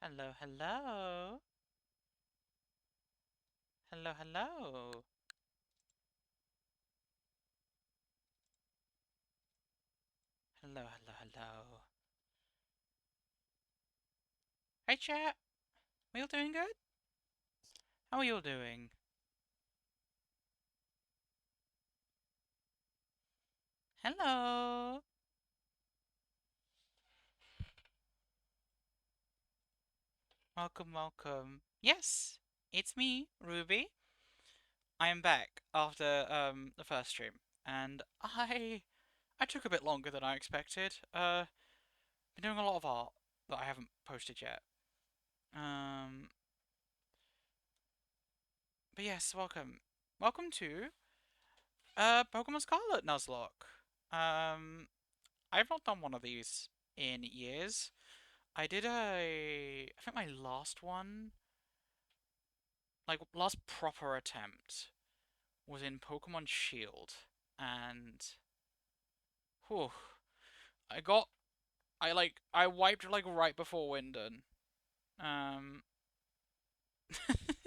Hello, hello. Hello, hello. Hello, hello, hello. Hey, chat. We all doing good? How are you all doing? Hello. Welcome, welcome. Yes, it's me, Ruby. I am back after the first stream, and I took a bit longer than I expected. Been doing a lot of art that I haven't posted yet. Um, but yes, welcome. Welcome to Pokemon Scarlet Nuzlocke. Um, I've not done one of these in years. I think my last one, like last proper attempt, was in Pokemon Shield, and whew, I got, I wiped like right before Winden. Um,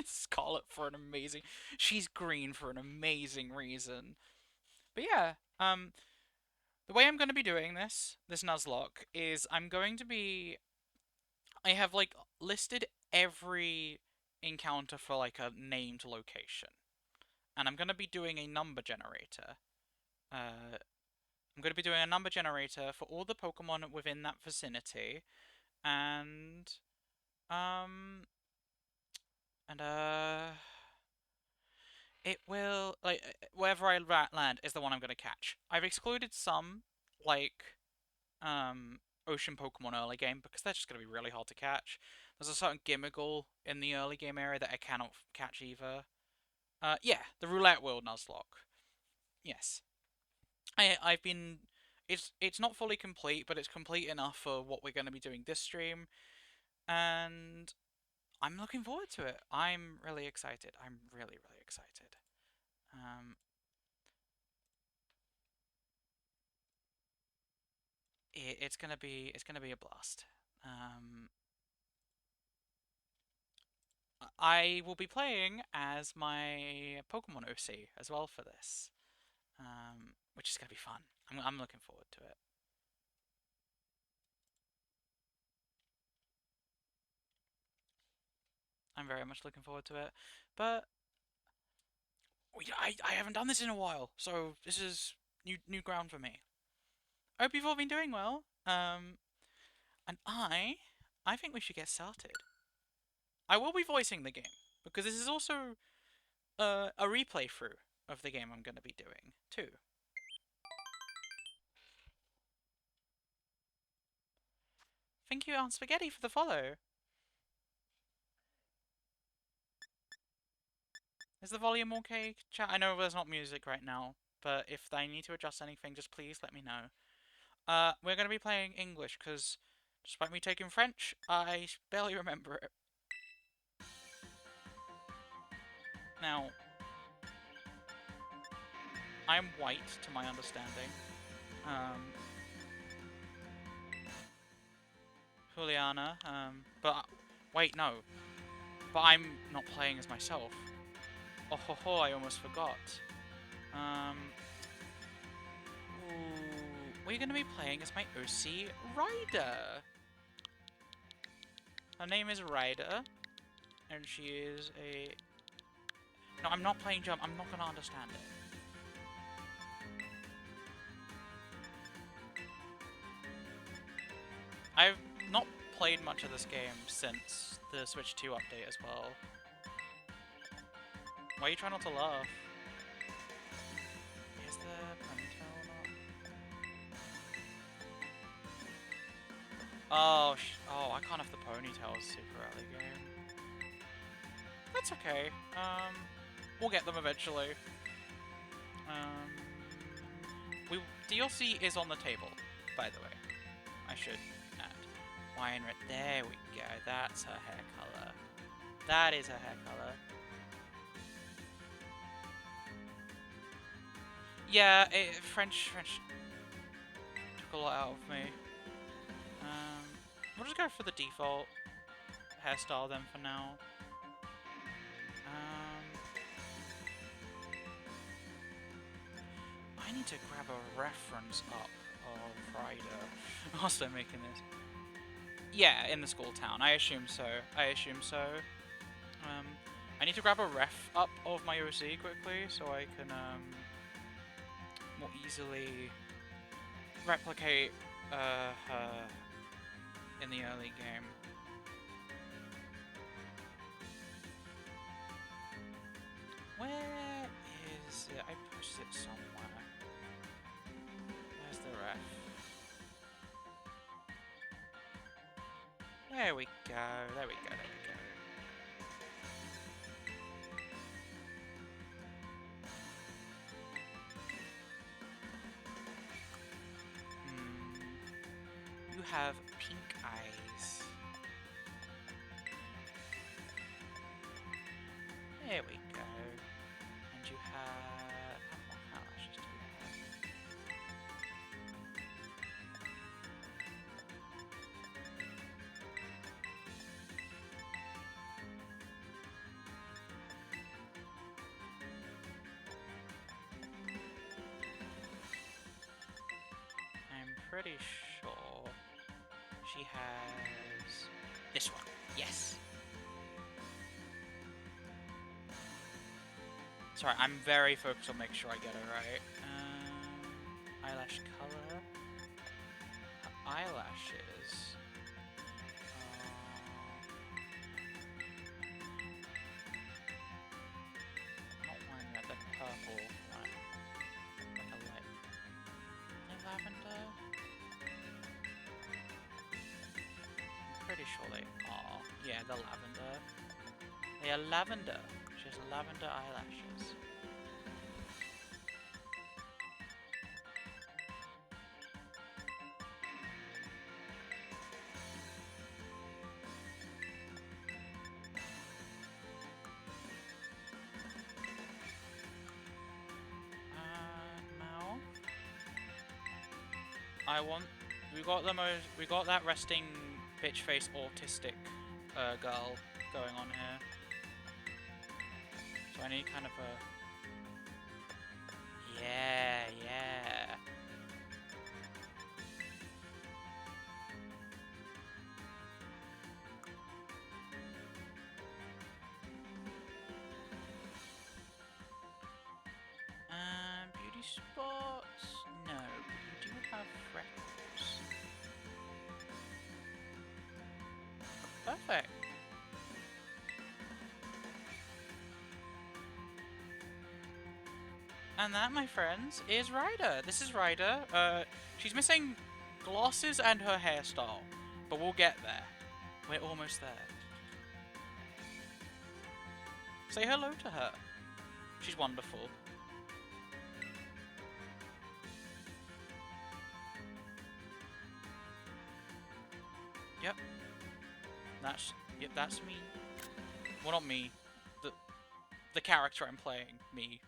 Scarlet for an amazing, she's green for an amazing reason. But yeah, the way I'm going to be doing this Nuzlocke is I have like listed every encounter for like a named location, and I'm going to be doing a number generator. Uh, I'm going to be doing a number generator for all the Pokemon within that vicinity, and um, and it will like wherever I land is the one I'm going to catch. I've excluded some like um ocean Pokemon early game because they're just going to be really hard to catch. There's a certain Gimmigal in the early game area that I cannot catch either. Yeah, the Roulette World Nuzlocke. Yes, I've been. It's not fully complete, but it's complete enough for what we're going to be doing this stream, and I'm looking forward to it. I'm really excited. I'm really excited. Um, it's gonna be a blast. Um, I will be playing as my Pokemon OC as well for this, which is gonna be fun. I'm looking forward to it. I'm very much looking forward to it. But I haven't done this in a while, so this is new ground for me. I hope you've all been doing well. And I think we should get started. I will be voicing the game because this is also a replay through of the game I'm going to be doing too. Thank you, Aunt Spaghetti, for the follow. Is the volume okay, chat? I know there's not music right now, but if I need to adjust anything, just please let me know. We're going to be playing English because, despite me taking French, I barely remember it. Now, I am white, to my understanding. Um, Juliana, but wait, no. But I'm not playing as myself. Oh ho ho, I almost forgot. Um, we're gonna be playing as my OC Ryder. Her name is Ryder, and she is a... No, I'm not playing Jump, I'm not gonna understand it. I've not played much of this game since the Switch 2 update as well. Why are you trying not to laugh? Is the ponytail not? Oh, I can't have the ponytails super early game. That's okay. We'll get them eventually. Um, DLC is on the table, by the way. I should add. Wine red. There we go. That's her hair color. That is her hair color. Yeah, French took a lot out of me. We'll just go for the default. hairstyle then for now. I need to grab a reference up of Ryder whilst I'm making this. Yeah, in the school town. I assume so. I need to grab a ref up of my OC quickly so I can more easily replicate her in the early game. Where is it? I pushed it somewhere. Where's the ref? There we go. There we go. There we go. You have pink eyes. There we go. And you have... How much eyelashes do you have? I'm pretty sure she has this one. Yes. Sorry, I'm very focused on making sure I get it right. Eyelash color. Her eyelashes. Not one red, they're purple. Like a light. Lavender? I'm pretty sure they are. Yeah, they're lavender. They are lavender. She has lavender eyelashes. Mouth. We got that resting bitch face autistic girl going on here. So I need kind of a... Yeah. Beauty spots? No, but you do have freckles. Perfect. And that, my friends, is Ryder. This is Ryder. She's missing glasses and her hairstyle, but we'll get there. We're almost there. Say hello to her. She's wonderful. Yep. That's me. Well, not me. The character I'm playing. Me.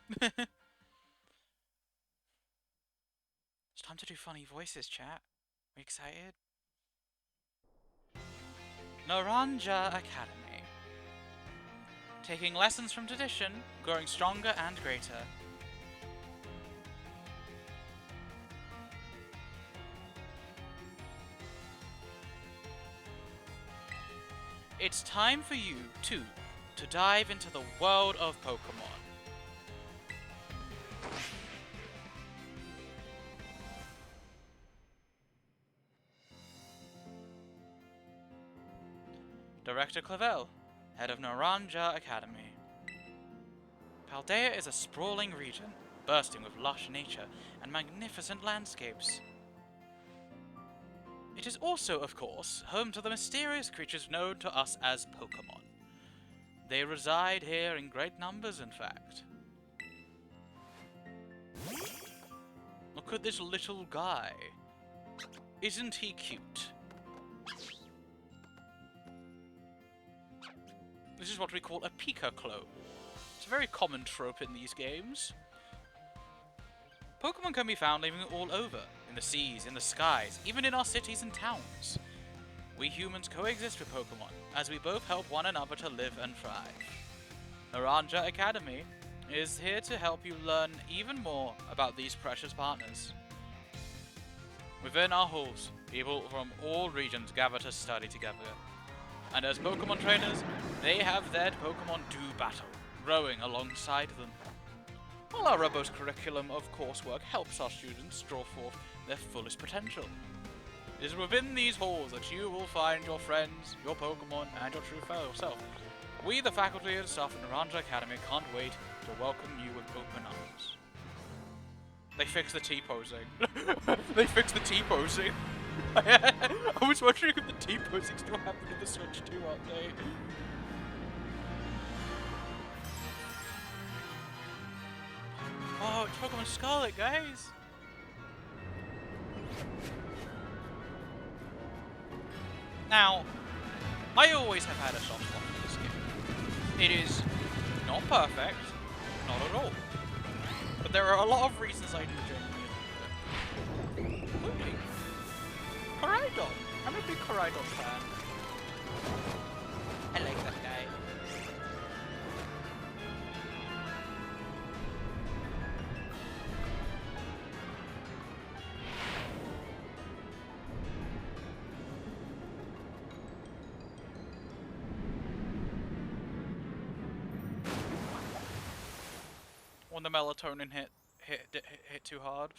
It's time to do funny voices, chat. Are you excited? Naranja Academy. Taking lessons from tradition, growing stronger and greater. It's time for you, too, to dive into the world of Pokemon. Director Clavel, head of Naranja Academy. Paldea is a sprawling region, bursting with lush nature and magnificent landscapes. It is also, of course, home to the mysterious creatures known to us as Pokemon. They reside here in great numbers, in fact. Look at this little guy. Isn't he cute? This is what we call a Pika clone. It's a very common trope in these games. Pokemon can be found living all over, in the seas, in the skies, even in our cities and towns. We humans coexist with Pokemon, as we both help one another to live and thrive. Naranja Academy is here to help you learn even more about these precious partners. Within our halls, people from all regions gather to study together. And as Pokemon trainers, they have their Pokemon do battle, growing alongside them. While our robust curriculum of coursework helps our students draw forth their fullest potential. It is within these halls that you will find your friends, your Pokemon, and your true self. We, the faculty and staff at Naranja Academy, can't wait to welcome you with open arms. They fixed the T-posing. They fixed the T-posing. I was wondering if the T-posing still happened in the Switch 2 update. Oh, it's Pokemon Scarlet, guys! Now, I always have had a soft spot for this game. It is not perfect, not at all. But there are a lot of reasons I do genuinely love it. Including Koraidon. I'm a big Koraidon fan. I like that guy. When the melatonin hit too hard.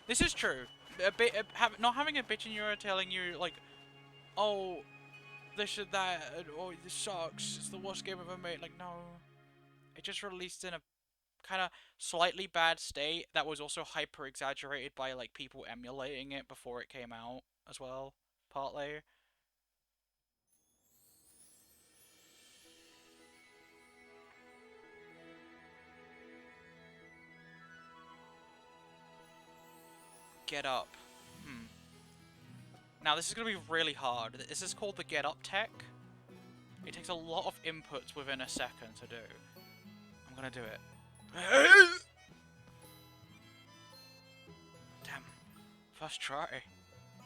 This is true. Not having a bitch in your ear telling you like, oh, this and that, or this sucks. It's the worst game ever made. Like, no, it just released in a kind of slightly bad state that was also hyper exaggerated by like people emulating it before it came out as well, partly. Get up. Now this is going to be really hard. This is called the get up tech. It takes a lot of inputs within a second to do. I'm going to do it. Damn. First try.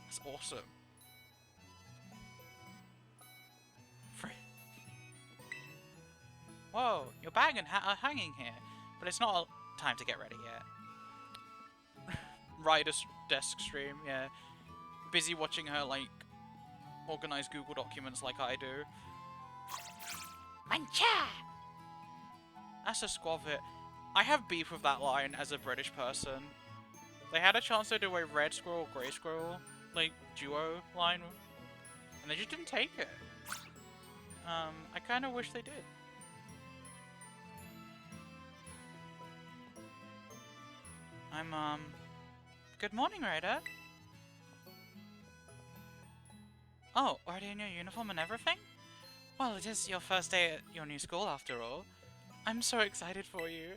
That's awesome. Whoa, your bag and hat are hanging here, but it's not time to get ready yet. Ryder's desk stream, yeah. Busy watching her, like, organize Google documents like I do. Mancha! That's a squavit. I have beef with that line as a British person. They had a chance to do a red squirrel, grey squirrel, like, duo line, and they just didn't take it. I kind of wish they did. Good morning, Ryder. Oh, already in your uniform and everything? Well, it is your first day at your new school after all. I'm so excited for you.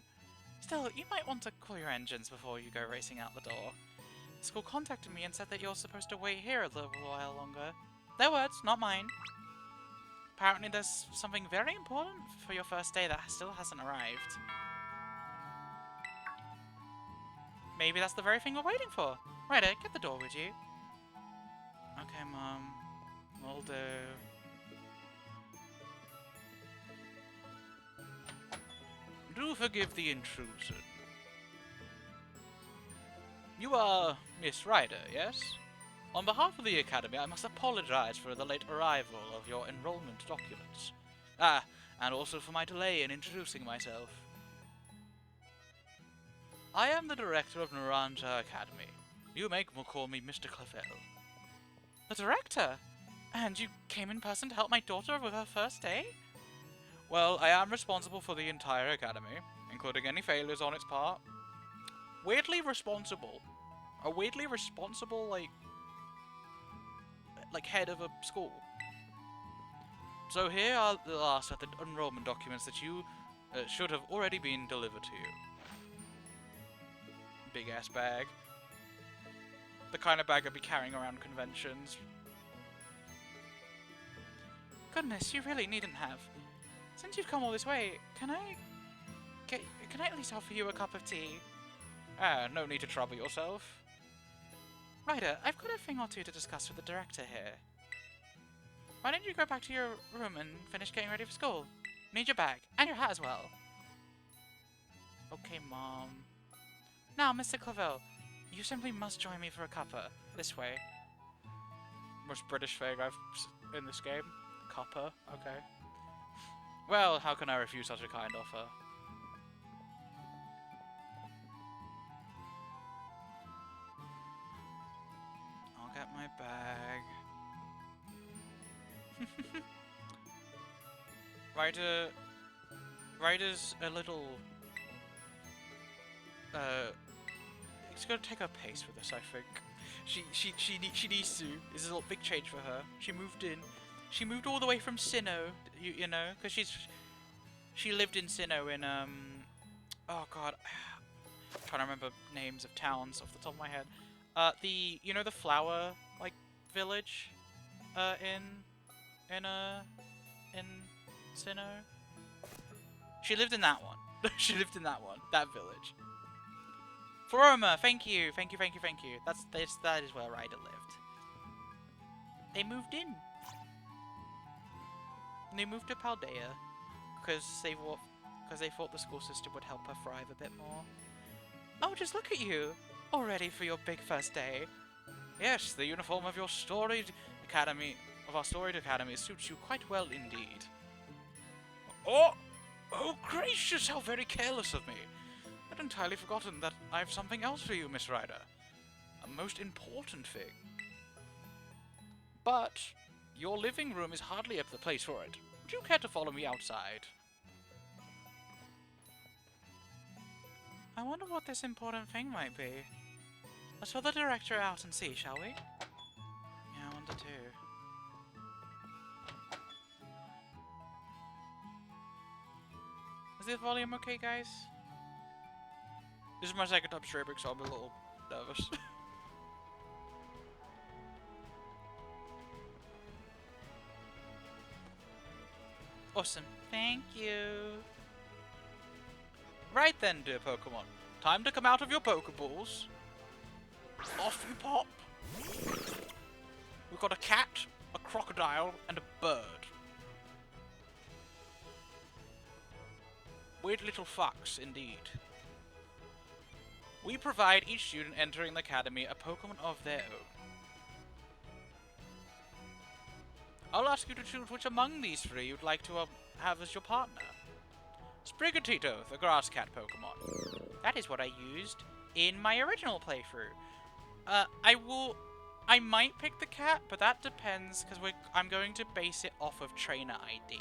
Still, you might want to cool your engines before you go racing out the door. The school contacted me and said that you're supposed to wait here a little while longer. Their words, not mine. Apparently there's something very important for your first day that still hasn't arrived. Maybe that's the very thing we're waiting for. Ryder, get the door, would you? Okay, Mom. Will do. Do forgive the intrusion. You are Miss Ryder, yes? On behalf of the Academy, I must apologize for the late arrival of your enrollment documents. Ah, and also for my delay in introducing myself. I am the director of Naranja Academy. You may call me Mr. Clavell. The director? And you came in person to help my daughter with her first day? Well, I am responsible for the entire academy, including any failures on its part. Weirdly responsible. A weirdly responsible, like head of a school. So here are the last of the enrollment documents that you should have already been delivered to you. Big ass bag. The kind of bag I'd be carrying around conventions. Goodness, you really needn't have. Since you've come all this way, can I at least offer you a cup of tea? Ah, no need to trouble yourself. Ryder, I've got a thing or two to discuss with the director here. Why don't you go back to your room and finish getting ready for school? Need your bag, and your hat as well. Okay, Mom. Now, Mr. Clavel, you simply must join me for a cuppa. This way. Most British thing I've in this game. Cuppa, okay. Well, how can I refuse such a kind offer? I'll get my bag. Ryder's a little... It's gonna take her pace with this, I think. She needs to. This is a big change for her. She moved in. She moved all the way from Sinnoh, you know, because she lived in Sinnoh in, oh god. I'm trying to remember names of towns off the top of my head. You know the flower, like, village? In Sinnoh? She lived in that one. She lived in that one. That village. Floroma, thank you. Thank you. That is where Ryder lived. They moved in. And they moved to Paldea. Because they thought the school system would help her thrive a bit more. Oh, just look at you. All ready for your big first day. Yes, the uniform of your storied academy, suits you quite well indeed. Oh gracious, how very careless of me. I'd entirely forgotten that I have something else for you, Miss Ryder. A most important thing. But your living room is hardly the place for it. Would you care to follow me outside? I wonder what this important thing might be. Let's follow the director out and see, shall we? Yeah, I wonder too. Is the volume okay, guys? This is my second time streaming, so I'm a little nervous. Awesome. Thank you. Right then, dear Pokemon. Time to come out of your Pokeballs. Off you pop. We've got a cat, a crocodile, and a bird. Weird little fucks, indeed. We provide each student entering the academy a Pokemon of their own. I'll ask you to choose which among these three you'd like to have as your partner. Sprigatito, the grass cat Pokemon. That is what I used in my original playthrough. I might pick the cat, but that depends, because I'm going to base it off of trainer ID.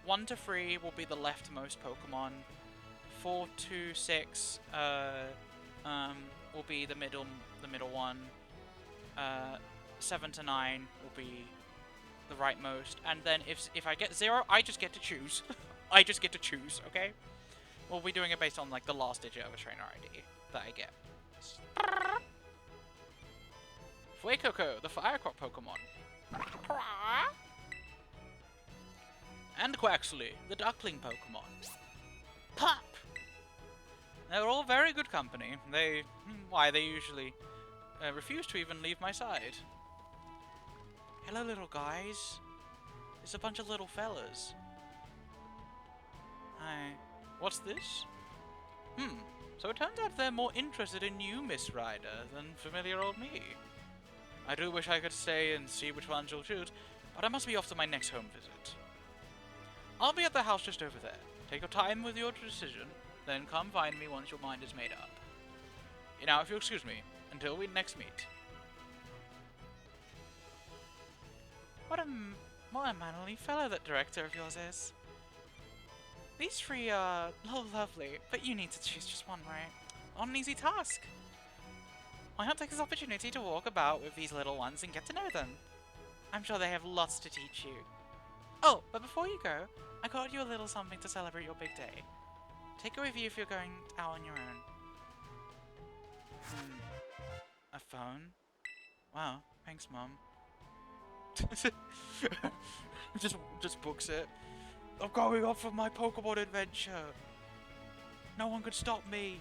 1 to 3 will be the leftmost Pokemon. 4 to 6 will be the middle one. 7 to 9 will be the rightmost, and then if I get 0, I just get to choose. I just get to choose, okay? We'll be doing it based on like the last digit of a trainer ID that I get. Fuecoco, the fire crop Pokemon. And Quaxley, the duckling Pokemon. Pop! They're all very good company. They usually refuse to even leave my side. Hello, little guys. It's a bunch of little fellas. Hi. What's this? So it turns out they're more interested in you, Miss Ryder, than familiar old me. I do wish I could stay and see which ones you'll choose, but I must be off to my next home visit. I'll be at the house just over there. Take your time with your decision, then come find me once your mind is made up. Now, if you'll excuse me, until we next meet. What a manly fellow that director of yours is. These three are lovely, but you need to choose just one, right? Not an easy task. Why not take this opportunity to walk about with these little ones and get to know them? I'm sure they have lots to teach you. Oh, but before you go, I got you a little something to celebrate your big day. Take it with you if you're going out on your own. A phone? Wow, thanks, Mom. just books it. I'm going off on my Pokemon adventure. No one could stop me.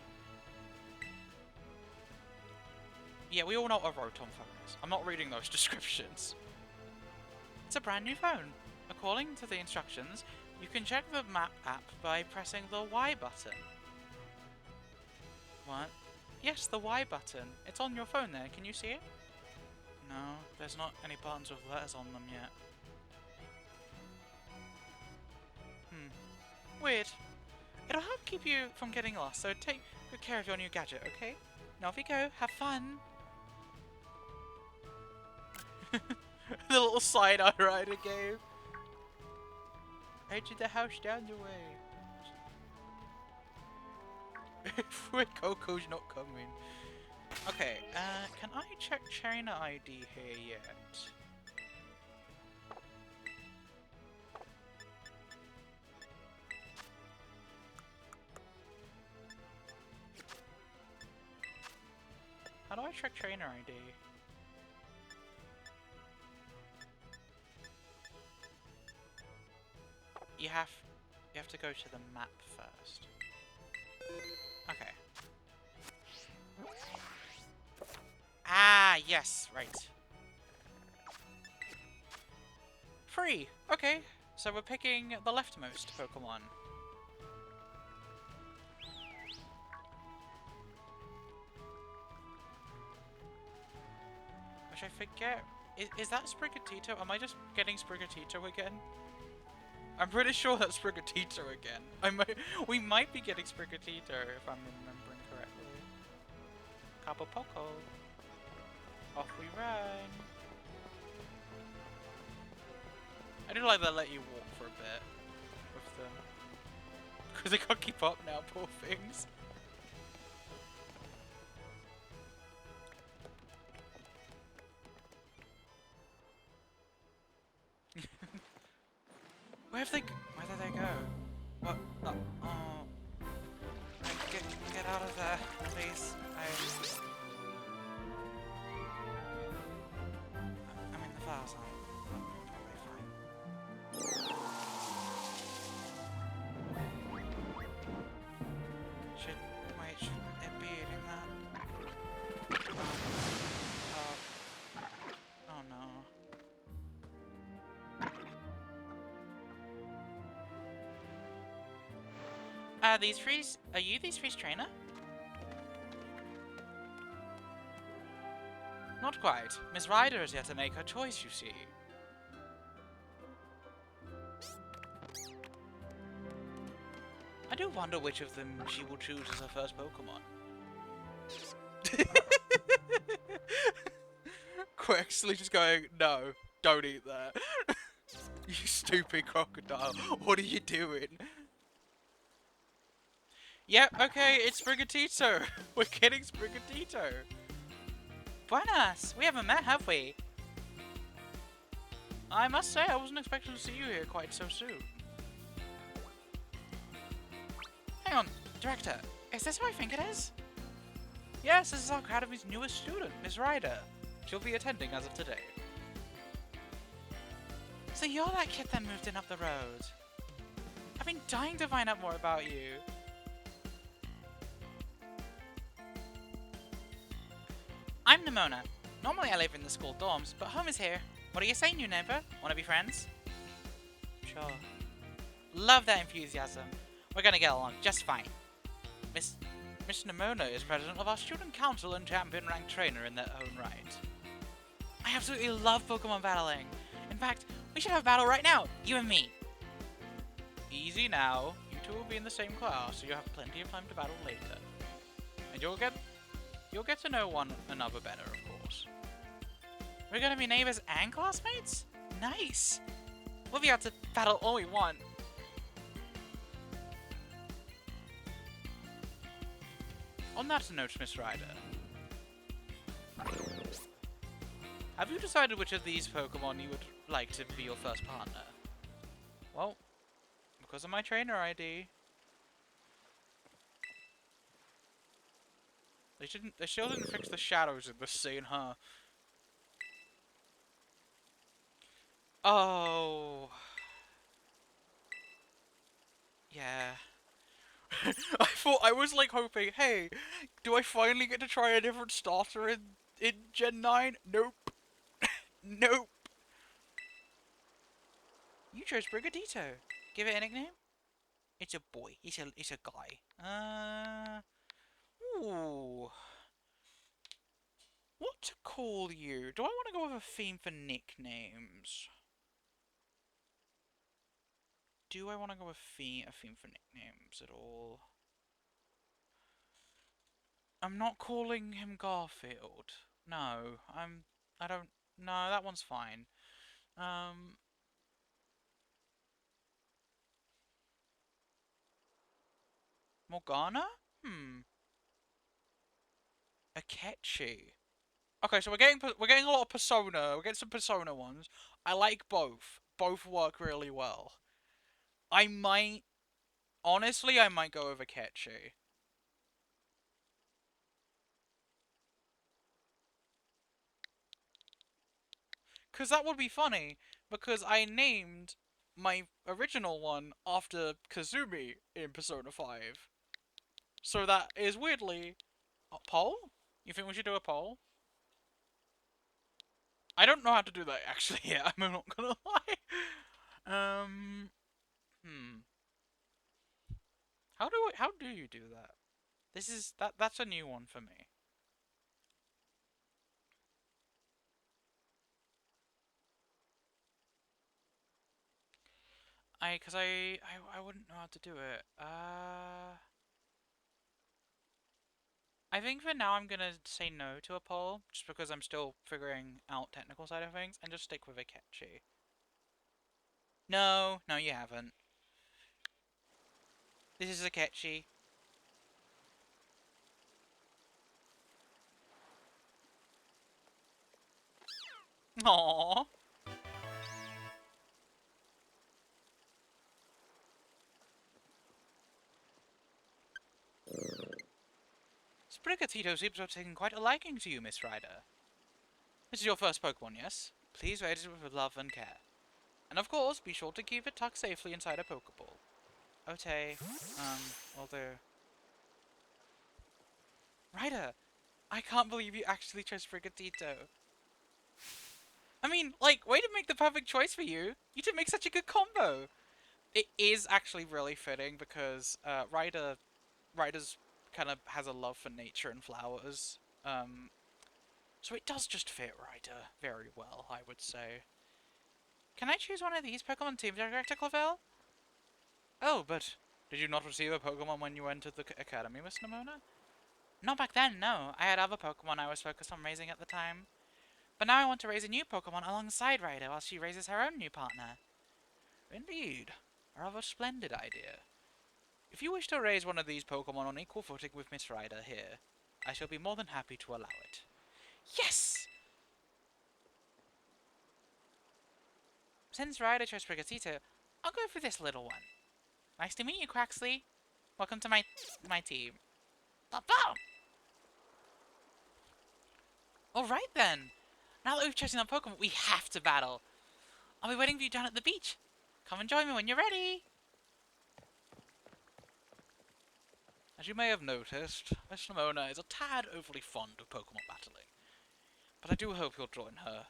Yeah, we all know what a Rotom phone is. I'm not reading those descriptions. It's a brand new phone. According to the instructions, you can check the map app by pressing the Y button. What? Yes, the Y button. It's on your phone there. Can you see it? No, there's not any buttons with letters on them yet. Weird. It'll help keep you from getting lost, so take good care of your new gadget, okay? Now off you go. Have fun. The little side-eye Ryder gave. Head to the house down the way. Where Coco's not coming. Okay, can I check trainer ID here yet? How do I check trainer ID? You have to go to the map first. Okay. Ah, yes, right. Free! Okay, so we're picking the leftmost Pokemon. Which I forget... Is that Sprigatito? Am I just getting Sprigatito again? I'm pretty sure that's Sprigatito again. We might be getting Sprigatito if I'm remembering correctly. Capopoko. Off we run. I do like they let you walk for a bit with them. Because they can't keep up now, poor things. Where did they go? What? Oh. Get out of there, please. I'm in the files now. Probably fine. Should it be eating that? Oh no. Are you these three's trainer? Not quite. Miss Ryder has yet to make her choice, you see. I do wonder which of them she will choose as her first Pokemon. Quexley just going, no, don't eat that. You stupid crocodile. What are you doing? Yep, okay, it's Sprigatito. We're getting Sprigatito. Buenas! We haven't met, have we? I must say, I wasn't expecting to see you here quite so soon. Hang on, Director. Is this who I think it is? Yes, this is our Academy's newest student, Miss Ryder. She'll be attending as of today. So you're that kid that moved in up the road. I've been dying to find out more about you. I'm Nimona. Normally I live in the school dorms, but home is here. What do you say, new neighbor? Wanna be friends? Sure. Love that enthusiasm. We're gonna get along just fine. Miss Nimona is president of our student council and champion ranked trainer in their own right. I absolutely love Pokemon battling. In fact, we should have a battle right now, you and me. Easy now. You two will be in the same class, so you'll have plenty of time to battle later. And you'll get to know one another better, of course. We're gonna be neighbors and classmates? Nice! We'll be able to battle all we want. On that note, Miss Ryder, have you decided which of these Pokemon you would like to be your first partner? Well, because of my trainer ID. They still didn't fix the shadows in this scene, huh? Oh. Yeah. I was like hoping, hey, do I finally get to try a different starter in Gen 9? Nope. Nope. You chose Brigadito. Give it a nickname? It's a boy. It's a guy. Ooh. What to call you? Do I want to go with a theme for nicknames? Do I want to go with a theme for nicknames at all? I'm not calling him Garfield. No, I don't. No, that one's fine. Um, Morgana? Akechi. Okay, so we're getting a lot of Persona. We're getting some Persona ones. I like both. Both work really well. I might honestly, I might go with Akechi. Because that would be funny, because I named my original one after Kazumi in Persona 5. So that is weirdly... A poll? You think we should do a poll? I don't know how to do that actually yet, I'm not gonna lie. Um, hmm. How do you do that? That's a new one for me. Cause I wouldn't know how to do it. I think for now I'm gonna say no to a poll, just because I'm still figuring out technical side of things, and just stick with Akechi. No, no, you haven't. This is Akechi. Aww. Sprigatito seems to have taken quite a liking to you, Miss Ryder. This is your first Pokemon, yes? Please raise it with love and care. And of course, be sure to keep it tucked safely inside a Pokeball. Okay, although... Ryder, I can't believe you actually chose Sprigatito. I mean, like, way to make the perfect choice for you. You did make such a good combo. It is actually really fitting because Ryder's kind of has a love for nature and flowers. So it does just fit Ryder very well, I would say. Can I choose one of these Pokemon Team Director, Clavel? Oh, but did you not receive a Pokemon when you entered the academy, Miss Nimona? Not back then, no. I had other Pokemon I was focused on raising at the time. But now I want to raise a new Pokemon alongside Ryder while she raises her own new partner. Indeed. A rather splendid idea. If you wish to raise one of these Pokemon on equal footing with Miss Ryder here, I shall be more than happy to allow it. Yes! Since Ryder chose Sprigatito, I'll go for this little one. Nice to meet you, Quaxley. Welcome to my team. Papa! Alright then. Now that we've chosen our Pokemon, we have to battle. I'll be waiting for you down at the beach. Come and join me when you're ready. As you may have noticed, Miss Nimona is a tad overly fond of Pokemon battling. But I do hope you'll join her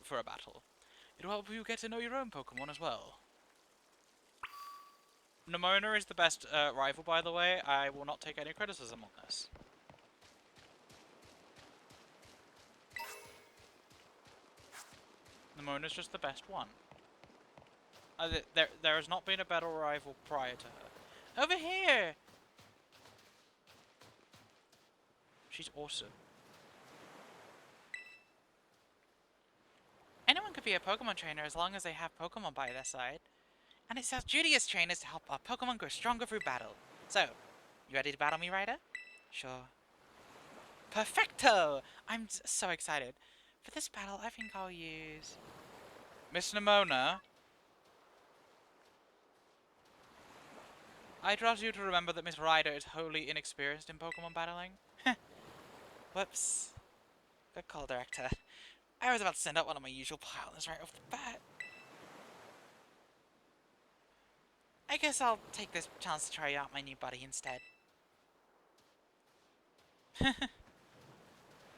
for a battle. It'll help you get to know your own Pokemon as well. Nimona is the best rival, by the way. I will not take any criticism on this. Nimona's just the best one. There has not been a better rival prior to her. Over here! She's awesome. Anyone could be a Pokemon trainer as long as they have Pokemon by their side. And it's our duty as trainers to help our Pokemon grow stronger through battle. So, you ready to battle me, Ryder? Sure. Perfecto! I'm so excited. For this battle, I think I'll use... Miss Nimona, I trust you to remember that Miss Ryder is wholly inexperienced in Pokemon battling. Whoops. Good call, Director. I was about to send out one of my usual partners right off the bat. I guess I'll take this chance to try out my new buddy instead.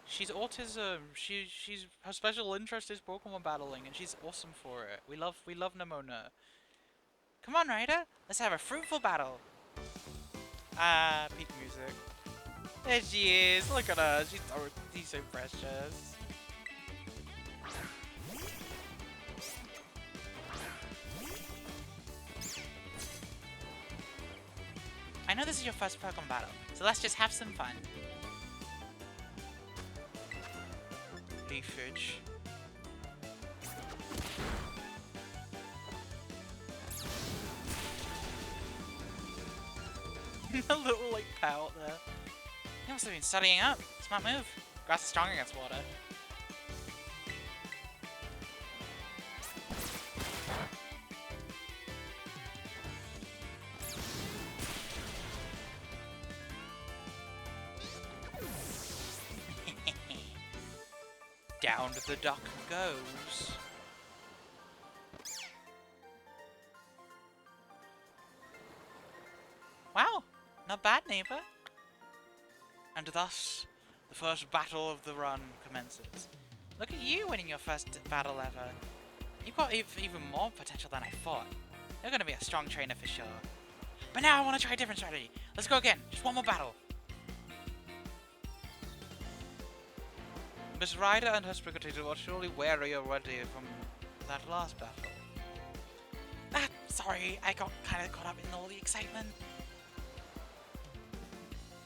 She's autism. She's her special interest is Pokemon battling, and she's awesome for it. We love Nimona. Come on, Ryder. Let's have a fruitful battle. Ah, peak music. There she is. Look at her. She's so precious. I know this is your first Pokemon battle, so let's just have some fun. Leafage. A little, like, pout there. You must have been studying up. Smart move. Grass is strong against water. Down the duck goes. Wow, not bad, neighbor. And thus, the first battle of the run commences. Look at you winning your first battle ever. You've got even more potential than I thought. You're gonna be a strong trainer for sure. But now I want to try a different strategy. Let's go again. Just one more battle. Miss Ryder and her Sprigatito were surely wary already from that last battle. Ah, sorry, I got kind of caught up in all the excitement.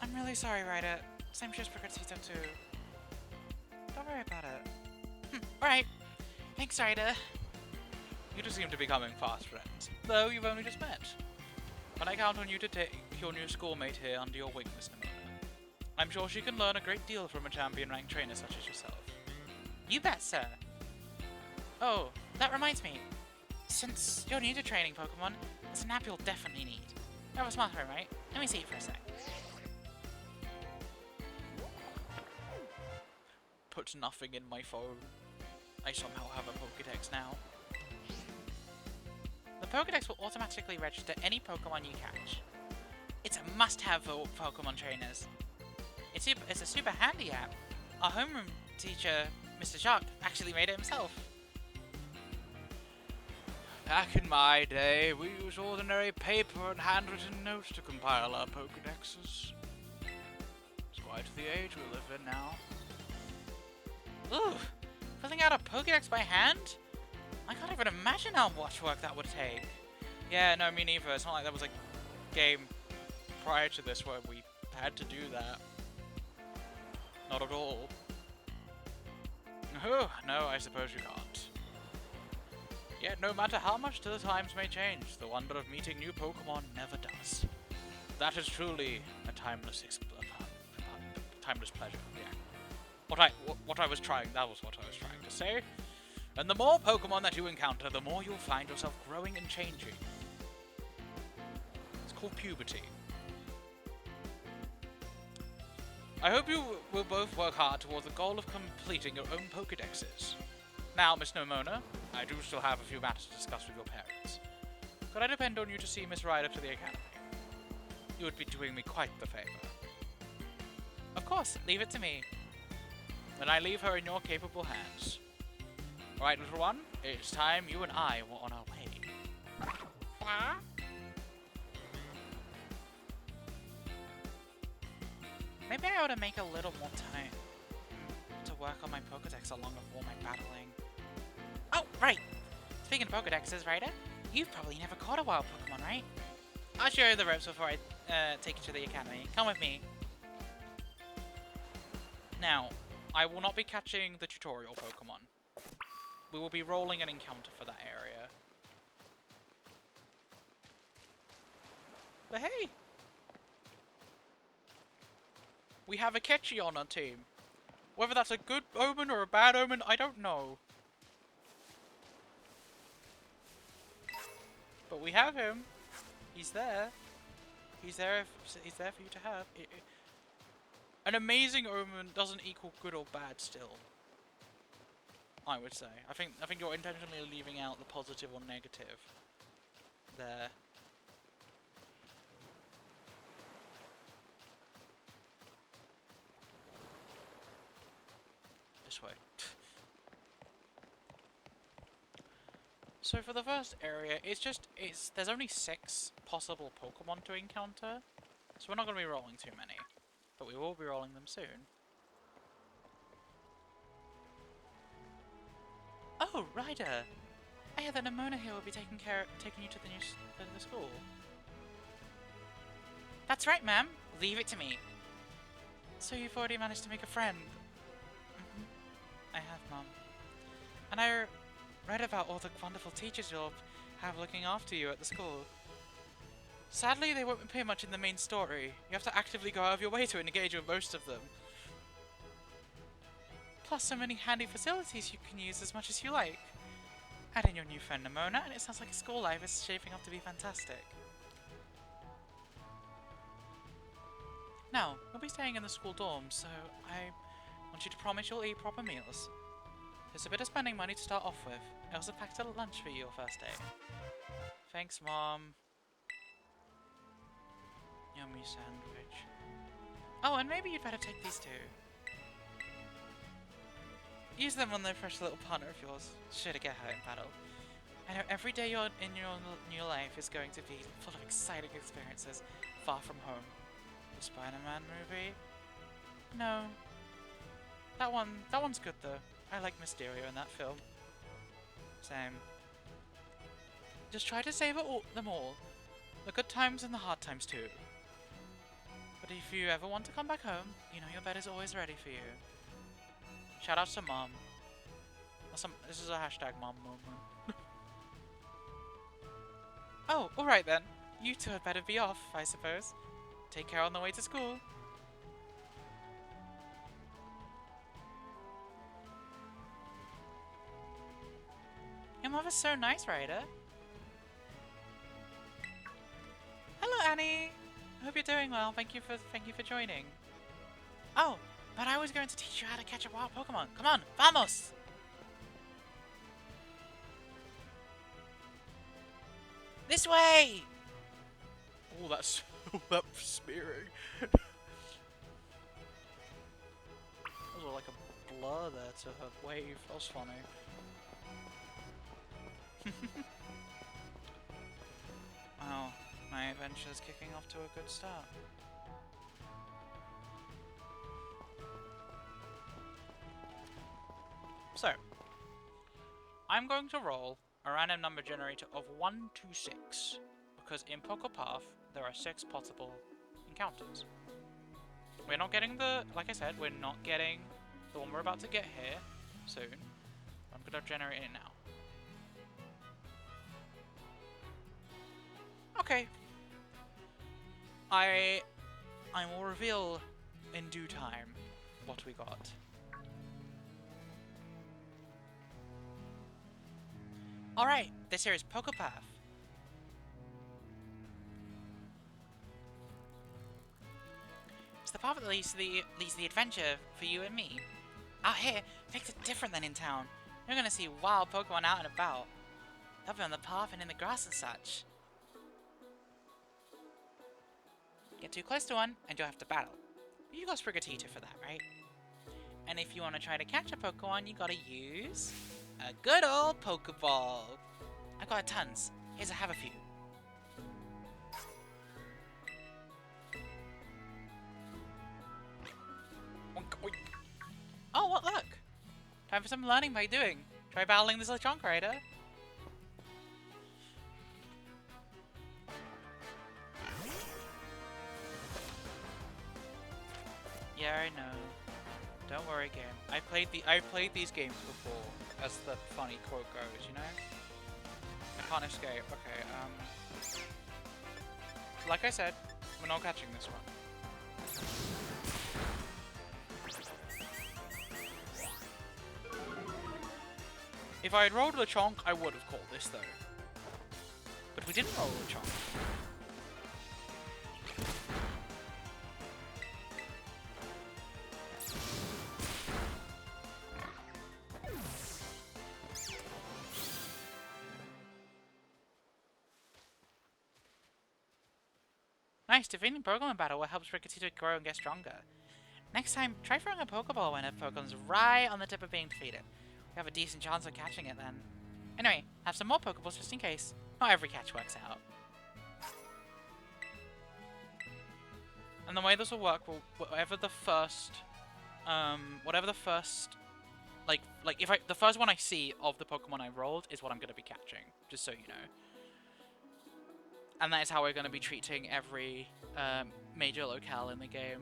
I'm really sorry, Ryder. Same shit Sprigatito too. Don't worry about it. Alright. Thanks, Ryder. You two seem to be becoming fast friends, though you've only just met. But I count on you to take your new schoolmate here under your wing, Miss Nimona. I'm sure she can learn a great deal from a champion-ranked trainer such as yourself. You bet, sir. Oh, that reminds me. Since you're new to training Pokemon, there's an app you'll definitely need. You have a smartphone, right? Let me see it for a sec. Put nothing in my phone. I somehow have a Pokédex now. The Pokédex will automatically register any Pokemon you catch. It's a must-have for Pokemon trainers. It's a super handy app. Our homeroom teacher, Mr. Jacques, actually made it himself. Back in my day, we used ordinary paper and handwritten notes to compile our Pokédexes. It's quite the age we live in now. Ooh, filling out a Pokédex by hand? I can't even imagine how much work that would take. Yeah, no, me neither. It's not like there was a game prior to this where we had to do that. Not at all. Oh, no, I suppose you can't. Yet, no matter how much the times may change, the wonder of meeting new Pokemon never does. That is truly a timeless pleasure, yeah. What I was trying to say. And the more Pokemon that you encounter, the more you'll find yourself growing and changing. It's called puberty. I hope you will both work hard towards the goal of completing your own Pokédexes. Now, Miss Nimona, I do still have a few matters to discuss with your parents. Could I depend on you to see Miss Ryder to the academy? You would be doing me quite the favor. Of course, leave it to me. Then I leave her in your capable hands. Alright, little one, it's time you and I were on our way. Huh? Maybe I ought to make a little more time to work on my Pokédex along with all my battling. Oh, right! Speaking of Pokédexes, Ryder, you've probably never caught a wild Pokemon, right? I'll show you the ropes before I take you to the academy. Come with me. Now, I will not be catching the tutorial Pokemon. We will be rolling an encounter for that area. But hey! We have a Ketchy on our team. Whether that's a good omen or a bad omen, I don't know. But we have him. He's there. He's there for you to have. An amazing omen doesn't equal good or bad still. I would say. I think you're intentionally leaving out the positive or negative there. this way. So for the first area, there's only 6 possible Pokemon to encounter, so we're not going to be rolling too many, but we will be rolling them soon. Oh, Ryder! I hear that Nimona here will be taking you to the school. That's right, ma'am. Leave it to me. So you've already managed to make a friend. I have, Mum. And I read about all the wonderful teachers you'll have looking after you at the school. Sadly, they won't appear much in the main story. You have to actively go out of your way to engage with most of them. Plus, so many handy facilities you can use as much as you like. Add in your new friend Nimona, and it sounds like school life is shaping up to be fantastic. Now, we'll be staying in the school dorm, so I want you to promise you'll eat proper meals. There's a bit of spending money to start off with. I also packed a lunch for you your first day. Thanks, Mom. Yummy sandwich. Oh, and maybe you'd better take these two. Use them on the fresh little partner of yours, should it get hurt in battle. I know every day in your new life is going to be full of exciting experiences, far from home. The Spider-Man movie? No. That one's good though. I like Mysterio in that film. Same. Just try to savor them all. The good times and the hard times too. But if you ever want to come back home, you know your bed is always ready for you. Shout out to Mom. This is a hashtag Mom moment. Oh, alright then. You two had better be off, I suppose. Take care on the way to school. Your mother's so nice, Ryder. Hello, Annie. I hope you're doing well. Thank you for joining. Oh, but I was going to teach you how to catch a wild Pokemon. Come on, vamos! This way! Oh, that's smearing. That was like a blur there to her wave. That was funny. Wow, my adventure's kicking off to a good start. So, I'm going to roll a random number generator of 1 to 6, because in Pokepath there are 6 possible encounters. We're not getting like I said, we're not getting the one we're about to get here soon. I'm going to generate it now. Okay. I will reveal in due time what we got. Alright, this here is Pokepath. It's the path that leads to the adventure for you and me. Out here, things are different than in town. You're gonna see wild Pokemon out and about. They'll be on the path and in the grass and such. Get too close to one, and you'll have to battle. You got Sprigatito for that, right? And if you want to try to catch a Pokemon, you gotta use a good old Pokeball. I got tons. Here's have a few. Oh, what luck! Time for some learning by doing. Try battling this Lechonk Rider. Yeah, I know. Don't worry, game. I've played these games before, as the funny quote goes, you know? I can't escape. Okay, like I said, we're not catching this one. If I had rolled Lechonk, I would have called this, though. But we didn't roll Lechonk. Nice, defeating Pokemon battle will help Sprigatito grow and get stronger. Next time, try throwing a Pokeball when a Pokemon's right on the tip of being defeated. We have a decent chance of catching it then. Anyway, have some more Pokeballs just in case. Not every catch works out. And the way this will work will, whatever the first, like if the first one I see of the Pokemon I rolled is what I'm going to be catching, just so you know. And that is how we're going to be treating every major locale in the game.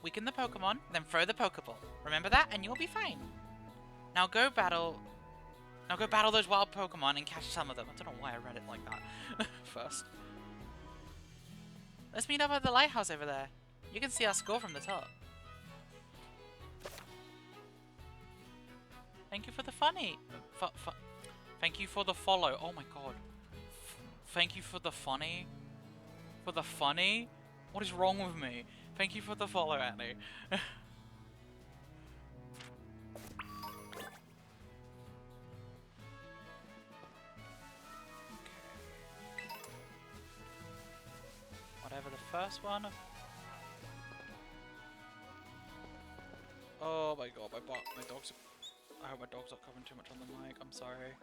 Weaken the Pokemon, then throw the Pokeball. Remember that, and you'll be fine. Now go battle those wild Pokemon and catch some of them. I don't know why I read it like that first. Let's meet up at the lighthouse over there. You can see our score from the top. Thank you for the funny. Thank you for the follow. Oh my god. Thank you for the funny. For the funny? What is wrong with me? Thank you for the follow, Annie. Whatever the first one. Oh my god, my dogs. I hope my dogs aren't covering too much on the mic. I'm sorry.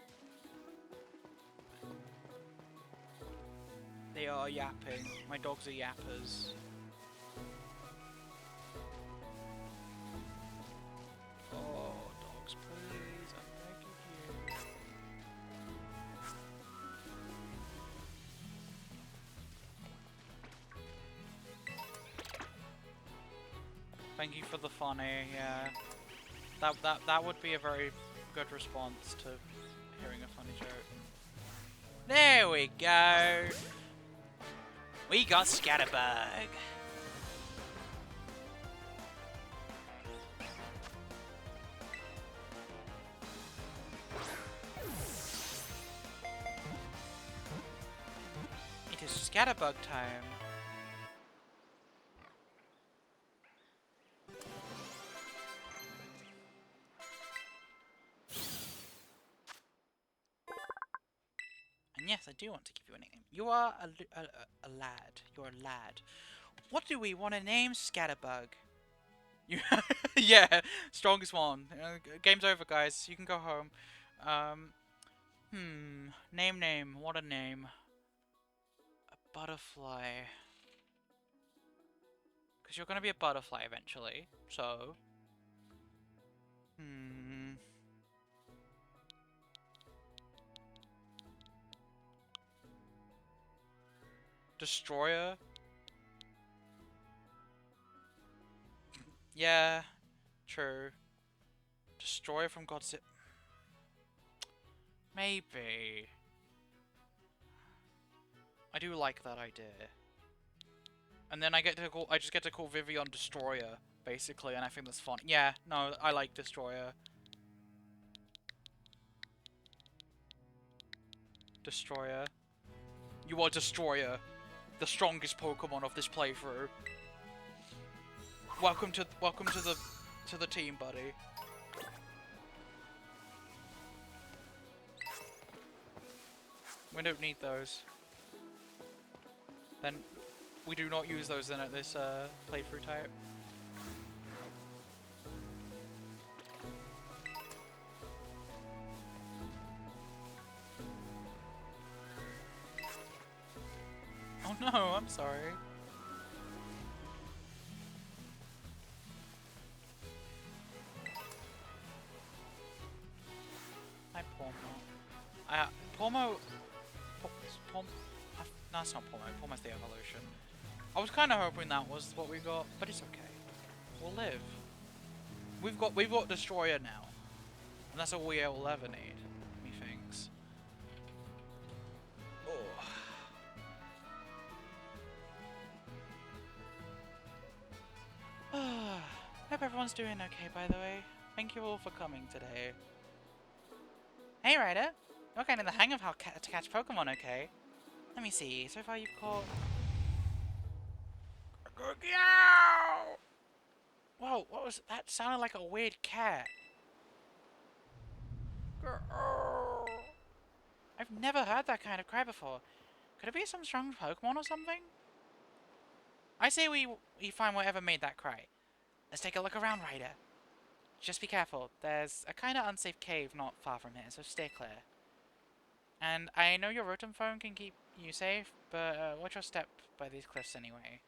They are yapping. My dogs are yappers. Oh, dogs, please. I'm begging you. Thank you for the funny, yeah. That would be a very good response to hearing a funny joke. There we go! We got Scatterbug! It is Scatterbug time! And yes, I do want to give you a nickname. You are a lad. You're a lad. What do we want to name Scatterbug? You yeah, strongest one. Game's over, guys. You can go home. Name. What a name. A butterfly. Because you're going to be a butterfly eventually. So. Destroyer? Yeah, true. Destroyer from Godzilla. Maybe. I do like that idea. And then I just get to call Vivian Destroyer, basically, and I think that's fun. Yeah, no, I like Destroyer. Destroyer. You are Destroyer. The strongest Pokemon of this playthrough. Welcome to the team, buddy. We don't need those. Then we do not use those then at this playthrough type. Oh no, I'm sorry. Hi, Pomo. Pomo... No, it's not Pomo. Pomo's the evolution. I was kind of hoping that was what we got, but it's okay. We'll live. We've got Destroyer now. And that's all we will ever need, methinks. Oh. Hope everyone's doing okay, by the way. Thank you all for coming today. Hey, Ryder. You're getting the hang of how to catch Pokemon, okay? Let me see. So far, you've caught. Whoa! What was that? Sounded like a weird cat. I've never heard that kind of cry before. Could it be some strong Pokemon or something? I say we find whatever made that cry. Let's take a look around, Ryder. Just be careful. There's a kind of unsafe cave not far from here, so stay clear. And I know your rotom phone can keep you safe, but watch your step by these cliffs anyway.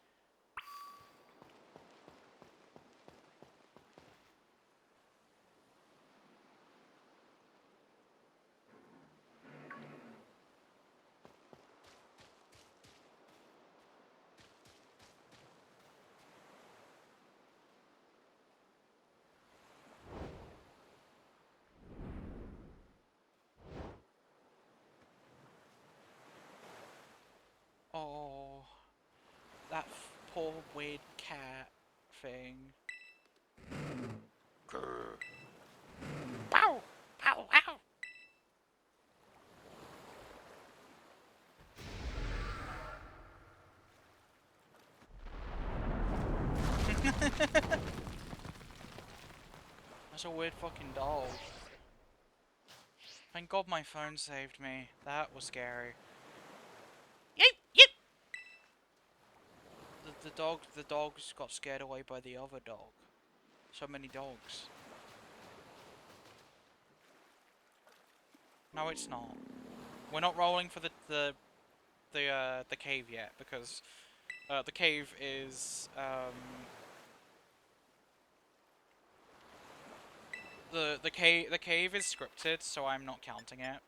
Oh, that poor weird cat thing. Grr. Pow! Pow! Ow! That's a weird fucking dog. Thank God my phone saved me. That was scary. Yeep! Yeep! The dogs got scared away by the other dog. So many dogs. No, it's not. We're not rolling for the cave yet because the cave is the cave is scripted, so I'm not counting it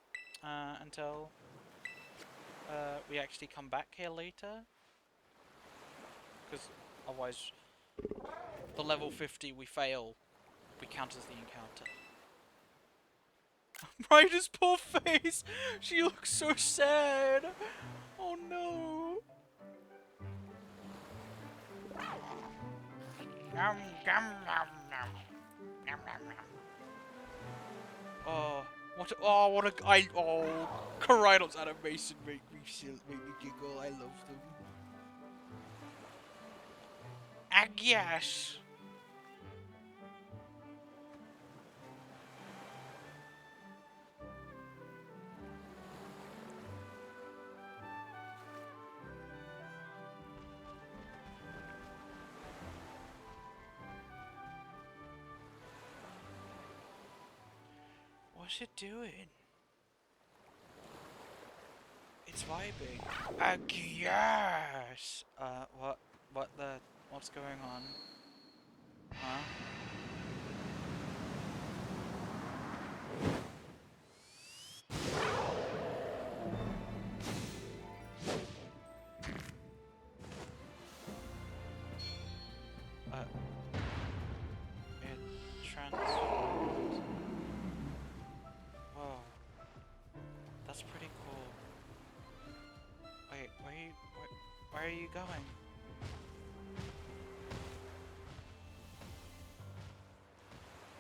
until we actually come back here later. Because otherwise, the level 50 we fail, we count as the encounter. Ryder's poor face! She looks so sad! Oh no! Yum, yum, yum, yum. Yum, yum, yum. Oh, what a, Koraidon's animation make me giggle, I love them. Yes. What's it doing? It's vibing. Yes. What's going on? Huh? It transformed. Whoa. That's pretty cool. Wait, where are you going?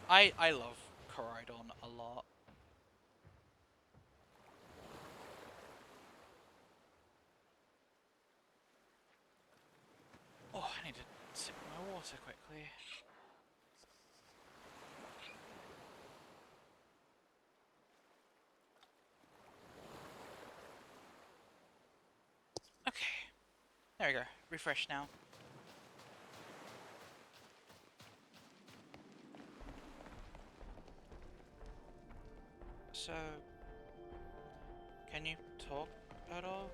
I love Koraidon a lot. Oh, I need to sip my water quickly. Okay. There we go. Refresh now. So, can you talk at all?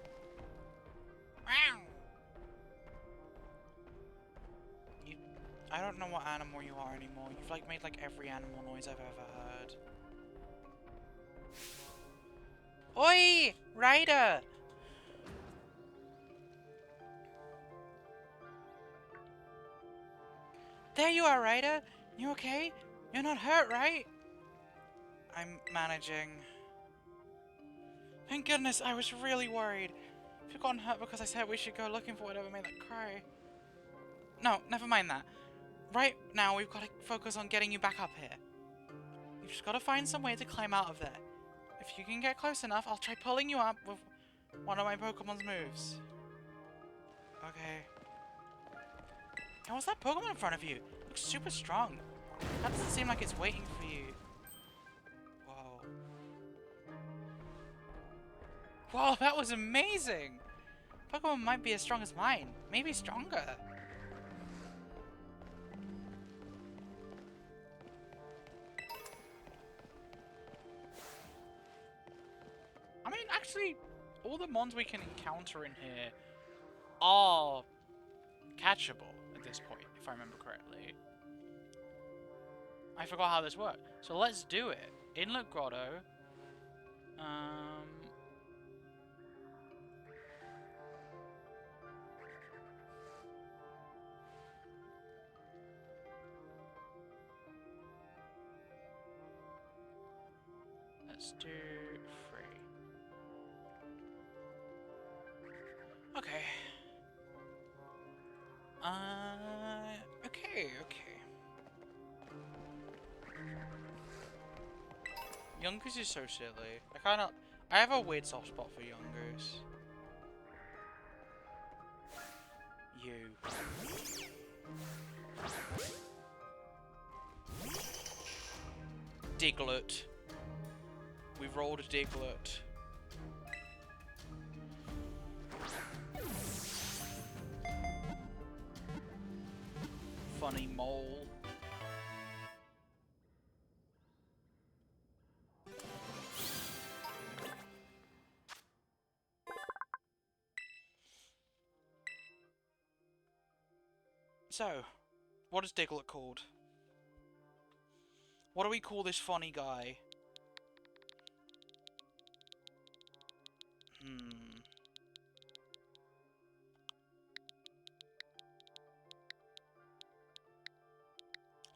I don't know what animal you are anymore. You've like made like every animal noise I've ever heard. Oi! Ryder! There you are, Ryder! You okay? You're not hurt, right? I'm managing. Thank goodness, I was really worried. You've gotten hurt because I said we should go looking for whatever made that cry. No, never mind that. Right now, we've got to focus on getting you back up here. You've just got to find some way to climb out of there. If you can get close enough, I'll try pulling you up with one of my Pokemon's moves. Okay. And what's that Pokemon in front of you? It looks super strong. That doesn't seem like it's waiting for you. Whoa. Wow, that was amazing! Pokemon might be as strong as mine. Maybe stronger. I mean, actually, all the mons we can encounter in here are catchable at this point, if I remember correctly. I forgot how this worked. So let's do it. Inlet Grotto. Let's do 3. Okay. Okay. Youngers is so silly. I have a weird soft spot for Youngers. You. Diglett. We rolled a Diglett. Funny mole. So, what is Diglett called? What do we call this funny guy?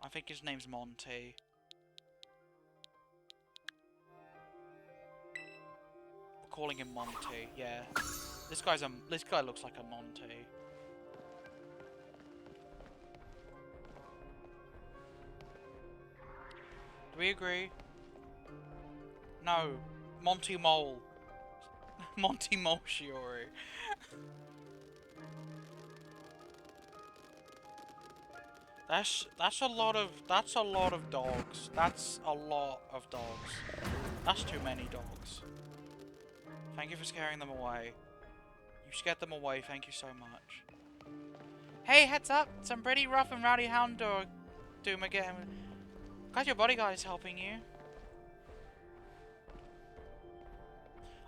I think his name's Monty. We're calling him Monty, yeah. This guy looks like a Monty. Do we agree? No. Monty Mole. Monty Mole Shiori. That's a lot of dogs. That's a lot of dogs. That's too many dogs. Thank you for scaring them away. You scared them away, thank you so much. Hey, heads up! Some pretty rough and rowdy hound dog doom again. Glad your bodyguard is helping you.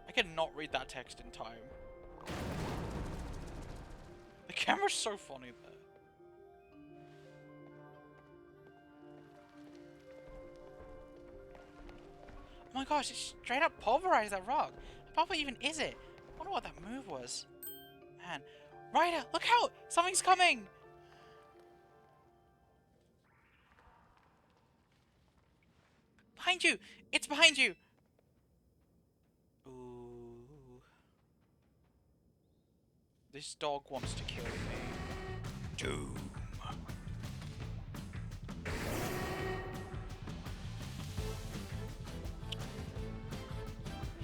I cannot read that text in time. The camera's so funny there. Oh my gosh, it straight up pulverized that rock. How powerful even is it? I wonder what that move was. Man. Ryder, look out! Something's coming! Behind you! It's behind you! Ooh. This dog wants to kill me. Doom.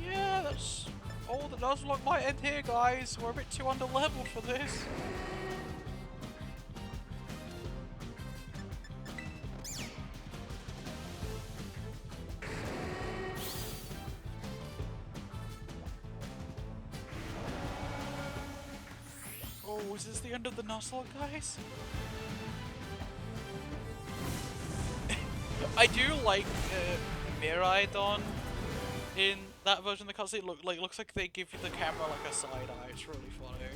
Yeah, that's all the Nuzlocke might end here, guys. We're a bit too underleveled for this. Oh, is this the end of the Nuzlocke, guys? I do like Miraidon in that version of the cutscene. Looks like they give you the camera like a side eye. It's really funny.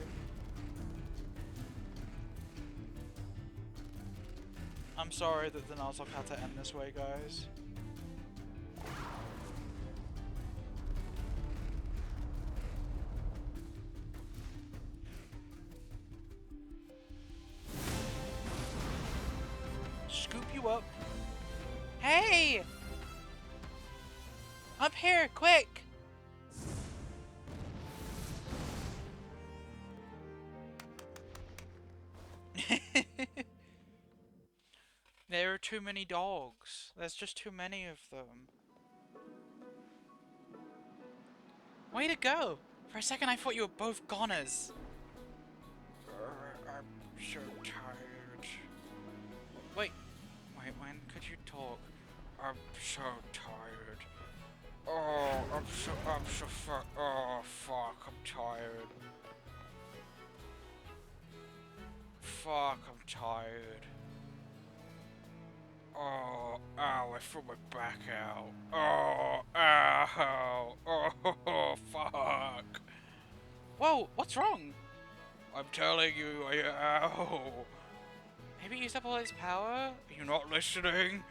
I'm sorry that the Nuzlocke had to end this way, guys. Scoop you up. Hey! Up here, quick! There are too many dogs. There's just too many of them. Way to go! For a second I thought you were both goners. I'm so tired. Wait, when could you talk? I'm so tired. Oh, I'm so fuck, I'm tired. fuck, I'm tired. Oh, ow, I threw my back out. Oh, ow. Oh, fuck. Whoa, what's wrong? I'm telling you, ow. Maybe he used up all his power? Are you not listening?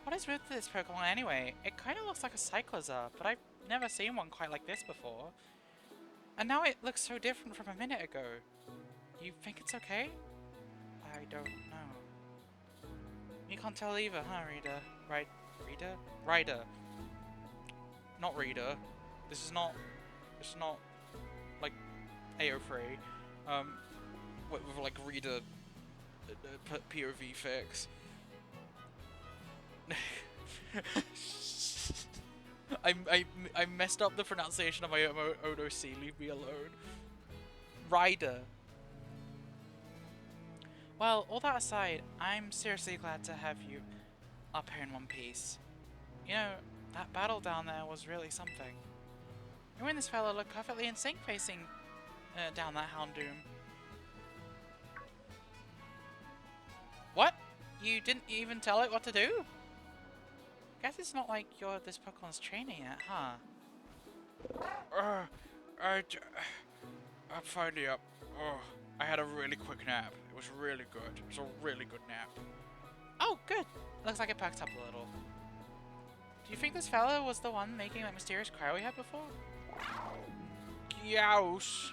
What is with this Pokemon anyway? It kind of looks like a Cyclizar, but I've never seen one quite like this before. And now it looks so different from a minute ago. You think it's okay? I don't know. You can't tell either, huh, Reader? Right, Reader? Ryder. Not Reader. This is not, like, AO3. With like, Reader POV fix. I messed up the pronunciation of my own OC. Leave me alone. Ryder. Well, all that aside, I'm seriously glad to have you up here in one piece. You know, that battle down there was really something. You and this fella look perfectly in sync facing down that Houndoom. What? You didn't even tell it what to do? Guess it's not like you're this Pokemon's trainer yet, huh? I'm finally up. I had a really quick nap. It was really good. It was a really good nap. Oh, good. Looks like it perked up a little. Do you think this fella was the one making that mysterious cry we had before? Youse.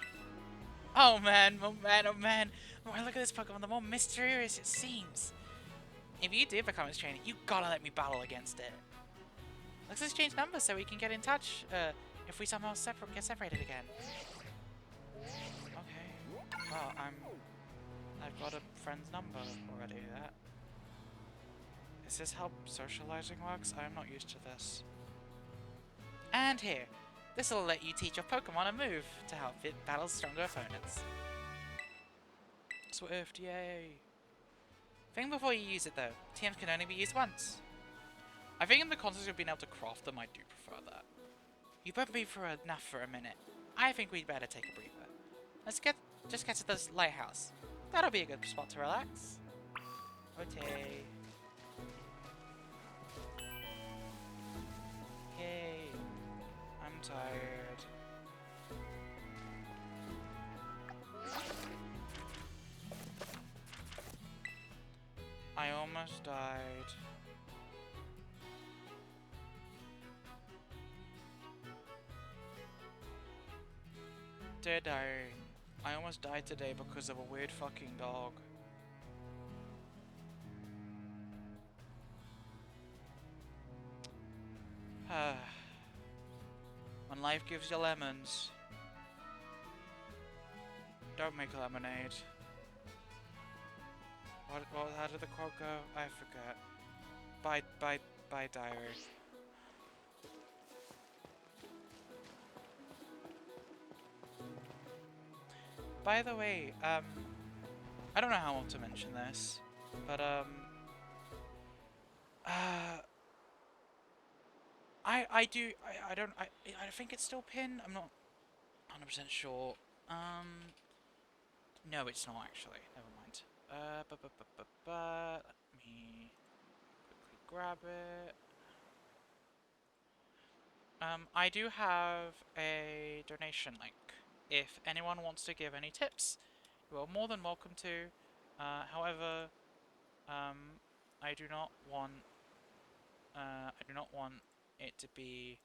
Oh man, oh man, oh man. The more I look at this Pokemon, the more mysterious it seems. If you do become its trainer, you gotta let me battle against it. Let's exchange numbers so we can get in touch if we somehow get separated again. Okay. Well, I've got a friend's number already. Is this how socializing works? I'm not used to this. And here. This'll let you teach your Pokemon a move to help it battle stronger opponents. Swift, yay. Think before you use it though. TMs can only be used once. I think in the context of being able to craft them, I do prefer that. You put me through enough for a minute. I think we'd better take a breather. Let's just get to this lighthouse. That'll be a good spot to relax. Okay. Yay. I'm tired. I almost died. Dear Diary, I almost died today because of a weird fucking dog. When life gives you lemons, don't make lemonade. How did the quote go? I forget. Bye, diary. By the way, I don't know how I want to mention this, but I think it's still pinned. I'm not 100% sure. No, it's not actually. Never mind. Let me quickly grab it. I do have a donation link. If anyone wants to give any tips, you are more than welcome to. However, I do not want it to be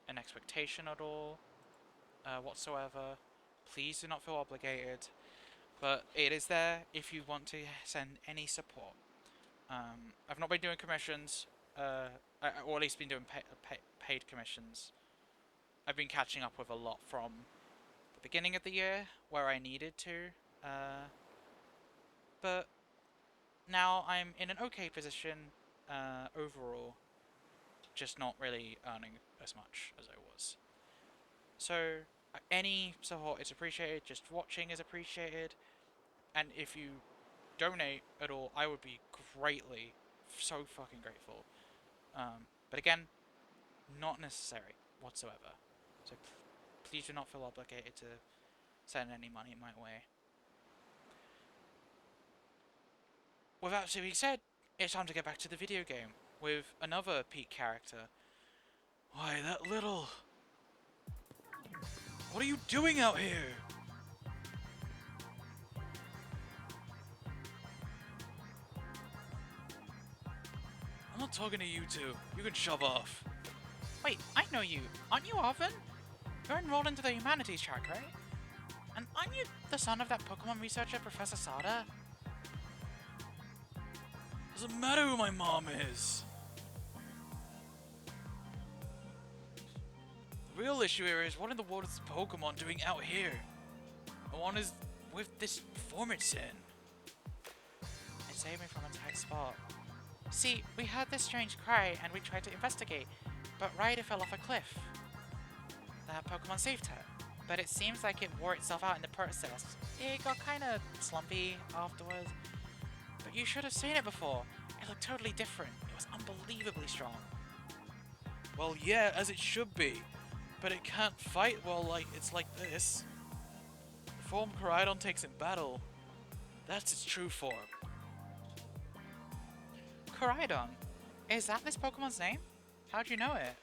an expectation at all, whatsoever. Please do not feel obligated, but it is there if you want to send any support. I've not been doing commissions, or at least been doing paid commissions. I've been catching up with a lot from the beginning of the year where I needed to, but now I'm in an okay position overall, just not really earning as much as I was. So any support is appreciated, just watching is appreciated, and if you donate at all, I would be greatly, so fucking grateful. But again, not necessary whatsoever. So please do not feel obligated to send any money my way. with that being said, it's time to get back to the video game with another Pete character. Why, that little... What are you doing out here? I'm not talking to you two. You can shove off. Wait, I know you. Aren't you Arvin? You're enrolled into the humanities track, right? And aren't you the son of that Pokemon researcher, Professor Sada? Doesn't matter who my mom is. The real issue here is, what in the world is Pokemon doing out here? The one is with this performance in. It saved me from a tight spot. See, we heard this strange cry and we tried to investigate, but Ryder fell off a cliff. That Pokemon saved her, but it seems like it wore itself out in the process. It got kinda slumpy afterwards, but you should have seen it before. It looked totally different. It was unbelievably strong. Well, yeah, as it should be, but it can't fight well it's like this. The form Koraidon takes in battle, that's its true form. Koraidon? Is that this Pokemon's name? How'd you know it?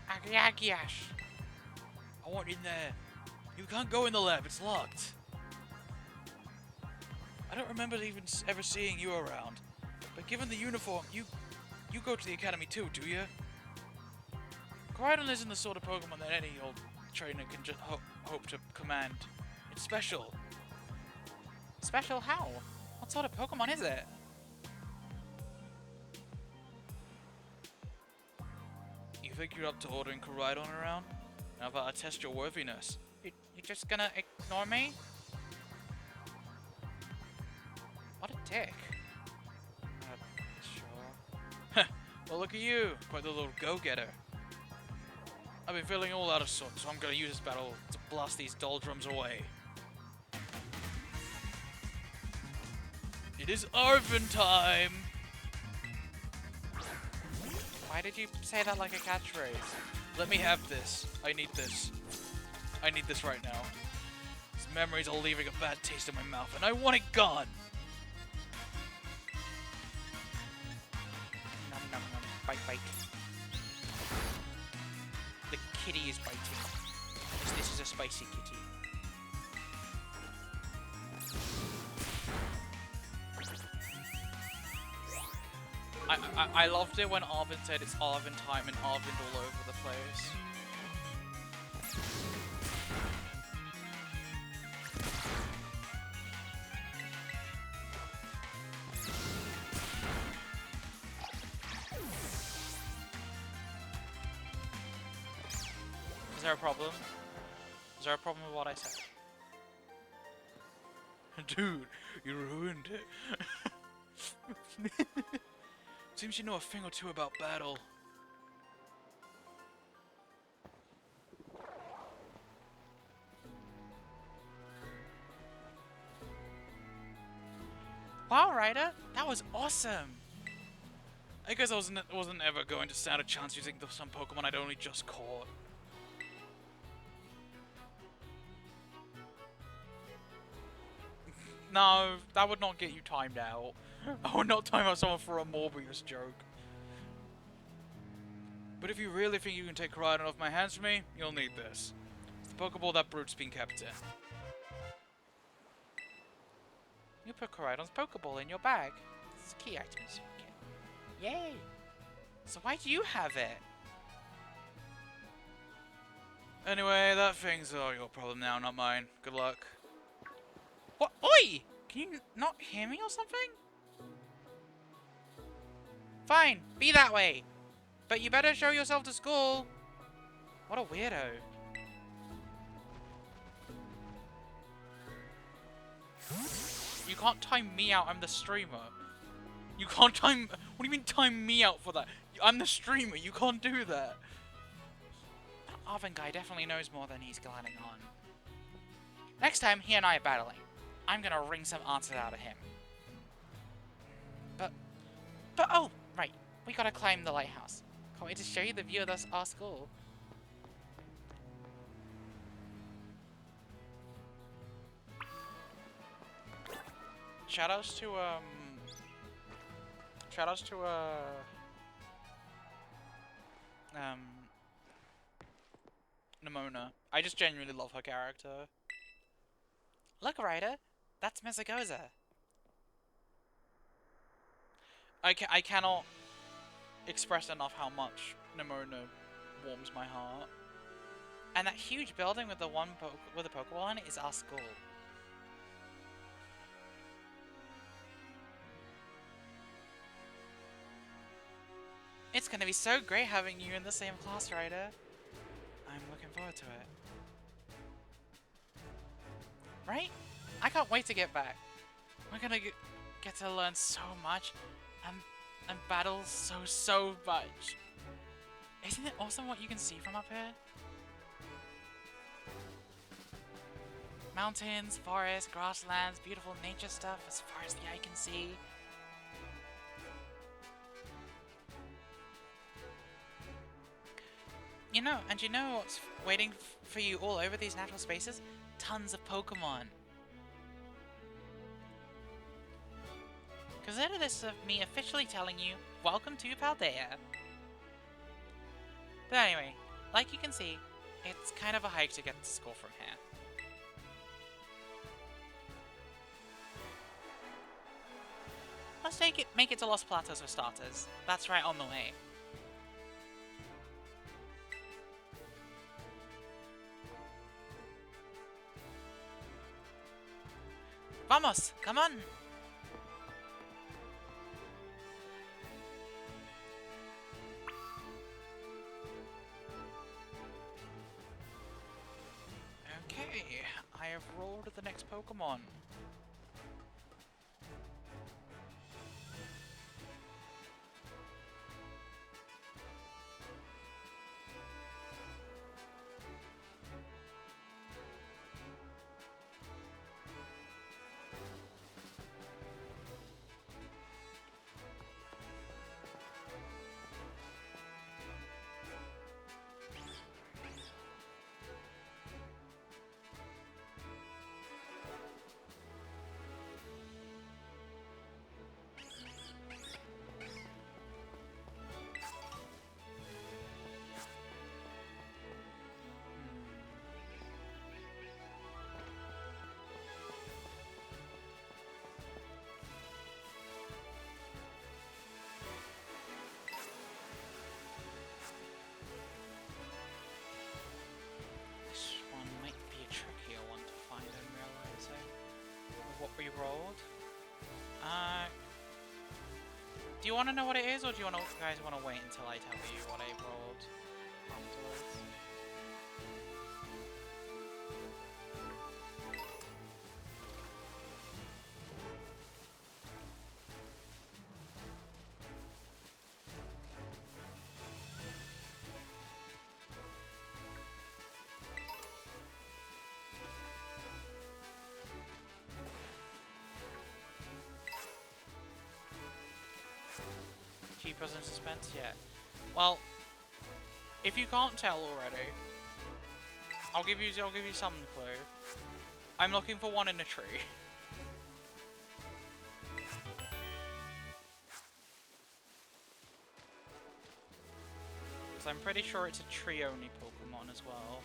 Agiagiash. I want in there. You can't go in the lab, it's locked. I don't remember even ever seeing you around, but given the uniform, you go to the academy too, do you? Koraidon isn't the sort of Pokemon that any old trainer can just hope to command. It's special. Special how? What sort of Pokemon is it? You think you're up to ordering Koraidon around? How about I test your worthiness? You're just gonna ignore me? What a dick. Sure. Well, look at you. Quite the little go-getter. I've been feeling all out of sorts, so I'm gonna use this battle to blast these doldrums away. It is Arvin time! Why did you say that like a catchphrase? Let me have this. I need this. I need this right now. These memories are leaving a bad taste in my mouth, and I want it gone! Nom nom nom. Bite bite. The kitty is biting. This is a spicy kitty. I loved it when Arvin said it's Arvin time and Arvin all over the place. Is there a problem? Is there a problem with what I said? Dude, you ruined it. Seems you know a thing or two about battle. Wow, Ryder, that was awesome. I guess I wasn't ever going to stand a chance using some Pokemon I'd only just caught. No, that would not get you timed out. I would not time out someone for a Morbius joke. But if you really think you can take Koraidon off my hands for me, you'll need this. It's the Pokeball that Brute's been kept in. You put Koraidon's Pokeball in your bag. It's a key item. Yay! So why do you have it? Anyway, that thing's all your problem now, not mine. Good luck. What? Oi! Can you not hear me or something? Fine, be that way. But you better show yourself to school. What a weirdo. You can't time me out, I'm the streamer. You can't time... What do you mean time me out for that? I'm the streamer, you can't do that. That Arvin guy definitely knows more than he's letting on. Next time, he and I are battling. I'm gonna wring some answers out of him. But oh, right. We gotta climb the lighthouse. Can't wait to show you the view of our school. shoutouts to um Nimona. I just genuinely love her character. Look, Ryder, that's Mesagoza. I cannot express enough how much Nimona warms my heart. And that huge building with the with the Pokeball in it is our school. It's gonna be so great having you in the same class, Ryder. I'm looking forward to it. Right? I can't wait to get back. We're gonna get to learn so much and battle so much. Isn't it awesome what you can see from up here? Mountains, forests, grasslands, beautiful nature stuff as far as the eye can see. You know what's waiting for you all over these natural spaces? Tons of Pokemon. Consider this of me officially telling you, welcome to Paldea. But anyway, like you can see, it's kind of a hike to get to school from here. Let's make it to Los Platos for starters. That's right on the way. Vamos, come on! Okay, I have rolled the next Pokemon. What we rolled. Do you want to know what it is, or do you guys want to wait until I tell you what I rolled afterwards? Keep us in suspense? Yeah. Well, if you can't tell already, I'll give you some clue. I'm looking for one in a tree. Because I'm pretty sure it's a tree-only Pokemon as well.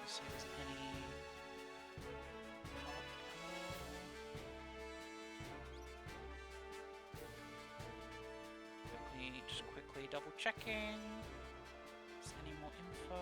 See if there's any quickly double checking. Is there any more info?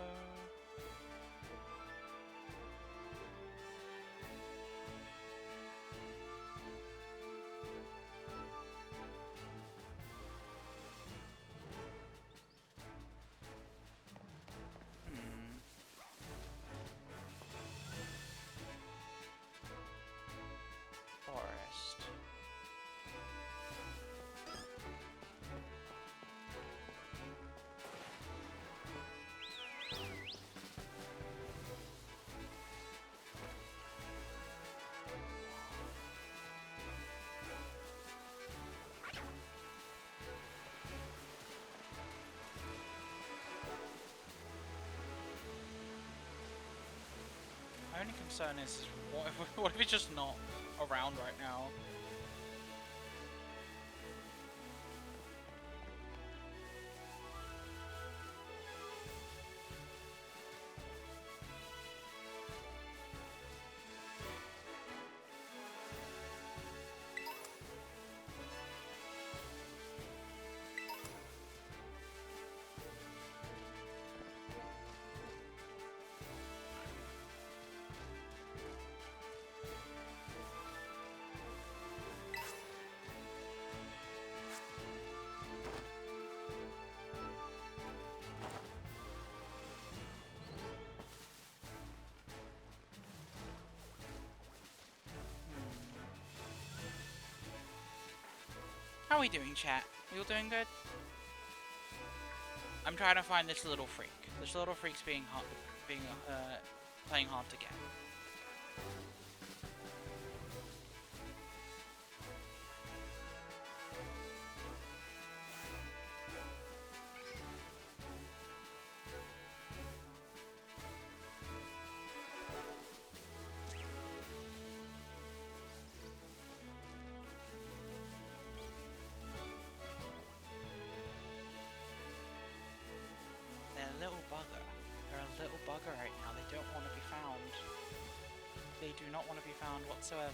Forest. only concern is what if he's just not around right now? How are we doing, chat? We all doing good? I'm trying to find this little freak. This little freak's playing hard to get. They're a little bugger right now. They don't want to be found. They do not want to be found whatsoever.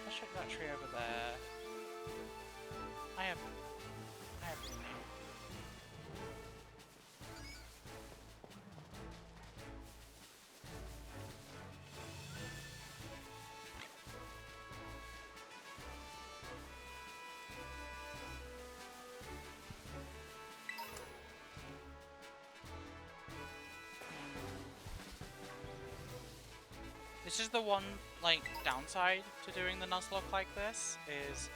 Let's check that tree over there. I have no name. This is the one, like, downside to doing the Nuzlocke like this, is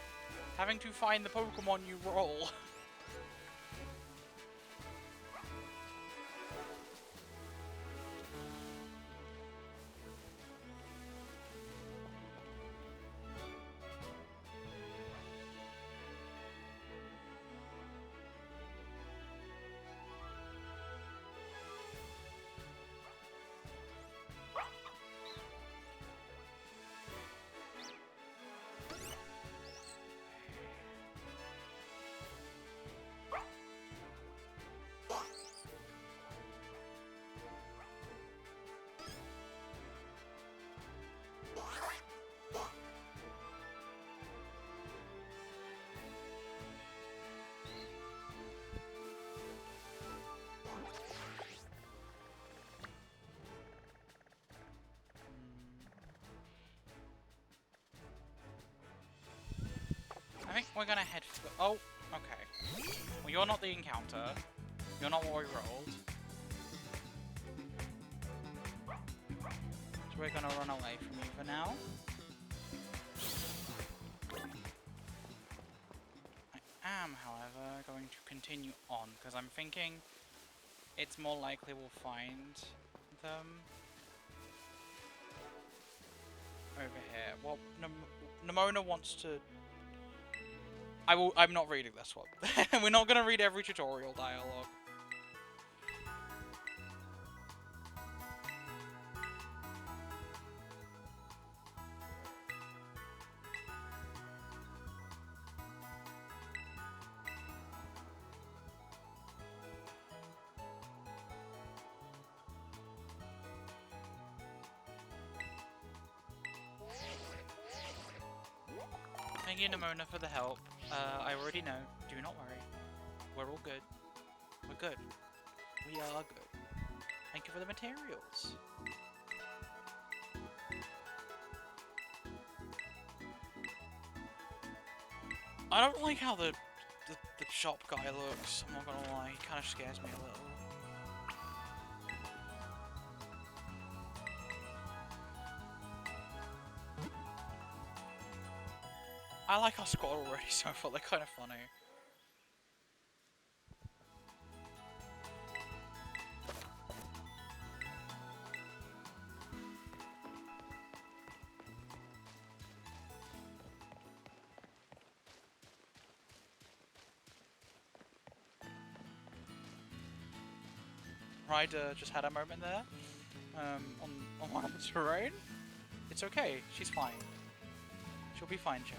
having to find the Pokemon you roll. I think we're gonna head for... Oh, okay. Well, you're not the encounter. You're not what we rolled. So we're gonna run away from you for now. I am, however, going to continue on, because I'm thinking it's more likely we'll find them over here. Well, Nimona wants to... I'm not reading this one. We're not going to read every tutorial dialogue. Thank you, Nimona, for the help. I already know. Do not worry. We're all good. We're good. We are good. Thank you for the materials. I don't like how the shop guy looks. I'm not gonna lie. He kind of scares me a little. I like our squad already, so I thought they're kind of funny. Ryder just had a moment there. On one of her own. It's okay. She's fine. She'll be fine, chat.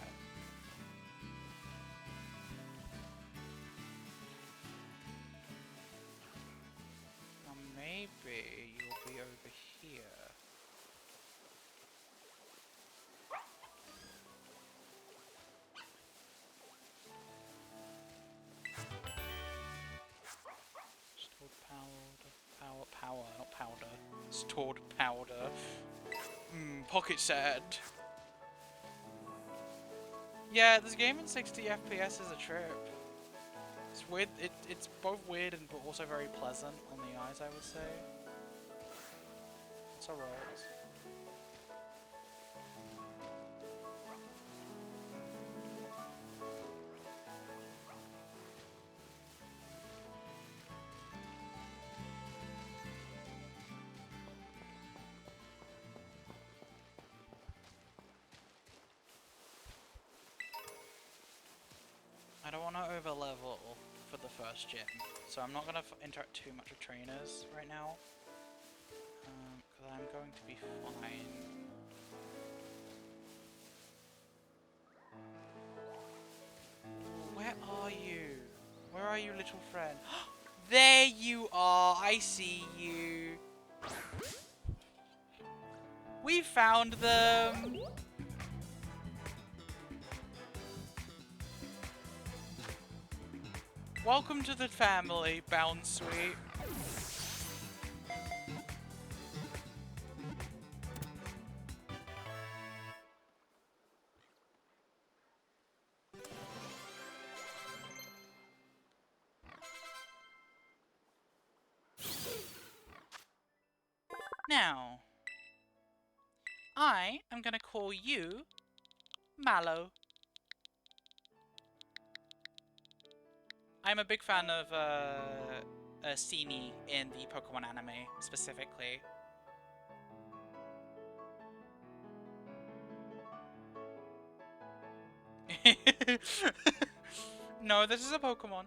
Now maybe you'll be over here. Stored powder. Not powder. Stored powder. Pocket sand. Yeah, this game in 60 FPS is a trip. It's weird. It's both weird and but also very pleasant on the eyes, I would say. It's alright. I don't want to over-level for the first gym, so I'm not going to interact too much with trainers right now, because I'm going to be fine. Where are you? Where are you, little friend? There you are! I see you! We found them! Welcome to the family, Bounce Sweet. Now, I am gonna call you Mallow. I'm a big fan of Sini in the Pokemon anime, specifically. No, this is a Pokemon.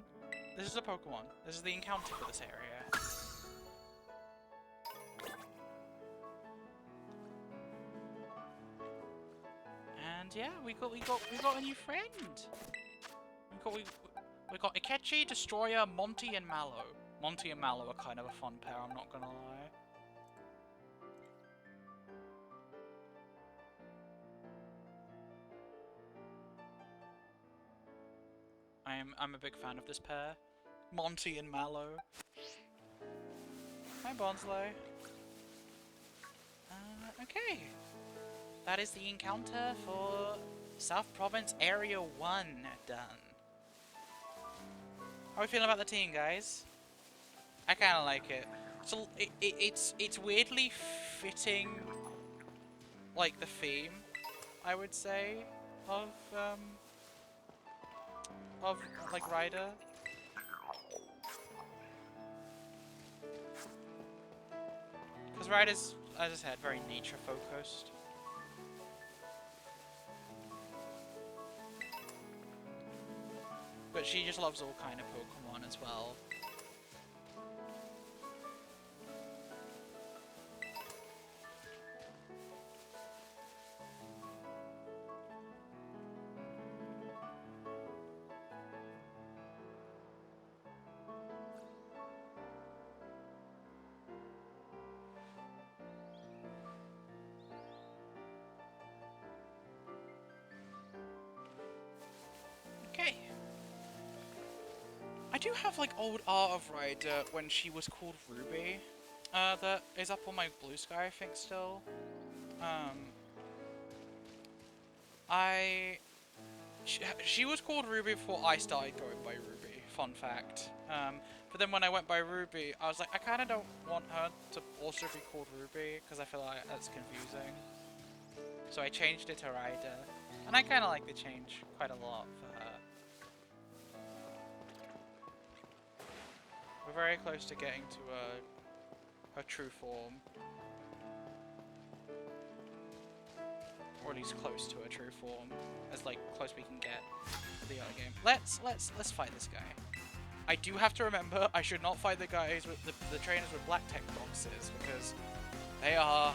This is a Pokemon. This is the encounter for this area. And yeah, we got a new friend. We got Ikechi, Destroyer, Monty, and Mallow. Monty and Mallow are kind of a fun pair, I'm not gonna lie. I'm a big fan of this pair. Monty and Mallow. Hi, Bonslow. Okay. That is the encounter for South Province Area 1 done. How are we feeling about the team, guys? I kind of like it. So it's weirdly fitting, like the theme, I would say, of like Ryder. Because Ryder's, as I said, very nature focused. But she just loves all kind of Pokemon as well. Okay. I do have like old art of Ryder when she was called Ruby. That is up on my Blue Sky, I think, still. She was called Ruby before I started going by Ruby, fun fact. But then when I went by Ruby, I was like, I kind of don't want her to also be called Ruby, because I feel like that's confusing. So I changed it to Ryder, and I kind of like the change quite a lot for her. We're very close to getting to her true form. Or at least close to a true form, as like close we can get for the other game. Let's fight this guy. I do have to remember I should not fight the guys with the trainers with black tech boxes because they are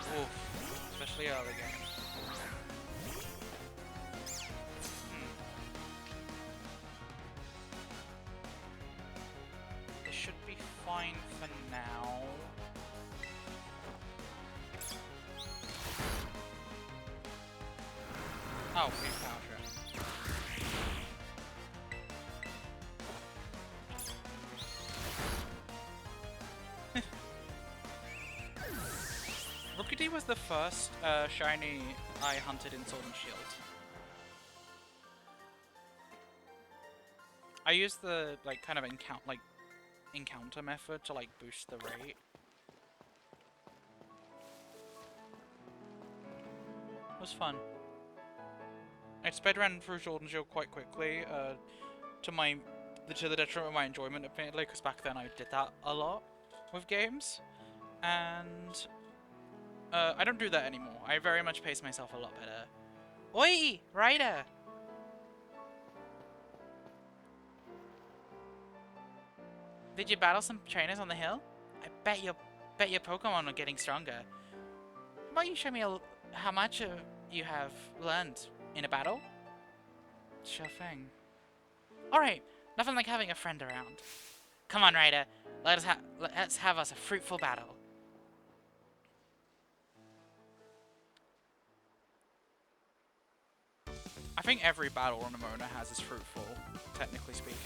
oof, especially early game. This should be fine for now. Oh, big power trip. Rookity was the first shiny I hunted in Sword and Shield. I used the kind of encounter method to boost the rate. It was fun. I sped ran through Sword and Shield quite quickly, to the detriment of my enjoyment, admittedly, because back then I did that a lot with games, and I don't do that anymore. I very much pace myself a lot better. Oi, Ryder! Did you battle some trainers on the hill? I bet your Pokemon are getting stronger. Why don't you show me how much you have learned in a battle? Sure thing. Alright, nothing like having a friend around. Come on, Ryder. Let's have us a fruitful battle. I think every battle on Ramona has is fruitful, technically speaking.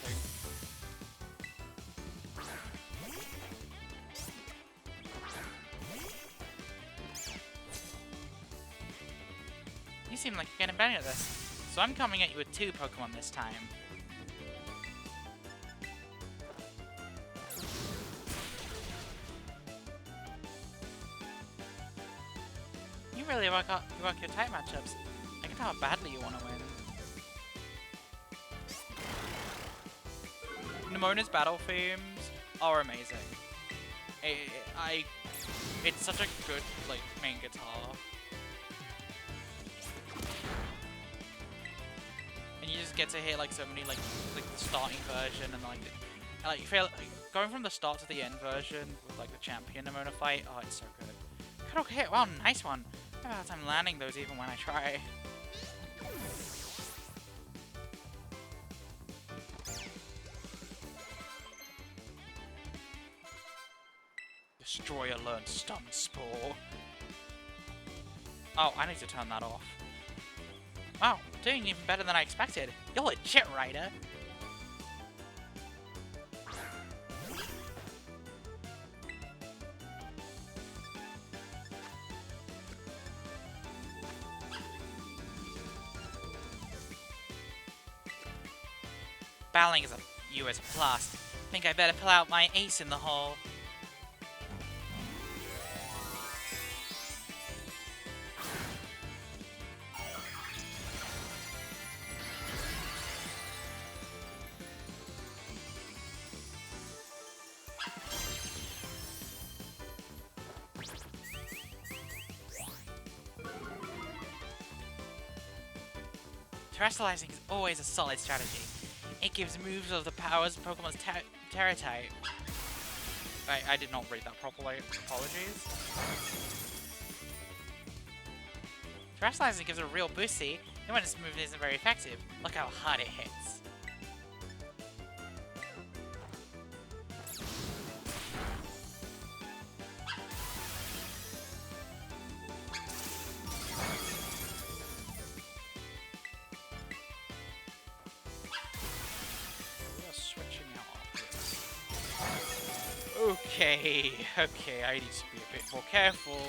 You seem like you're getting better at this, so I'm coming at you with 2 Pokemon this time. You really work your type matchups. I can tell how badly you want to win. Nemona's battle themes are amazing. It's such a good main guitar. And you just get to hear so many the starting version and you feel going from the start to the end version with the champion Nemona fight. Oh, it's so good. Good hit. Wow, nice one. I have a hard time landing those even when I try. Destroyer learned Stun Spore. Oh, I need to turn that off. Wow, doing even better than I expected. You're legit, Ryder. Battling is a US plus. Think I better pull out my ace in the hole. Terrestrializing is always a solid strategy. It gives moves of the powers of Pokemon's Terra type. I did not read that properly. Apologies. Terrestrializing gives it a real boost, see? Even when its move isn't very effective. Look how hard it hits. Okay, I need to be a bit more careful.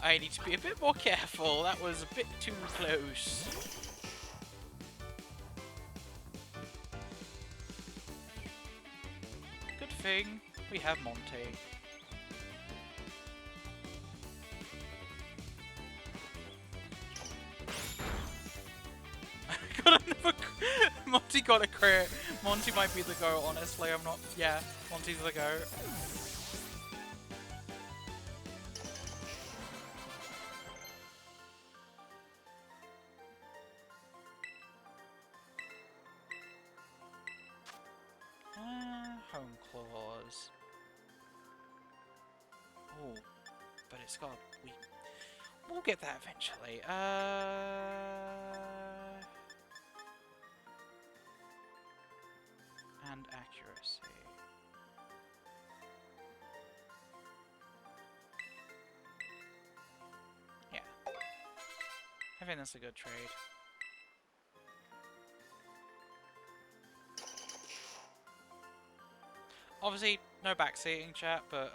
I need to be a bit more careful. That was a bit too close. Good thing we have Monty. Monty got a crit. Monty might be the GOAT, honestly. I'm not. Yeah, Monty's the GOAT. Home clause. Oh, but it's got. We'll get that eventually. And accuracy. Yeah. I think that's a good trade. Obviously, no backseating, chat, but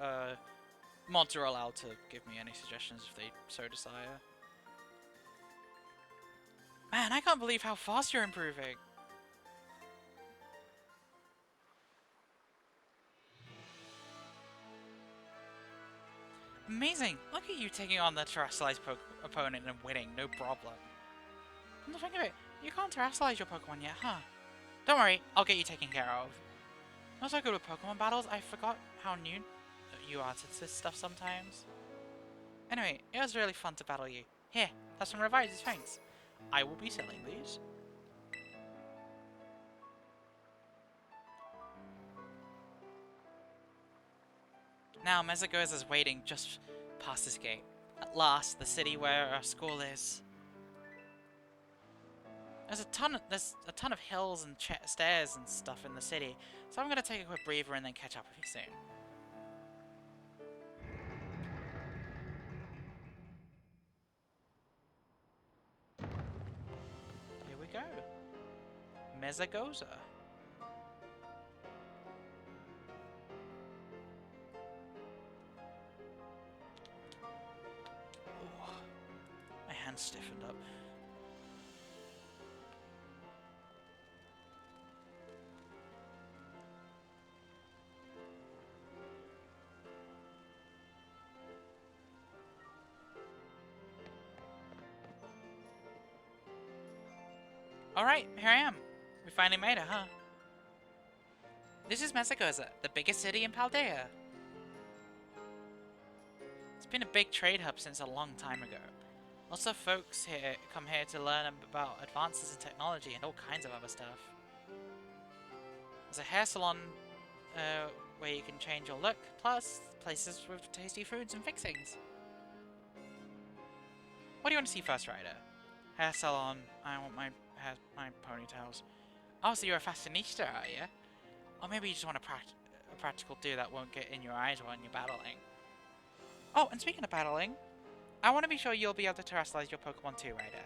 mods are allowed to give me any suggestions if they so desire. Man, I can't believe how fast you're improving! Amazing! Look at you taking on the terrestrialized opponent and winning, no problem. Come to think of it, you can't terrestrialize your Pokemon yet, huh? Don't worry, I'll get you taken care of. I'm not so good with Pokemon battles, I forgot how new you are to this stuff sometimes. Anyway, it was really fun to battle you. Here, have some revises, thanks. I will be selling these. Now, Mesagoza is waiting just past this gate. At last, the city where our school is. There's a ton of hills and stairs and stuff in the city, so I'm gonna take a quick breather and then catch up with you soon. Here we go. Mesagoza. Ooh, my hand stiffened up. Alright, here I am. We finally made it, huh? This is Mesagoza, the biggest city in Paldea. It's been a big trade hub since a long time ago. Lots of folks here come here to learn about advances in technology and all kinds of other stuff. There's a hair salon where you can change your look, plus places with tasty foods and fixings. What do you want to see first, Ryder? Hair salon. I want my ponytails. Oh, so you're a fashionista, are you? Or maybe you just want a practical do that won't get in your eyes while you're battling. Oh, and speaking of battling, I want to be sure you'll be able to terrestrialize your Pokemon too, Ryder.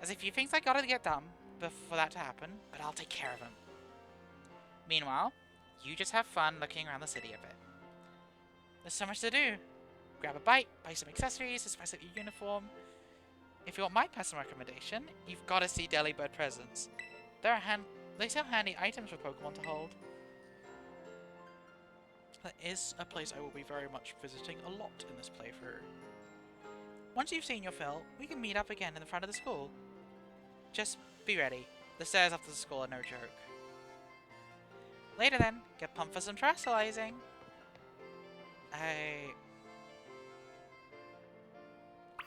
There's a few things I gotta get done for that to happen, but I'll take care of them. Meanwhile, you just have fun looking around the city a bit. There's so much to do. Grab a bite, buy some accessories to spice up your uniform. If you want my personal recommendation, you've got to see Delibird Presents. They sell handy items for Pokemon to hold. That is a place I will be very much visiting a lot in this playthrough. Once you've seen your fill, we can meet up again in the front of the school. Just be ready. The stairs after the school are no joke. Later then, get pumped for some terrestrializing.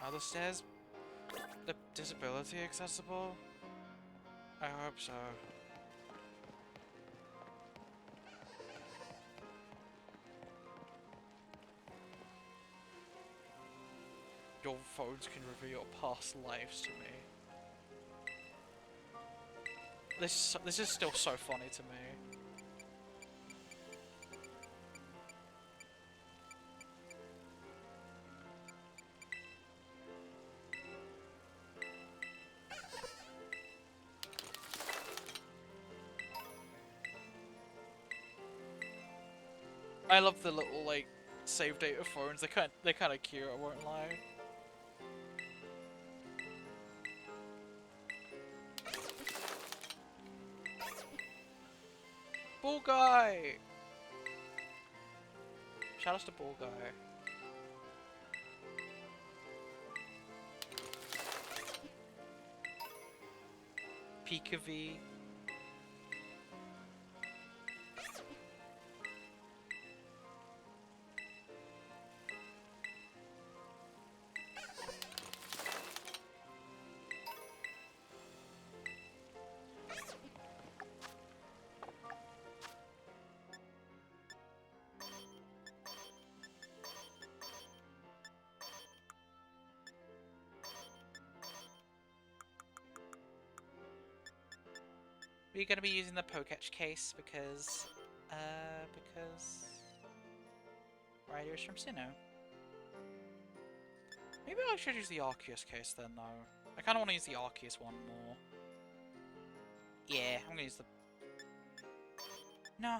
Are the stairs the disability accessible? I hope so. Your phones can reveal past lives to me. This is still so funny to me. I love the little like save data phones. They're kind of cute. I won't lie. Ball guy. Shout out to Ball guy. Pikachu. We're gonna be using the Poketch case because Ryder is from Sinnoh. Maybe I should use the Arceus case then, though. I kind of want to use the Arceus one more. Yeah, I'm gonna use the... No,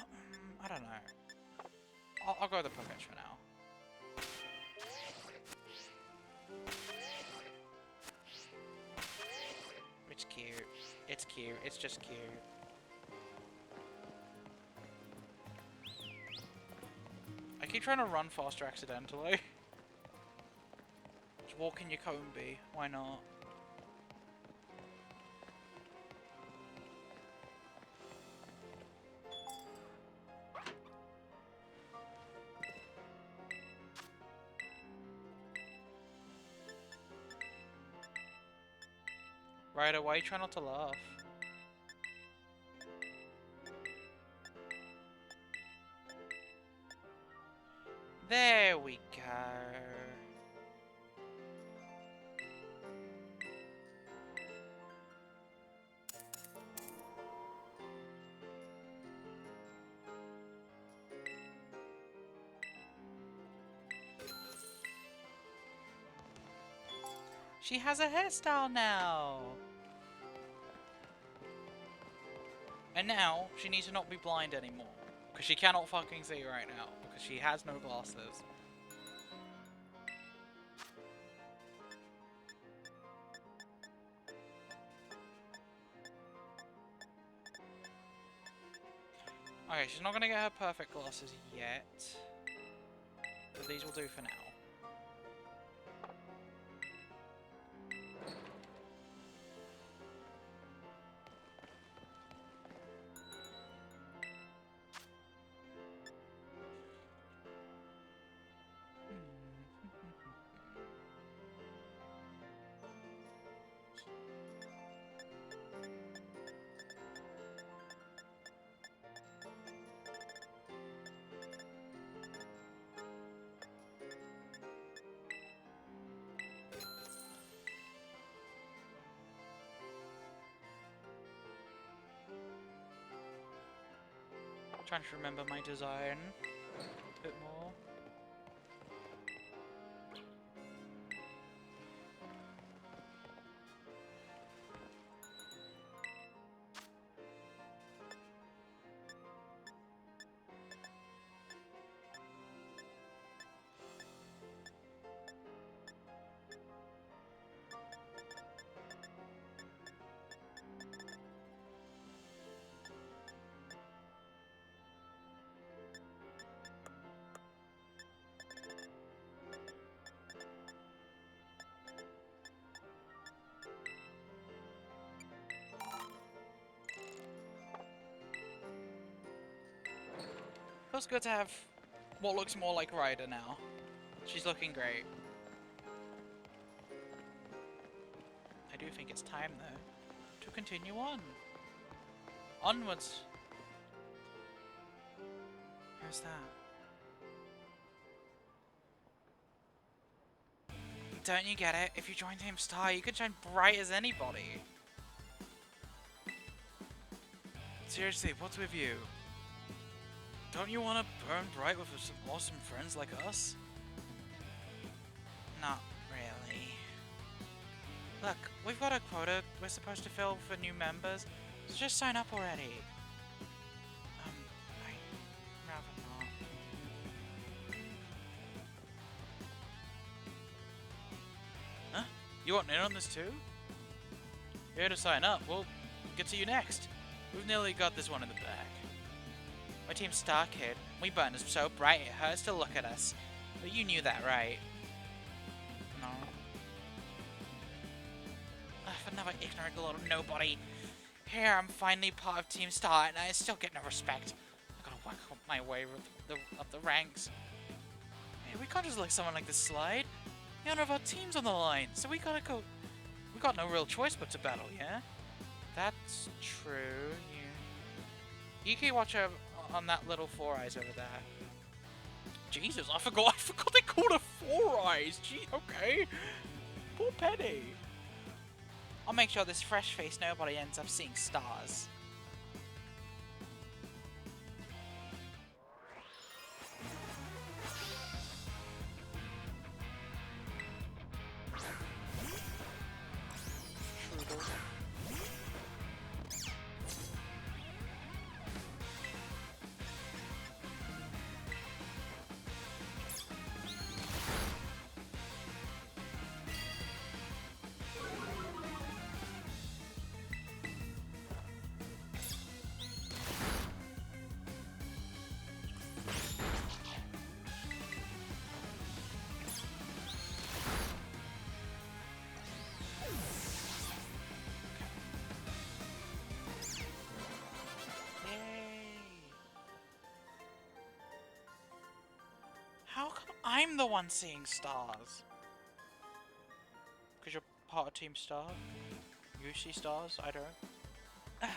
I don't know. I'll go with the Poketch for now. It's cute. It's cute. It's just cute. I keep trying to run faster accidentally. Just walk in your Combi. Why not? Ryder, why are you trying not to laugh? There we go. She has a hairstyle now! And now, she needs to not be blind anymore. Because she cannot fucking see right now. Because she has no glasses. Okay, she's not gonna get her perfect glasses yet. But these will do for now. Trying to remember my design a bit more. Feels good to have what looks more like Ryder now. She's looking great. I do think it's time, though, to continue on. Onwards. Where's that? Don't you get it? If you join Team Star, you can shine bright as anybody. Seriously, what's with you? Don't you want to burn bright with some awesome friends like us? Not really. Look, we've got a quota we're supposed to fill for new members, so just sign up already. I'd rather not. Huh? You want in on this too? Here to sign up, we'll get to you next. We've nearly got this one in the bag. We're Team Star, kid. We burn us so bright it hurts to look at us. But you knew that, right? No. Ugh, another ignorant little nobody. Here, I'm finally part of Team Star, and I still get no respect. I gotta work my way up the ranks. Hey, we can't just let someone like this slide. The honor of our team's on the line, so we gotta go. We got no real choice but to battle, yeah? That's true. You can watch over on that little Four Eyes over there. Jesus, I forgot they called her Four Eyes. Gee, okay. Poor Penny. I'll make sure this fresh-faced nobody ends up seeing stars. I'm the one seeing stars. Because you're part of Team Star. You see stars, I don't. Ugh,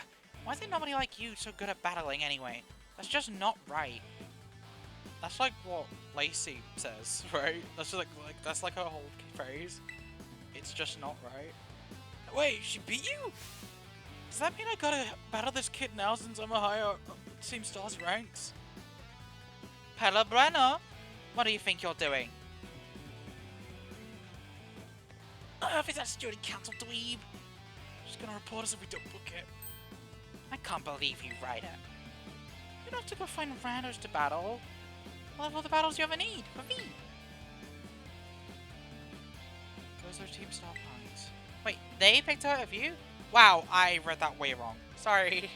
why is there nobody like you so good at battling anyway? That's just not right. That's like what Lacey says, right? That's just that's like her whole phrase. It's just not right. Wait, she beat you? Does that mean I gotta battle this kid now since I'm a higher Team Star's ranks? Pella Brenner? What do you think you're doing? Is that student council dweeb? She's gonna report us if we don't book it. I can't believe you, Ryder. You don't have to go find randos to battle. We'll have all the battles you ever need, for me. Those are Team Star punks. Wait, they picked out of you? Wow, I read that way wrong. Sorry.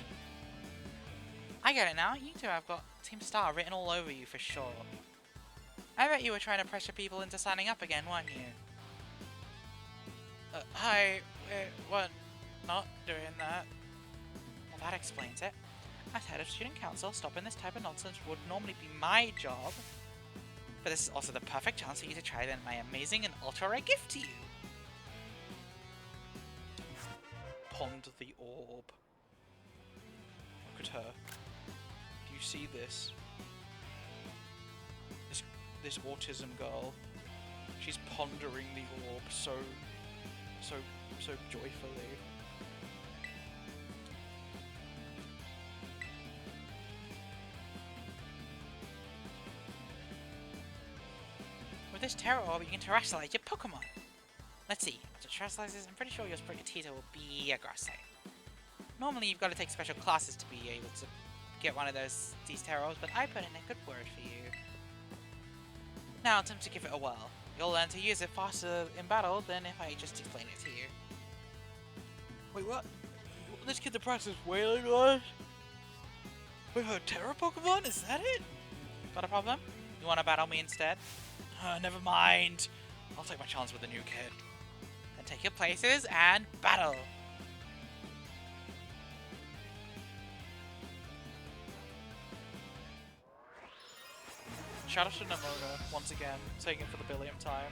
I get it now. You two have got Team Star written all over you for sure. I bet you were trying to pressure people into signing up again, weren't you? Hi, we're not doing that. Well, that explains it. As head of student council, stopping this type of nonsense would normally be my job. But this is also the perfect chance for you to try then my amazing and ultra rare gift to you. Pond the orb. Look at her. Do you see this? This autism girl. She's pondering the orb so joyfully. With this Terra Orb, you can terrestrialize your Pokemon. Let's see. After terrestrializes, I'm pretty sure your Sprigatito will be a grass type. Normally, you've got to take special classes to be able to get one of these Terra Orbs, but I put in a good word for you. Now, attempt to give it a whirl. You'll learn to use it faster in battle than if I just explain it to you. Wait, what? This kid the practice wailing on us? With her Terra Pokemon? Is that it? Got a problem? You want to battle me instead? Never mind. I'll take my chance with the new kid. Then take your places and battle! Shout out to Nimona, once again, taking it for the billionth time.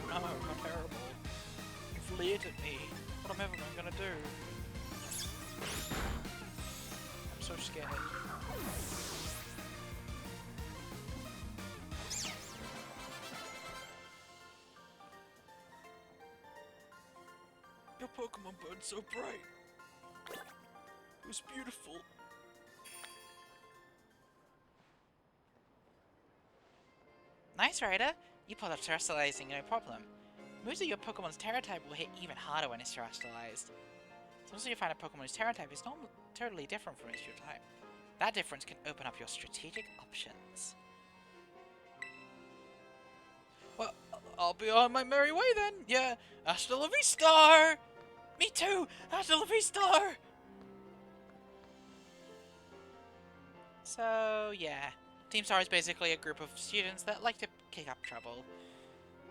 How terrible. You've leered at me. What am I ever gonna do? I'm so scared. Your Pokemon burned so bright. It was beautiful. Nice, Ryder. You pulled off terrestrializing, no problem. Moves of your Pokemon's Terra type will hit even harder when it's terrestrialized. So once you find a Pokemon whose Terra type is totally different from its true type, that difference can open up your strategic options. Well, I'll be on my merry way then. Yeah, hasta la vista! Me too! Hasta la vista! So, yeah. Team Star is basically a group of students that like to kick up trouble.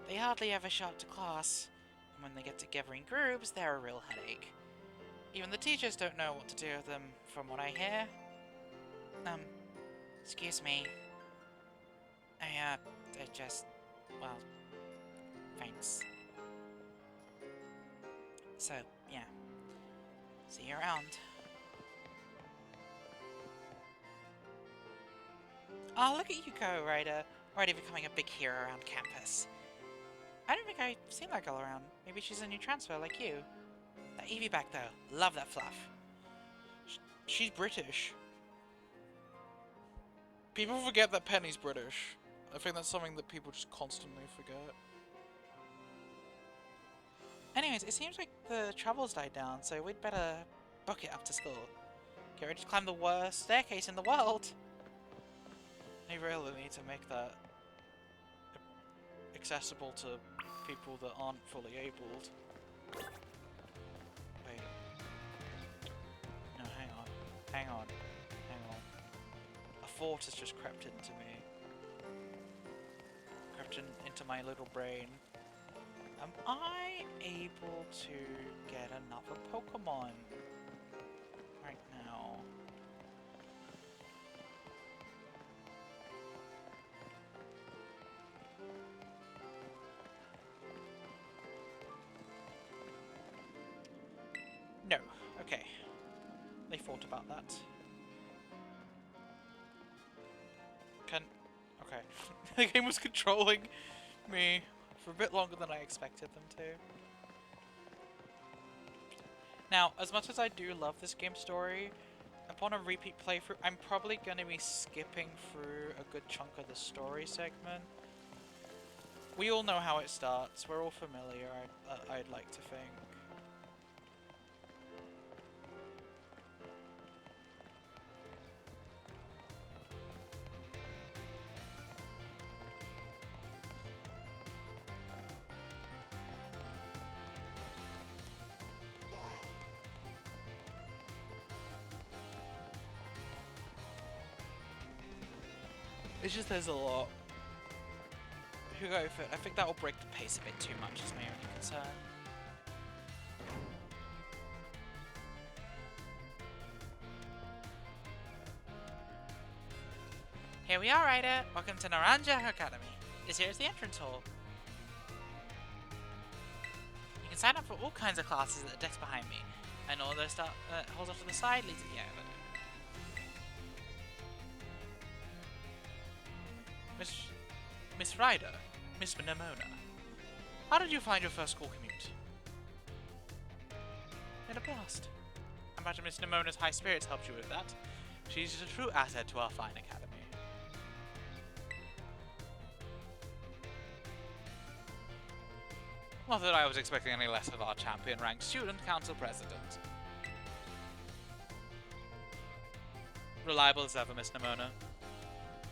They hardly ever show up to class, and when they get together in groups, they're a real headache. Even the teachers don't know what to do with them, from what I hear. Excuse me. I just, well, thanks. So, yeah. See you around. Oh, look at you go, Ryder. Already becoming a big hero around campus. I don't think I've seen that girl around. Maybe she's a new transfer like you. That Eevee back though. Love that fluff. She's British. People forget that Penny's British. I think that's something that people just constantly forget. Anyways, it seems like the travel's died down, so we'd better book it up to school. Get ready to climb the worst staircase in the world! I really need to make that accessible to people that aren't fully abled. Wait. No, hang on. Hang on. Hang on. A thought has just crept into me. Crept into my little brain. Am I able to get another Pokemon right now? No. Okay. They thought about that. Okay. The game was controlling me for a bit longer than I expected them to. Now, as much as I do love this game's story, upon a repeat playthrough, I'm probably going to be skipping through a good chunk of the story segment. We all know how it starts. We're all familiar, I'd like to think. It's just there's a lot. Who go for it? I think that will break the pace a bit too much, is my only concern. Here we are, Ryder. Welcome to Naranja Academy. This here is the entrance hall. You can sign up for all kinds of classes at the desk behind me, and all those halls off to the side leads to the elevator. Miss Ryder, Miss Nimona, how did you find your first school commute? In a blast. I imagine Miss Nimona's high spirits helped you with that. She's a true asset to our fine academy. Not that I was expecting any less of our champion-ranked student council president. Reliable as ever, Miss Nimona.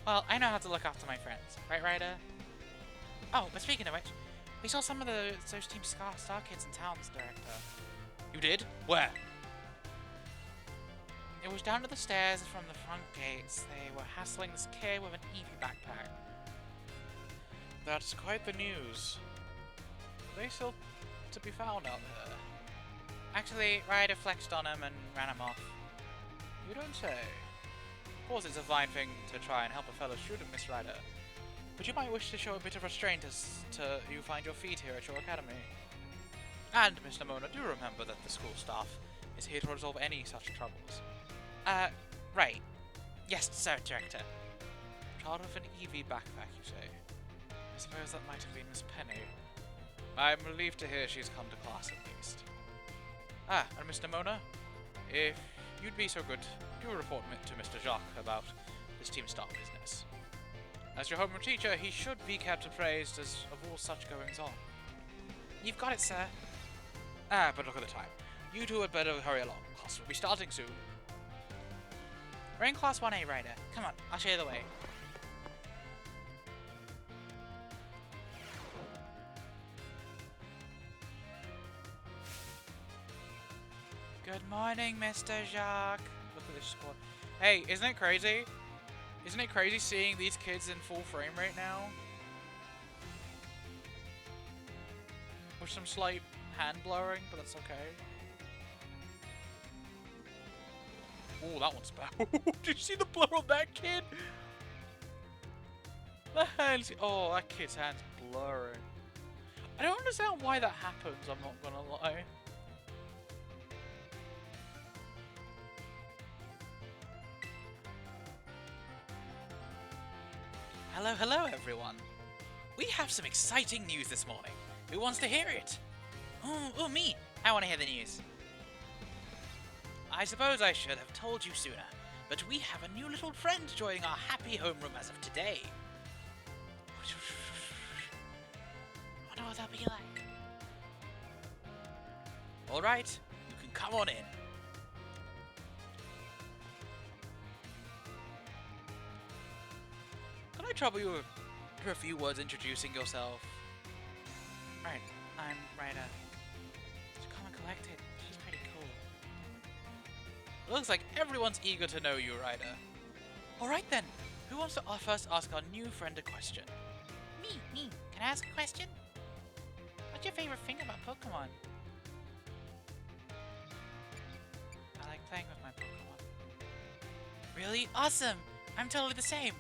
Well, I know how to look after my friends. Right, Ryder? Oh, but speaking of which, we saw some of those Team Star kids in town, Director. You did? Where? It was down to the stairs from the front gates. They were hassling this kid with an Eevee backpack. That's quite the news. Are they still to be found out there? Actually, Ryder flexed on him and ran him off. You don't say. Of course it's a fine thing to try and help a fellow student, Miss Ryder, but you might wish to show a bit of restraint as to you find your feet here at your academy. And, Miss Nimona, do remember that the school staff is here to resolve any such troubles. Right. Yes, sir, Director. Child with an Eevee backpack, you say? I suppose that might have been Miss Penny. I'm relieved to hear she's come to class at least. Ah, and Miss Nimona, if you'd be so good, do report to Mr. Jacques about this Team Star business. As your homeroom teacher, he should be kept appraised as of all such goings on. You've got it, sir. Ah, but look at the time. You two had better hurry along. Class will be starting soon. We're in Class 1A, Ryder. Come on, I'll show you the way. Good morning, Mr. Jacques. Look at this squad. Hey, isn't it crazy? Isn't it crazy seeing these kids in full frame rate now? With some slight hand blurring, but that's okay. Oh, that one's bad. Did you see the blur on that kid? The hands. Oh, that kid's hand's blurring. I don't understand why that happens, I'm not gonna lie. Hello everyone. We have some exciting news this morning. Who wants to hear it? Oh, me. I want to hear the news. I suppose I should have told you sooner, but we have a new little friend joining our happy homeroom as of today. I wonder what that'll be like. Alright, you can come on in. Can I trouble you for a few words introducing yourself? Right, I'm Ryder. Just come and collect it. She's pretty cool. Looks like everyone's eager to know you, Ryder. Alright then, who wants to first ask our new friend a question? Me. Can I ask a question? What's your favorite thing about Pokemon? I like playing with my Pokemon. Really? Awesome! I'm totally the same!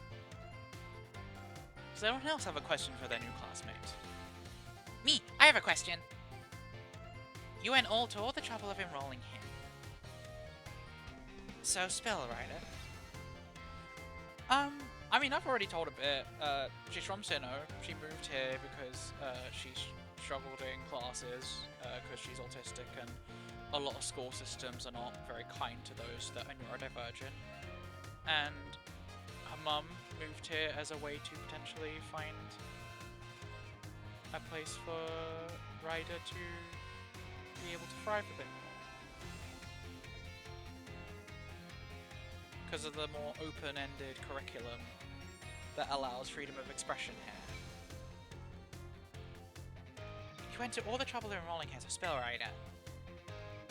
Does anyone else have a question for their new classmate? Me! I have a question! You went to all the trouble of enrolling him. So spill, Ryder. I mean, I've already told a bit. She's from Sinnoh. She moved here because she's struggled in classes because she's autistic, and a lot of school systems are not very kind to those that are neurodivergent. And her mum moved here as a way to potentially find a place for Ryder to be able to thrive a bit more. Because of the more open-ended curriculum that allows freedom of expression here. You went to all the trouble of enrolling here as a spell Ryder.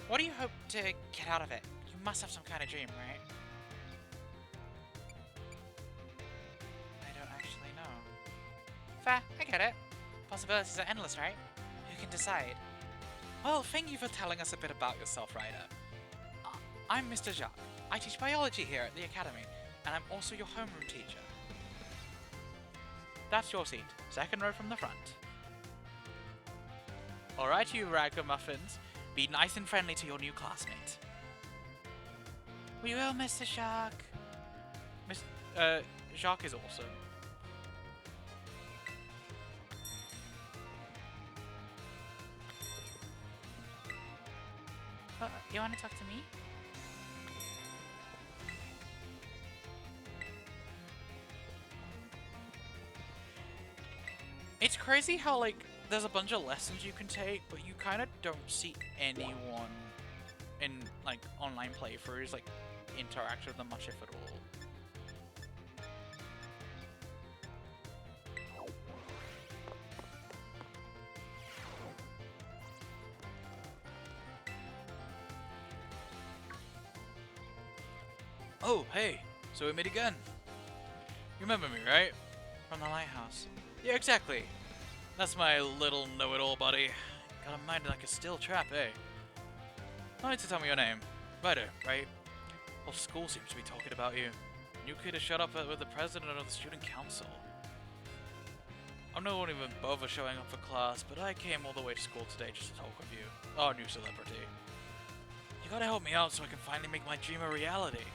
What do you hope to get out of it? You must have some kind of dream, right? I don't actually know. Fair, I get it. Possibilities are endless, right? Who can decide? Well, thank you for telling us a bit about yourself, Ryder. I'm Mr. Jacques. I teach biology here at the academy, and I'm also your homeroom teacher. That's your seat, second row from the front. Alright, you ragamuffins. Be nice and friendly to your new classmate. We will, Mr. Jacques. Jacques is awesome. You want to talk to me? It's crazy how, like, there's a bunch of lessons you can take, but you kind of don't see anyone in, like, online playthroughs, like, interact with them much, if at all. Oh, hey, so we meet again. You remember me, right? From the lighthouse. Yeah, exactly. That's my little know-it-all buddy. Got a mind like a steel trap, eh? No need to tell me your name. Ryder, right? Whole school seems to be talking about you. New kid to shut up with the president of the student council. I won't even bother showing up for class, but I came all the way to school today just to talk with you. Our new celebrity. You gotta help me out so I can finally make my dream a reality.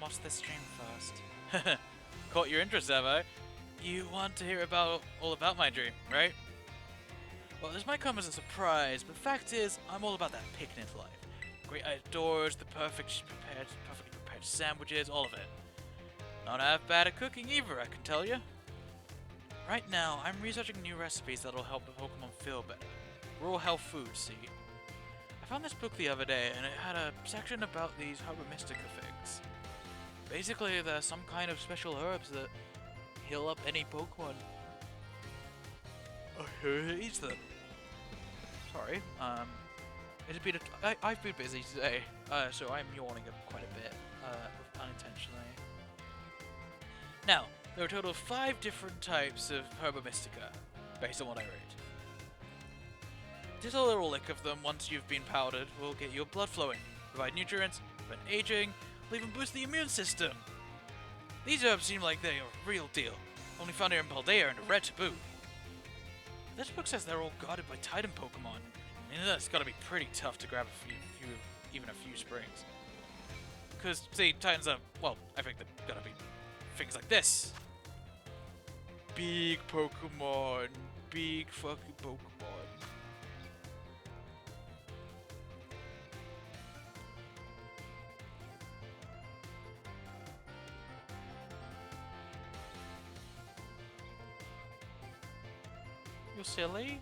Watch this stream first. Caught your interest, have I? You want to hear all about my dream, right? Well, this might come as a surprise, but the fact is, I'm all about that picnic life. Great outdoors, the perfectly prepared sandwiches, all of it. Not half bad at cooking either, I can tell you. Right now, I'm researching new recipes that'll help the Pokemon feel better. Raw health food, see? I found this book the other day, and it had a section about these Herba Mystica things. Basically, they're some kind of special herbs that heal up any Pokemon. Who eats them? Sorry, I've been busy today, so I'm yawning quite a bit, unintentionally. Now, there are a total of 5 different types of Herba Mystica, based on what I read. Just a little lick of them once you've been powdered will get your blood flowing, provide nutrients, prevent aging, will even boost the immune system. These herbs seem like they are a real deal, only found here in Paldea and a rare taboo. This book says they're all guarded by Titan Pokemon. I mean, that's gotta be pretty tough to grab even a few springs. Because, see, Titans are, well, I think they've gotta be things like this. Big Pokemon. Big fucking Pokemon. You're silly?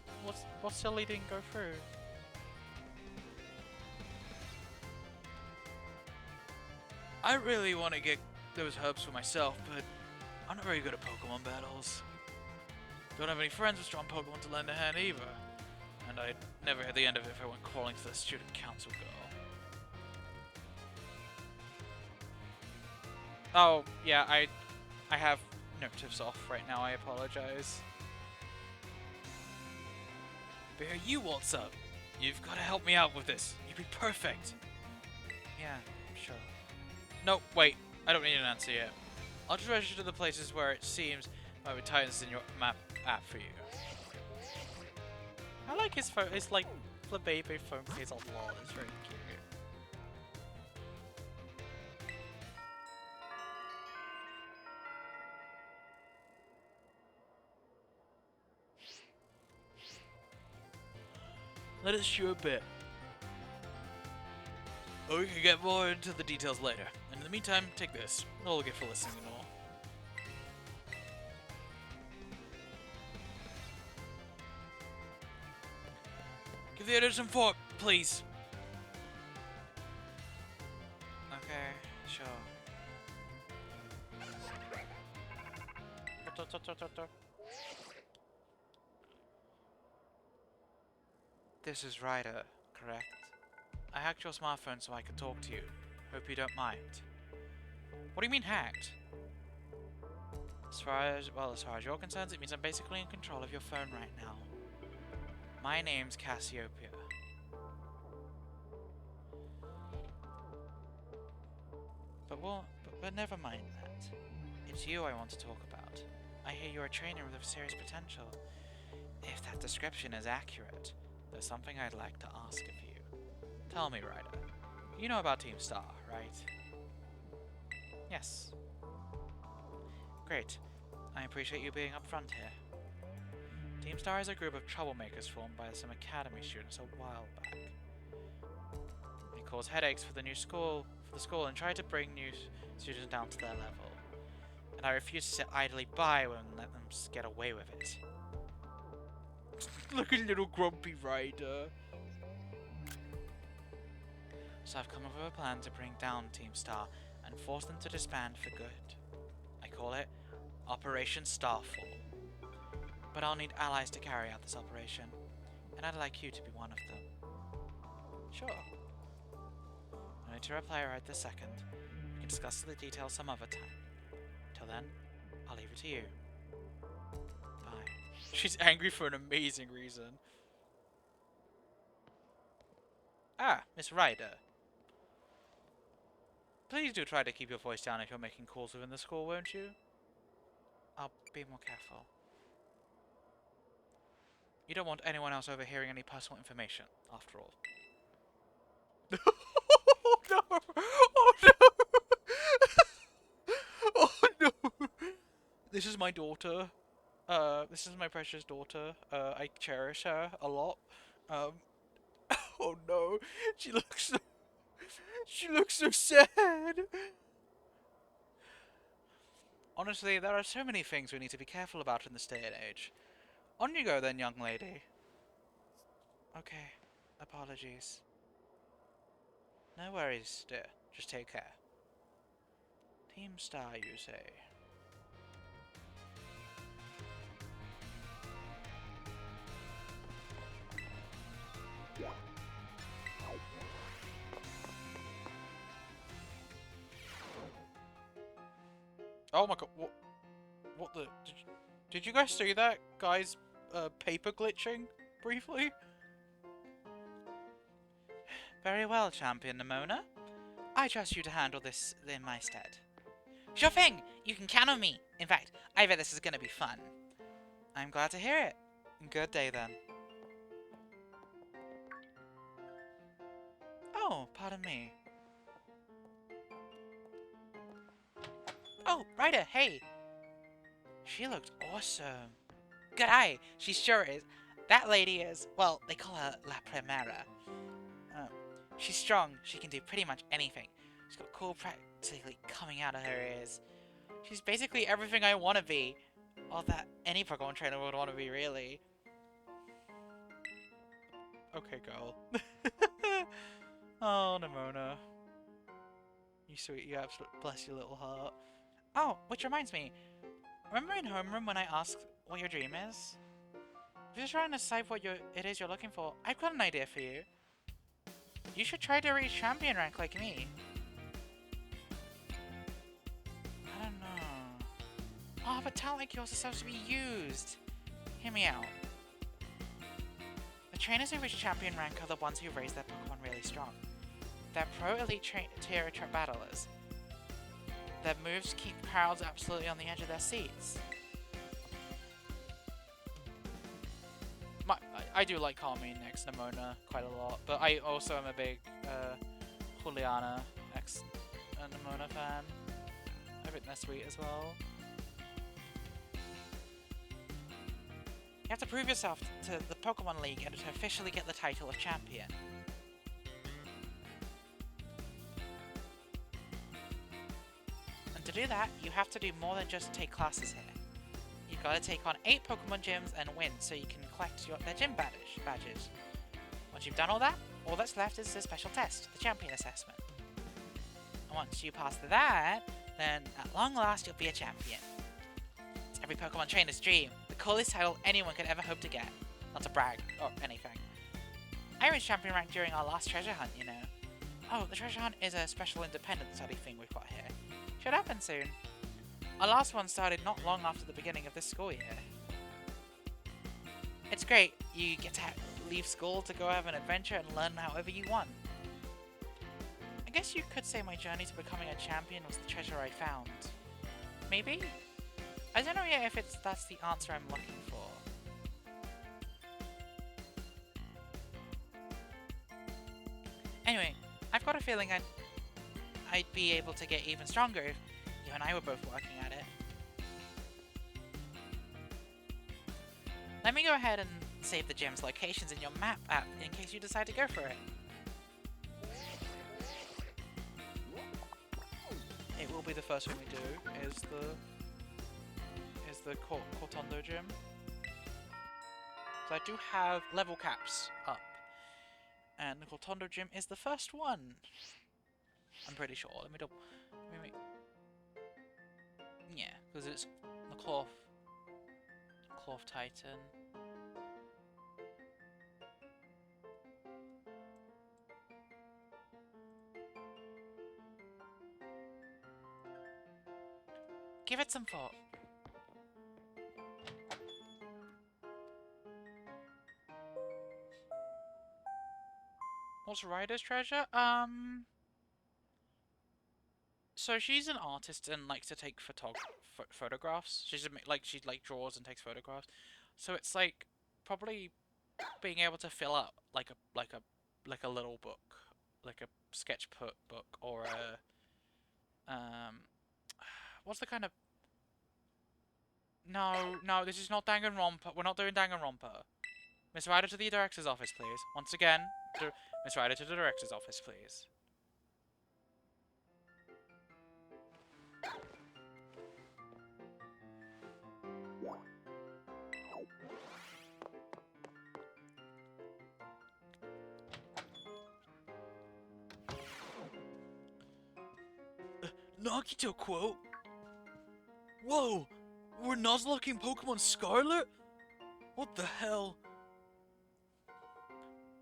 What silly didn't go through? I really want to get those herbs for myself, but I'm not very good at Pokemon battles. Don't have any friends with strong Pokemon to lend a hand either. And I'd never hit the end of it if I went crawling to the student council girl. Oh, yeah, I have notives off right now, I apologize. But here, you waltz up. You've got to help me out with this. You'd be perfect. Yeah, sure. No, wait. I don't need an answer yet. I'll just register to the places where it seems might be titans in your map app for you. I like his phone. It's like the baby phone case on wall. It's very cute. Let us chew a bit. Or we can get more into the details later. And in the meantime, take this. All get for listening and all. Give the editor some thought, please. Okay, sure. This is Ryder, correct? I hacked your smartphone so I could talk to you. Hope you don't mind. What do you mean hacked? As far as you're concerned, it means I'm basically in control of your phone right now. My name's Cassiopeia. But never mind that. It's you I want to talk about. I hear you're a trainer with serious potential. If that description is accurate, there's something I'd like to ask of you. Tell me, Ryder. You know about Team Star, right? Yes. Great. I appreciate you being upfront here. Team Star is a group of troublemakers formed by some academy students a while back. They cause headaches for the school and try to bring new students down to their level. And I refuse to sit idly by when let them get away with it. Look at little grumpy Ryder. So I've come up with a plan to bring down Team Star and force them to disband for good. I call it Operation Starfall. But I'll need allies to carry out this operation, and I'd like you to be one of them. Sure. No need to reply right this second. We can discuss the details some other time. Till then, I'll leave it to you. Bye. She's angry for an amazing reason. Ah, Miss Ryder. Please do try to keep your voice down if you're making calls within the school, won't you? I'll be more careful. You don't want anyone else overhearing any personal information, after all. Oh no! Oh no! Oh no! This is my daughter. This is my precious daughter. I cherish her a lot. Oh no! She looks so sad! Honestly, there are so many things we need to be careful about in this day and age. On you go then, young lady. Okay. Apologies. No worries, dear. Just take care. Team Star, you say? Oh my god, what the... Did you guys see that guy's paper glitching briefly? Very well, Champion Nimona. I trust you to handle this in my stead. Sure thing! You can count on me! In fact, I bet this is gonna be fun. I'm glad to hear it. Good day then. Oh, pardon me. Oh, Ryder, hey! She looked awesome. Good eye, she sure is. That lady is, well, they call her La Primera. She's strong, she can do pretty much anything. She's got cool practically coming out of her ears. She's basically everything I want to be. Or that any Pokemon trainer would want to be, really. Okay, girl. Oh, Nimona. You sweet, you absolute, bless your little heart. Oh, which reminds me. Remember in homeroom when I asked what your dream is? If you're trying to decide what it is you're looking for, I've got an idea for you. You should try to reach champion rank like me. I don't know. Oh, but talent like yours is supposed to be used. Hear me out. The trainers who reach champion rank are the ones who raise their Pokemon really strong. They're pro elite tier battlers. Their moves keep crowds absolutely on the edge of their seats. I do like Carmine x Nemona quite a lot, but I also am a big Juliana x Nemona fan. I think they're sweet as well. You have to prove yourself to the Pokemon League and to officially get the title of champion. And to do that, you have to do more than just take classes here. You've got to take on 8 Pokemon gyms and win so you can collect their gym badges. Once you've done all that, all that's left is a special test, the champion assessment. And once you pass that, then at long last you'll be a champion. It's every Pokemon trainer's dream, the coolest title anyone could ever hope to get. Not to brag, or anything. I reached champion rank during our last treasure hunt, you know. Oh, the treasure hunt is a special independent study thing we've got here. Should happen soon. Our last one started not long after the beginning of this school year. It's great, you get to leave school to go have an adventure and learn however you want. I guess you could say my journey to becoming a champion was the treasure I found. Maybe? I don't know yet if that's the answer I'm looking for. Anyway, I've got a feeling I'd be able to get even stronger if you and I were both working at it. Let me go ahead and save the gym's locations in your map app in case you decide to go for it. It will be the first thing we do, is the Cortondo gym. So I do have level caps up. And the Cortondo gym is the first one. I'm pretty sure. Let me yeah, because it's the Cloth Titan. Give it some thought. What's Ryder's treasure? So she's an artist and likes to take photographs. She draws and takes photographs. So it's like probably being able to fill out like a little book, like a sketch book or a what's the kind of No, this is not Danganronpa. We're not doing Danganronpa. Miss Ryder to the director's office, please. Once again, Miss Ryder to the director's office, please. Nagito quote? Whoa! We're Nuzlocking Pokemon Scarlet? What the hell?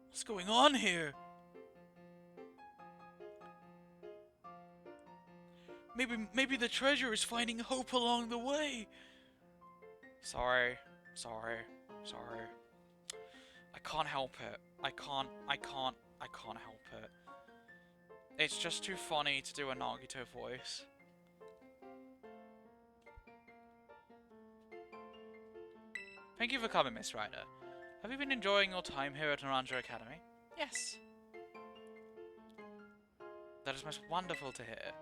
What's going on here? Maybe the treasure is finding hope along the way. Sorry. I can't help it. I can't help it. It's just too funny to do a Nagito voice. Thank you for coming, Miss Ryder. Have you been enjoying your time here at Naranja Academy? Yes. That is most wonderful to hear.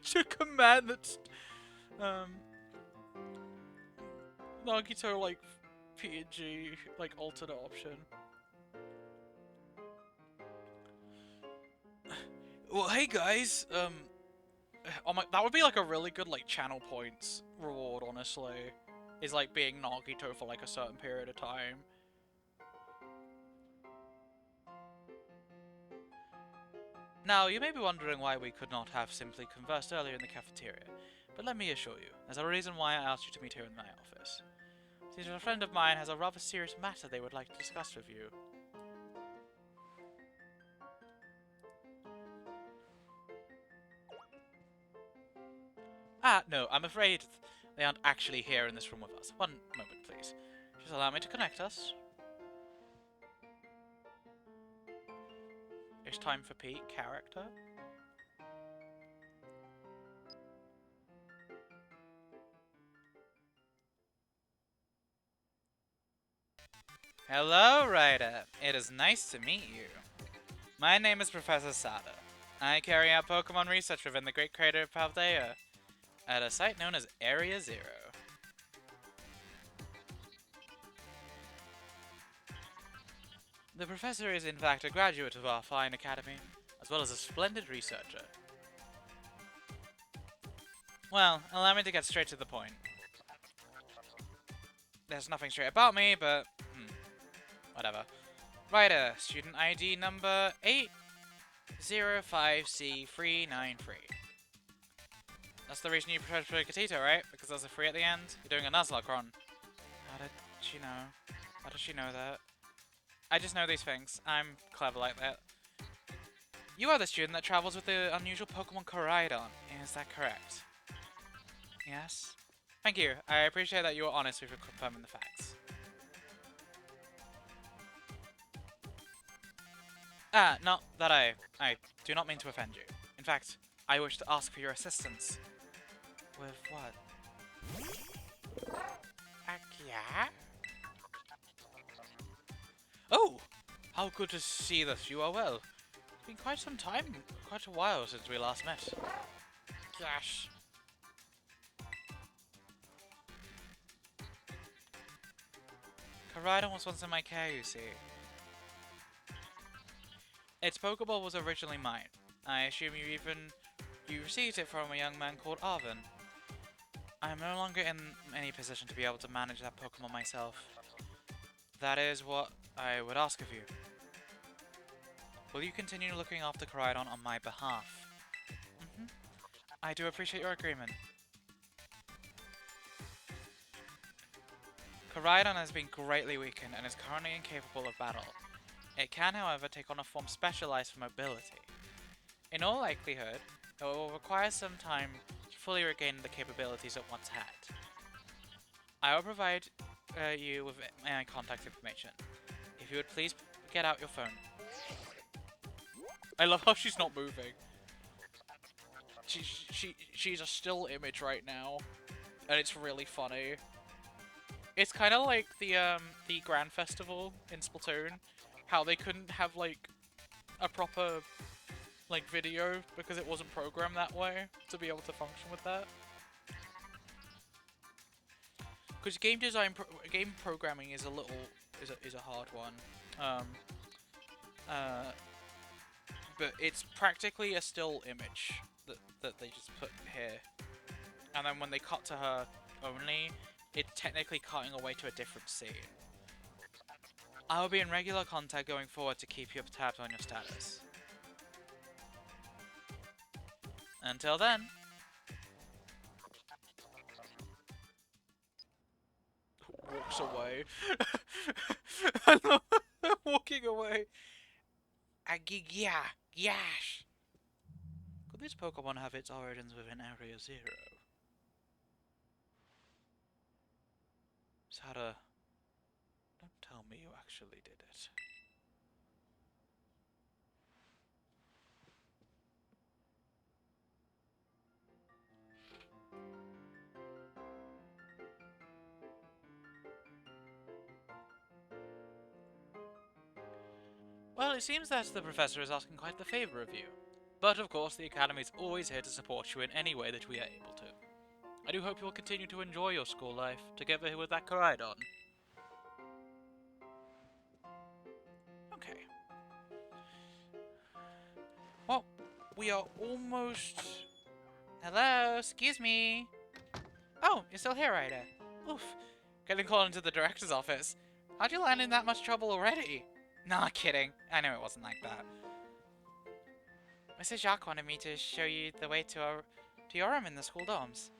To command that Nagito like PNG like alternate option. Well, hey guys, oh my, that would be like a really good like channel points reward, honestly. Is like being Nagito for like a certain period of time. Now, you may be wondering why we could not have simply conversed earlier in the cafeteria, but let me assure you, there's a reason why I asked you to meet here in my office. Since a friend of mine has a rather serious matter they would like to discuss with you. Ah, no, I'm afraid they aren't actually here in this room with us. One moment, please. Just allow me to connect us. It's time for Pete, character. Hello, Ryder. It is nice to meet you. My name is Professor Sada. I carry out Pokemon research within the Great Crater of Paldea, at a site known as Area Zero. The professor is in fact a graduate of our fine academy, as well as a splendid researcher. Well, allow me to get straight to the point. There's nothing straight about me, but whatever. Ryder, student ID number 805C393. That's the reason you prefer Gatito, right? Because there's a 3 at the end? You're doing a Nuzlocke run. How did she know? How does she know that? I just know these things. I'm clever like that. You are the student that travels with the unusual Pokemon Koraidon. Is that correct? Yes? Thank you. I appreciate that you are honest with confirming the facts. Not that I do not mean to offend you. In fact, I wish to ask for your assistance. With what? Yeah? Oh! How good to see that you are well. It's been quite some time, quite a while since we last met. Gosh. Koraidon was once in my care, you see. Its Pokeball was originally mine. I assume you received it from a young man called Arvin. I am no longer in any position to be able to manage that Pokemon myself. That is what I would ask of you. Will you continue looking after Koraidon on my behalf? I do appreciate your agreement. Koraidon has been greatly weakened and is currently incapable of battle. It can, however, take on a form specialized for mobility. In all likelihood, it will require some time to fully regain the capabilities it once had. I will provide you with my contact information. If you would please get out your phone. I love how she's not moving. She's a still image right now, and it's really funny. It's kind of like the Grand Festival in Splatoon, how they couldn't have like a proper like video because it wasn't programmed that way to be able to function with that. Because game design, game programming is a hard one. But it's practically a still image that they just put here, and then when they cut to her only, it's technically cutting away to a different scene. I will be in regular contact going forward to keep you tabs on your status. Until then. Walks away. I love walking away. Yash. Could this Pokemon have its origins within Area Zero? Sada, don't tell me you actually did it. Well, it seems that the Professor is asking quite the favour of you. But of course, the Academy is always here to support you in any way that we are able to. I do hope you will continue to enjoy your school life, together with that Koraidon. Okay. Well, we are almost... Hello, excuse me. Oh, you're still here, Ryder. Oof. Getting called into the director's office. How'd you land in that much trouble already? Nah, kidding. I know it wasn't like that. Mr. Jacques wanted me to show you the way to your room in the school dorms.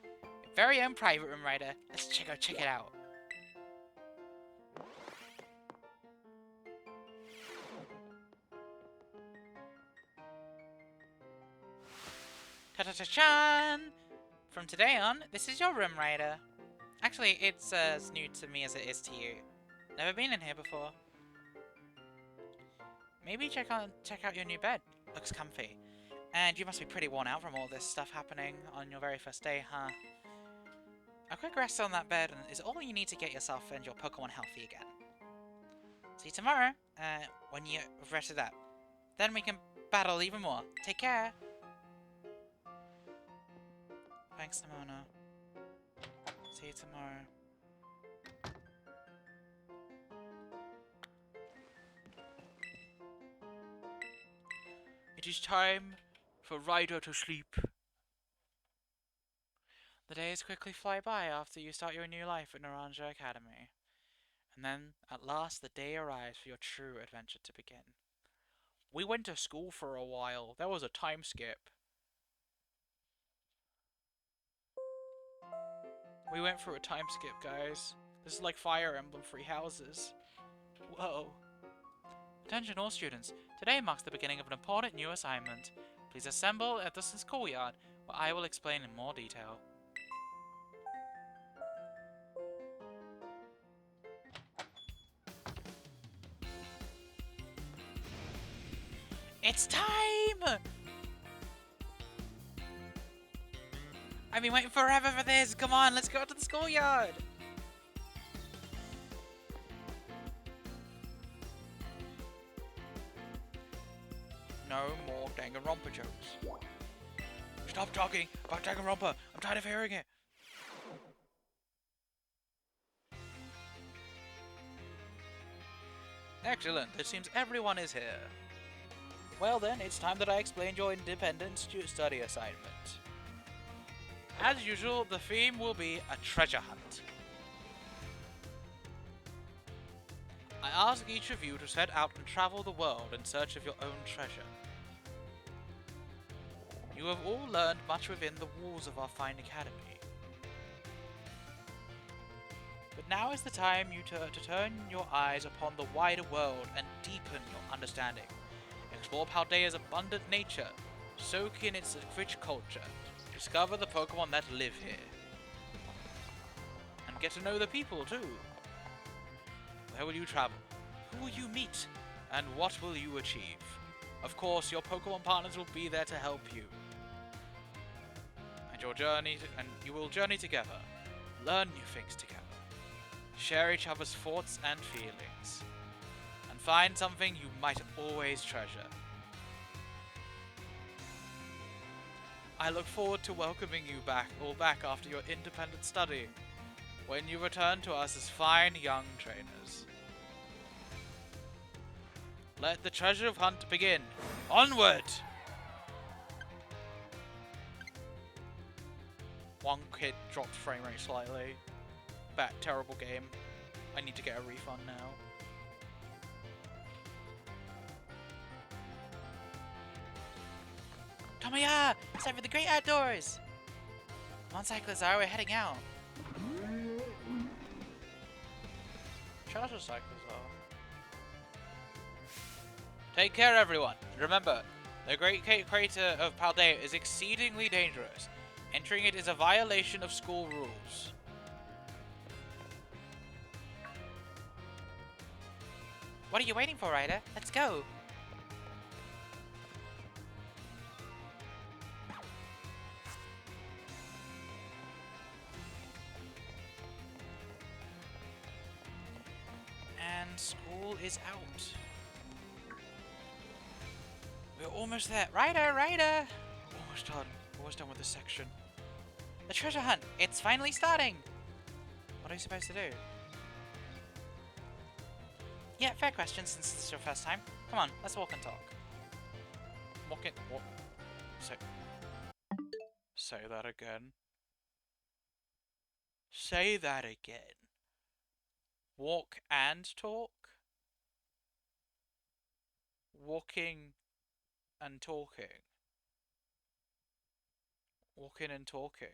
Your very own private room, Ryder. Let's check it out. Ta-ta-ta-chan! From today on, this is your room, Ryder. Actually, it's as new to me as it is to you. Never been in here before. Maybe check out your new bed. Looks comfy. And you must be pretty worn out from all this stuff happening on your very first day, huh? A quick rest on that bed is all you need to get yourself and your Pokemon healthy again. See you tomorrow, when you've rested up. Then we can battle even more. Take care! Thanks, Nimona. See you tomorrow. It is time for Ryder to sleep. The days quickly fly by after you start your new life at Naranja Academy. And then, at last, the day arrives for your true adventure to begin. We went to school for a while. There was a time skip. We went through a time skip, guys. This is like Fire Emblem Free Houses. Whoa. Attention all students. Today marks the beginning of an important new assignment. Please assemble at the schoolyard, where I will explain in more detail. It's time! I've been waiting forever for this. Come on, let's go to the schoolyard. No more Danganronpa jokes. Stop talking about Danganronpa. I'm tired of hearing it. Excellent. It seems everyone is here. Well then, it's time that I explained your independent study assignment. As usual, the theme will be a treasure hunt. I ask each of you to set out and travel the world in search of your own treasure. You have all learned much within the walls of our fine academy. But now is the time to turn your eyes upon the wider world and deepen your understanding. Explore Paldea's abundant nature, soak in its rich culture, discover the Pokemon that live here, and get to know the people too. Where will you travel? Who will you meet? And what will you achieve? Of course, your Pokemon partners will be there to help you. And you will journey together, learn new things together, share each other's thoughts and feelings, and find something you might always treasure. I look forward to welcoming you all back after your independent study, when you return to us as fine young trainers. Let the treasure hunt begin. Onward! One kid dropped frame rate slightly. That terrible game. I need to get a refund now. Tomoya! It's time for the great outdoors! Come on, Cyclizar, we're heading out. Treasure Cyclizar. Take care, everyone. Remember, the Great Crater of Paldea is exceedingly dangerous. Entering it is a violation of school rules. What are you waiting for, Ryder? Let's go! And school is out. We're almost there. Ryder! Ryder! Almost done. Almost done with this section. The treasure hunt! It's finally starting! What are you supposed to do? Yeah, fair question since this is your first time. Come on, let's walk and talk. Walk it. Walk. Say that again. Say that again. Walk and talk? Walking and talking. Walking and talking.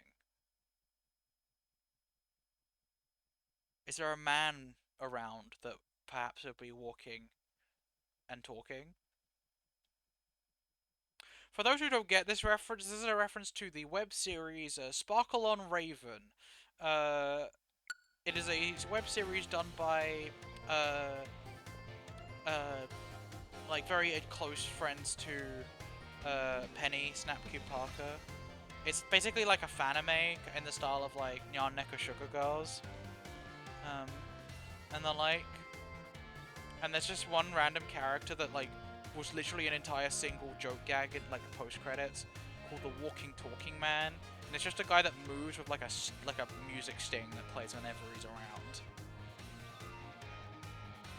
Is there a man around that perhaps would be walking and talking? For those who don't get this reference, this is a reference to the web series Sparkle on Raven. Uh, it is a web series done by uh, like very close friends to Penny Snapcube Parker. It's basically like a fanime in the style of like Nyan Neko Sugar Girls, and the like. And there's just one random character that like was literally an entire single joke gag in like the post credits called the Walking Talking Man, and it's just a guy that moves with like a music sting that plays whenever he's around.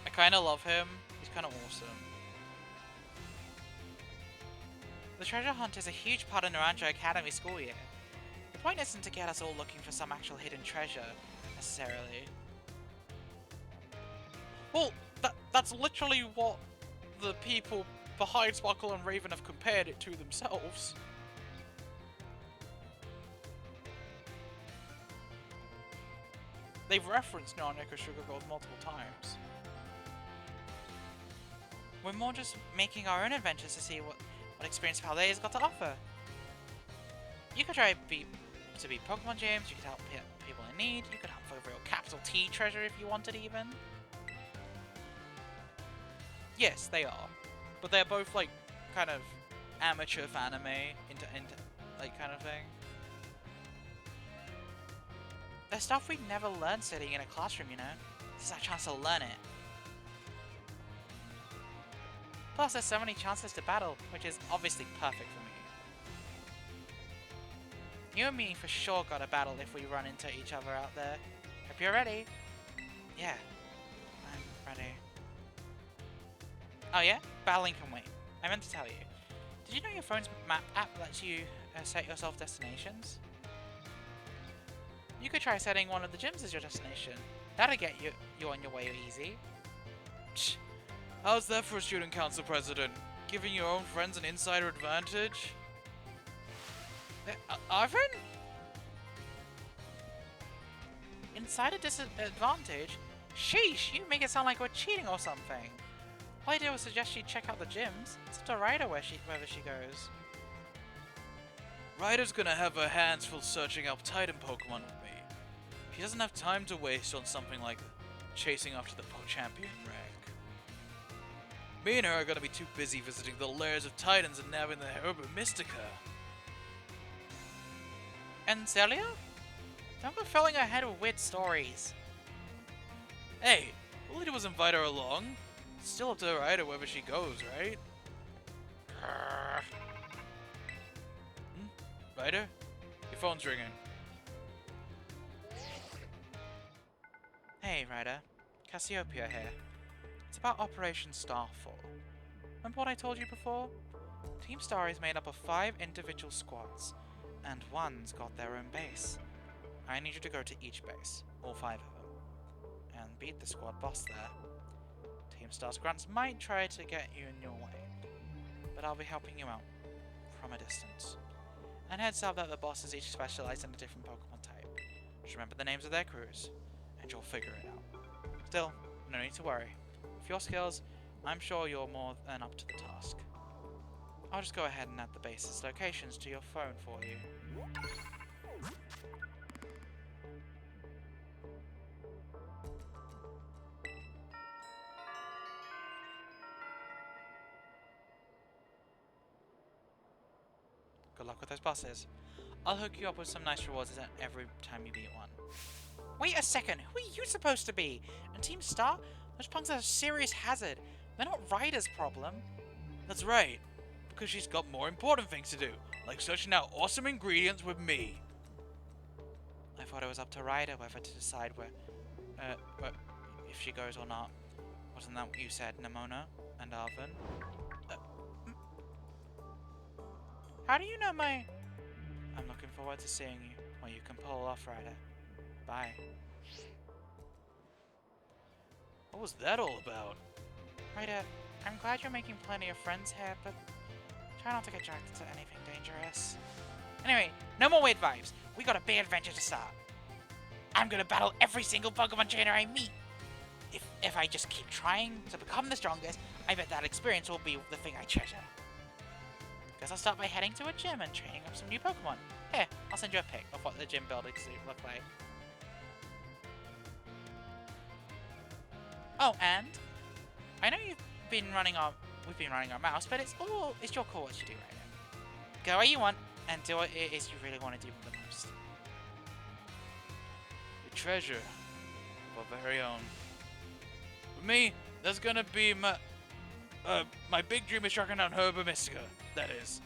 I kind of love him. He's kind of awesome. The treasure hunt is a huge part of Naranja Academy school year. The point isn't to get us all looking for some actual hidden treasure, necessarily. Well, that's literally what the people behind Sparkle and Raven have compared it to themselves. They've referenced Nyan Neko Sugar Girls multiple times. We're more just making our own adventures to see what experience Palais has got to offer. You could try to be Pokemon gyms, you could help people in need, you could help for a real capital T treasure if you wanted even. Yes, they are. But they're both like kind of amateur fanime into like kind of thing. There's stuff we'd never learn sitting in a classroom, you know? This is our chance to learn it. Plus, there's so many chances to battle, which is obviously perfect for me. You and me for sure got a battle if we run into each other out there. Hope you're ready. Yeah, I'm ready. Oh yeah? Battling can wait. I meant to tell you. Did you know your phone's map app lets you set yourself destinations? You could try setting one of the gyms as your destination. That'll get you on your way easy. Psh. How's that for a student council president? Giving your own friends an insider advantage? Arvin? Insider disadvantage? Sheesh, you make it sound like we're cheating or something. All I did was suggest she check out the gyms. It's up to Ryder wherever she goes. Ryder's gonna have her hands full searching out Titan Pokemon with me. She doesn't have time to waste on something like chasing after the champion rank. Me and her are gonna be too busy visiting the lairs of Titans and nabbing the Herba Mystica. And Celia? Don't go filling her head with weird stories. Hey, all I did was invite her along. It's still up to Ryder wherever she goes, right? Ryder? Your phone's ringing. Hey, Ryder. Cassiopeia here. It's about Operation Starfall. Remember what I told you before? Team Star is made up of 5 individual squads, and one's got their own base. I need you to go to each base, all 5 of them, and beat the squad boss there. Team Star's grunts might try to get you in your way, but I'll be helping you out, from a distance. And heads up that the bosses each specialize in a different Pokemon type. Just remember the names of their crews, and you'll figure it out. Still, no need to worry. With your skills, I'm sure you're more than up to the task. I'll just go ahead and add the base's locations to your phone for you. Good luck with those bosses. I'll hook you up with some nice rewards every time you beat one. Wait a second, who are you supposed to be? And Team Star? Those punks are a serious hazard. They're not Ryder's problem. That's right, because she's got more important things to do, like searching out awesome ingredients with me. I thought it was up to Ryder whether to decide if she goes or not. Wasn't that what you said, Nimona and Arvin? How do you know my... I'm looking forward to seeing you, when you can pull off, Ryder. Bye. What was that all about? Ryder, I'm glad you're making plenty of friends here, but try not to get dragged into anything dangerous. Anyway, no more weird vibes. We got a big adventure to start. I'm gonna battle every single Pokemon trainer I meet. If I just keep trying to become the strongest, I bet that experience will be the thing I treasure. Guess I'll start by heading to a gym and training up some new Pokemon. Here, I'll send you a pic of what the gym buildings look like. Oh, and I know we've been running our mouse, but it's your call what you do right now. Go where you want and do what it is you really want to do the most. The treasure of our very own. For me, that's gonna be my big dream is tracking down Herba Mystica, that is.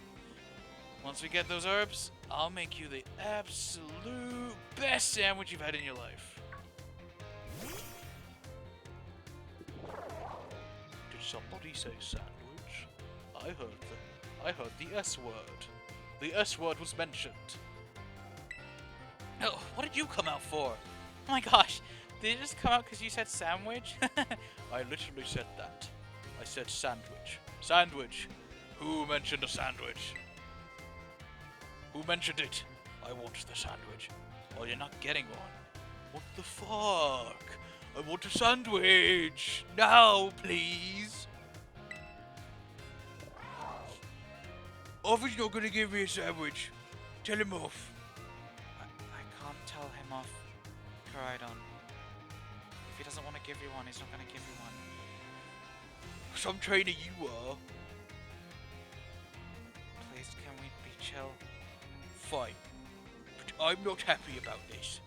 Once we get those herbs, I'll make you the absolute best sandwich you've had in your life. Did somebody say sandwich? I heard the S word. The S word was mentioned. Oh, what did you come out for? Oh my gosh, did it just come out because you said sandwich? I literally said that. I said sandwich. Sandwich. Who mentioned a sandwich? Who mentioned it? I want the sandwich. Oh, you're not getting one. What the fuck? I want a sandwich. Now, please. Offi's not gonna give me a sandwich. Tell him off. I can't tell him off, Koraidon. If he doesn't want to give you one, he's not gonna give you one. Some trainer you are. Please, can we be chill? Fine. But I'm not happy about this.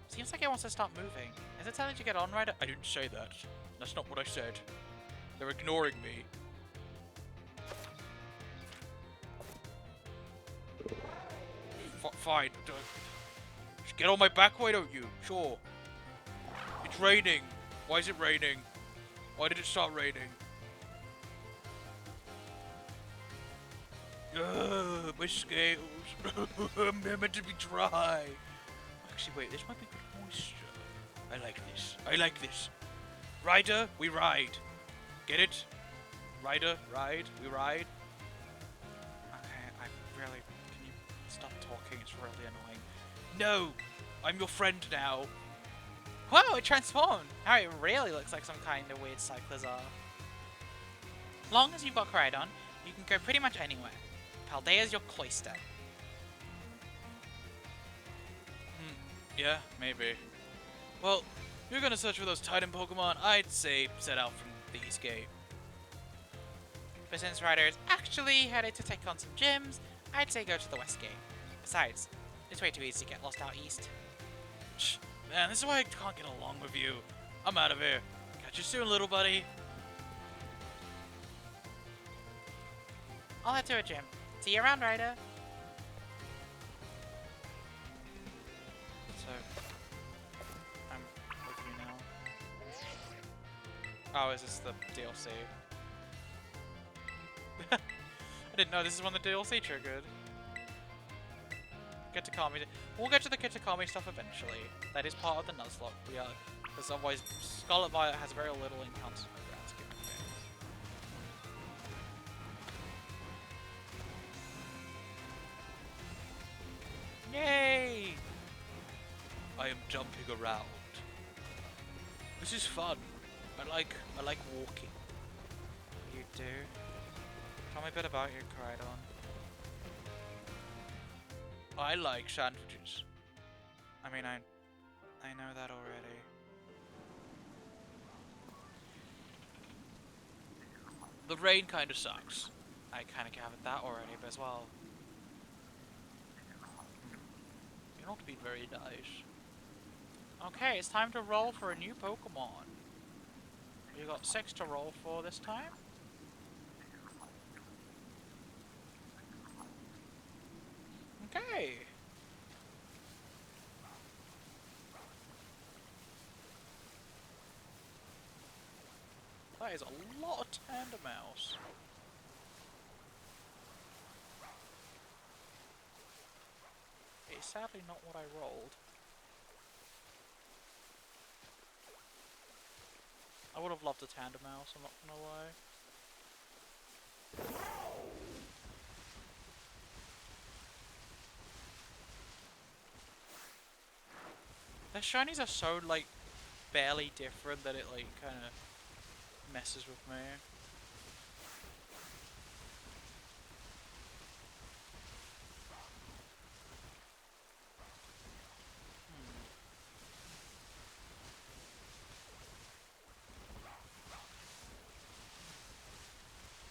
Seems like he wants to stop moving. Is it telling you to get on, Ryder? I didn't say that. That's not what I said. They're ignoring me. Fine. Just get on my back, why don't you? Sure. It's raining. Why is it raining? Why did it start raining? My scales. They're meant to be dry. Actually, wait, this might be good moisture. I like this. I like this. Ryder, we ride. Get it? Ryder, ride, we ride. Okay, I really... Can you stop talking? It's really annoying. No! I'm your friend now. Whoa, it transformed! Now it really looks like some kind of weird Cyclizar. Long as you've got Koraidon, you can go pretty much anywhere. Paldea's your cloister. Yeah, maybe. Well, if you're gonna search for those Titan Pokemon, I'd say set out from the East Gate. But since Ryder is actually headed to take on some gyms, I'd say go to the West Gate. Besides, it's way too easy to get lost out east. Shh, man, this is why I can't get along with you. I'm out of here. Catch you soon, little buddy. I'll head to a gym. See you around, Ryder. So, I'm with you now. Oh, is this the DLC? I didn't know this is when the DLC triggered. Kitakami. We'll get to the Kitakami stuff eventually. That is part of the Nuzlocke. We are, because otherwise Scarlet Violet has very little encounters in the grand scheme of things. Yay! I am jumping around. This is fun. I like walking. You do? Tell me a bit about your Koraidon. I like sandwiches. I mean, I know that already. The rain kind of sucks. I kind of gathered that already, but as well. You're not being very nice. Okay, it's time to roll for a new Pokemon. You got 6 to roll for this time. Okay. That is a lot of Tandemaus. It's sadly not what I rolled. I would have loved a Tandemaus, I'm not gonna lie. The shinies are so, like, barely different that it, like, kind of messes with me.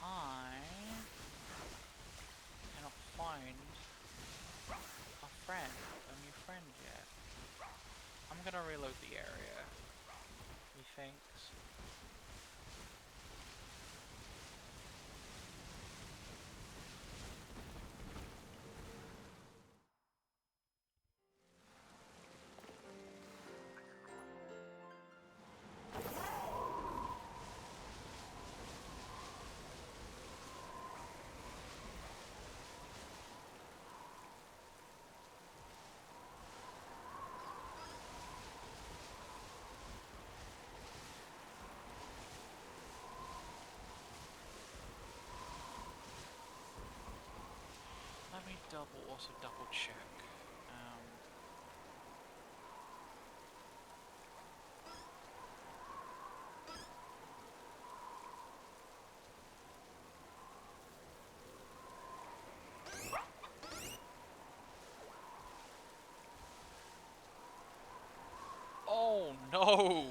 I cannot find a new friend yet. I'm gonna reload the area. Methinks. Let me also double check. Oh no!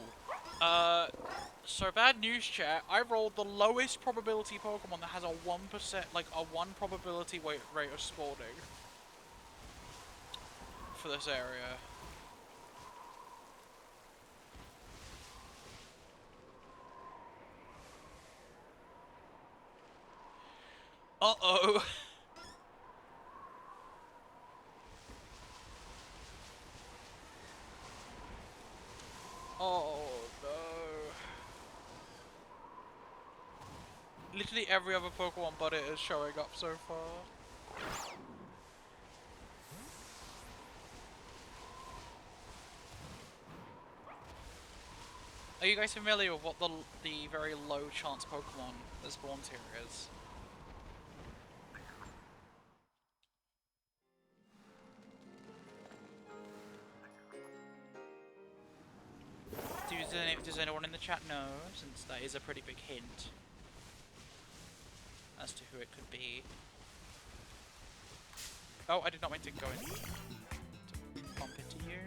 So bad news, chat. I rolled the lowest probability Pokemon that has a 1%, like a 1 probability rate of spawning for this area. Uh-oh! Oh no. Literally every other Pokemon but it is showing up so far. Are you guys familiar with what the very low chance Pokemon that spawns here is? Does anyone in the chat know, since that is a pretty big hint as to who it could be? Oh, I did not mean to go in to bump into you.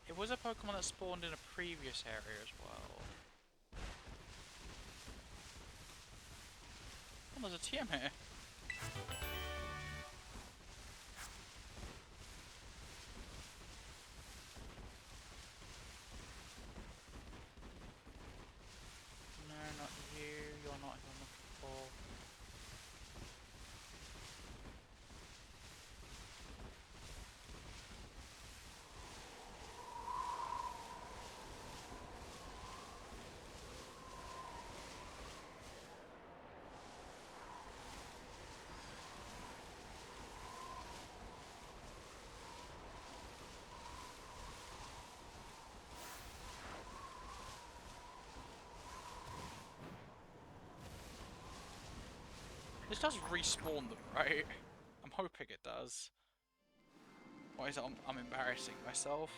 It was a Pokemon that spawned in a previous area as well. Oh, there's a TM here. No, not you. You're not who I'm looking for. This does respawn them, right? I'm hoping it does. Why is it I'm embarrassing myself?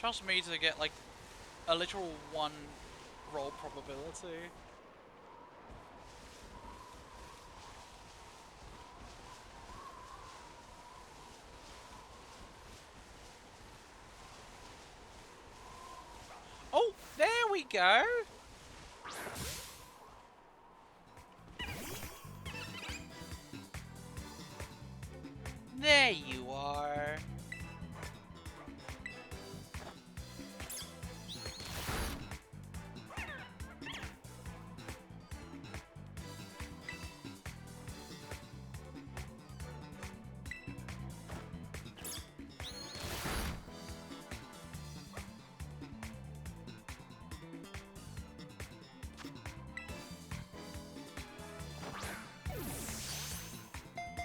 trust me to get like a literal 1 roll probability. Oh, there we go. There you are.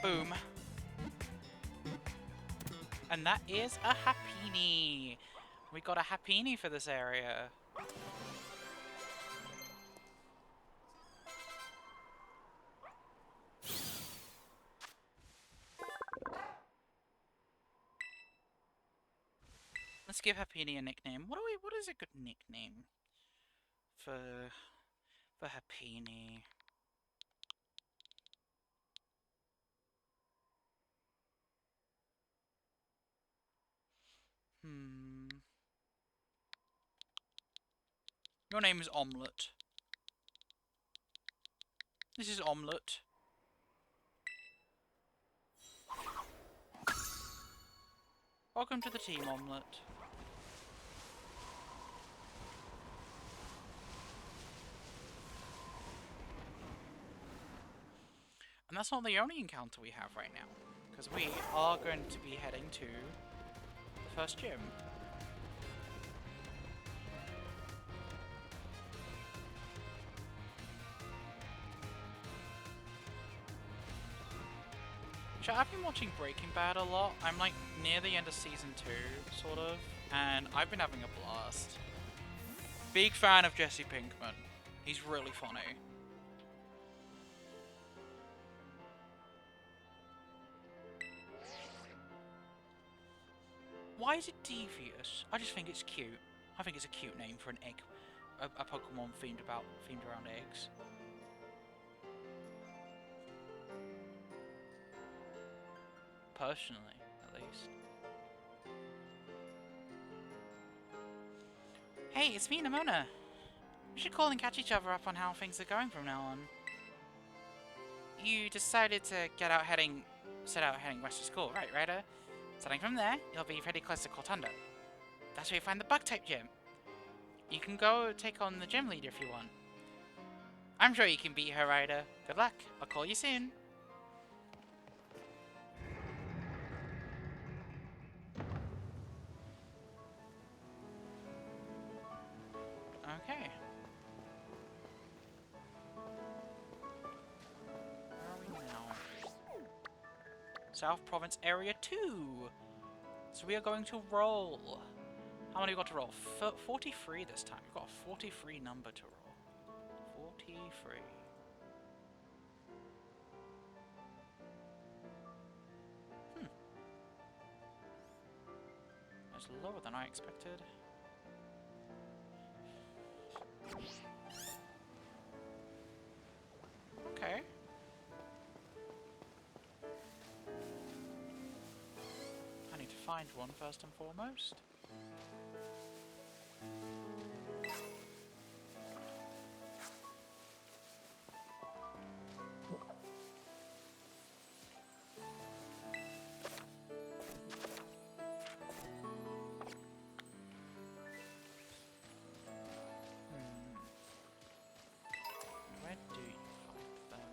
Boom. And that is a Happiny. We got a Happiny for this area. Let's give Happiny a nickname. What is a good nickname for Happiny? Your name is Omelette. This is Omelette. Welcome to the team, Omelette. And that's not the only encounter we have right now, because we are going to be heading to the first gym. So I've been watching Breaking Bad a lot. I'm like near the end of season 2, sort of, and I've been having a blast. Big fan of Jesse Pinkman. He's really funny. Why is it Devious? I just think it's cute. I think it's a cute name for an egg, a Pokemon themed around eggs. Personally, at least. Hey, it's me, Nimona. We should call and catch each other up on how things are going from now on. You decided to set out heading west to school, right, Ryder? Starting from there, you'll be pretty close to Cortunda. That's where you find the Bug-type gym. You can go take on the gym leader if you want. I'm sure you can beat her, Ryder. Good luck. I'll call you soon. Okay. Where are we now? South Province Area 2. So we are going to roll. How many we got to roll? 43 this time. We've got a 43 number to roll. 43. That's lower than I expected. Okay. I need to find one first and foremost. Where do you find them?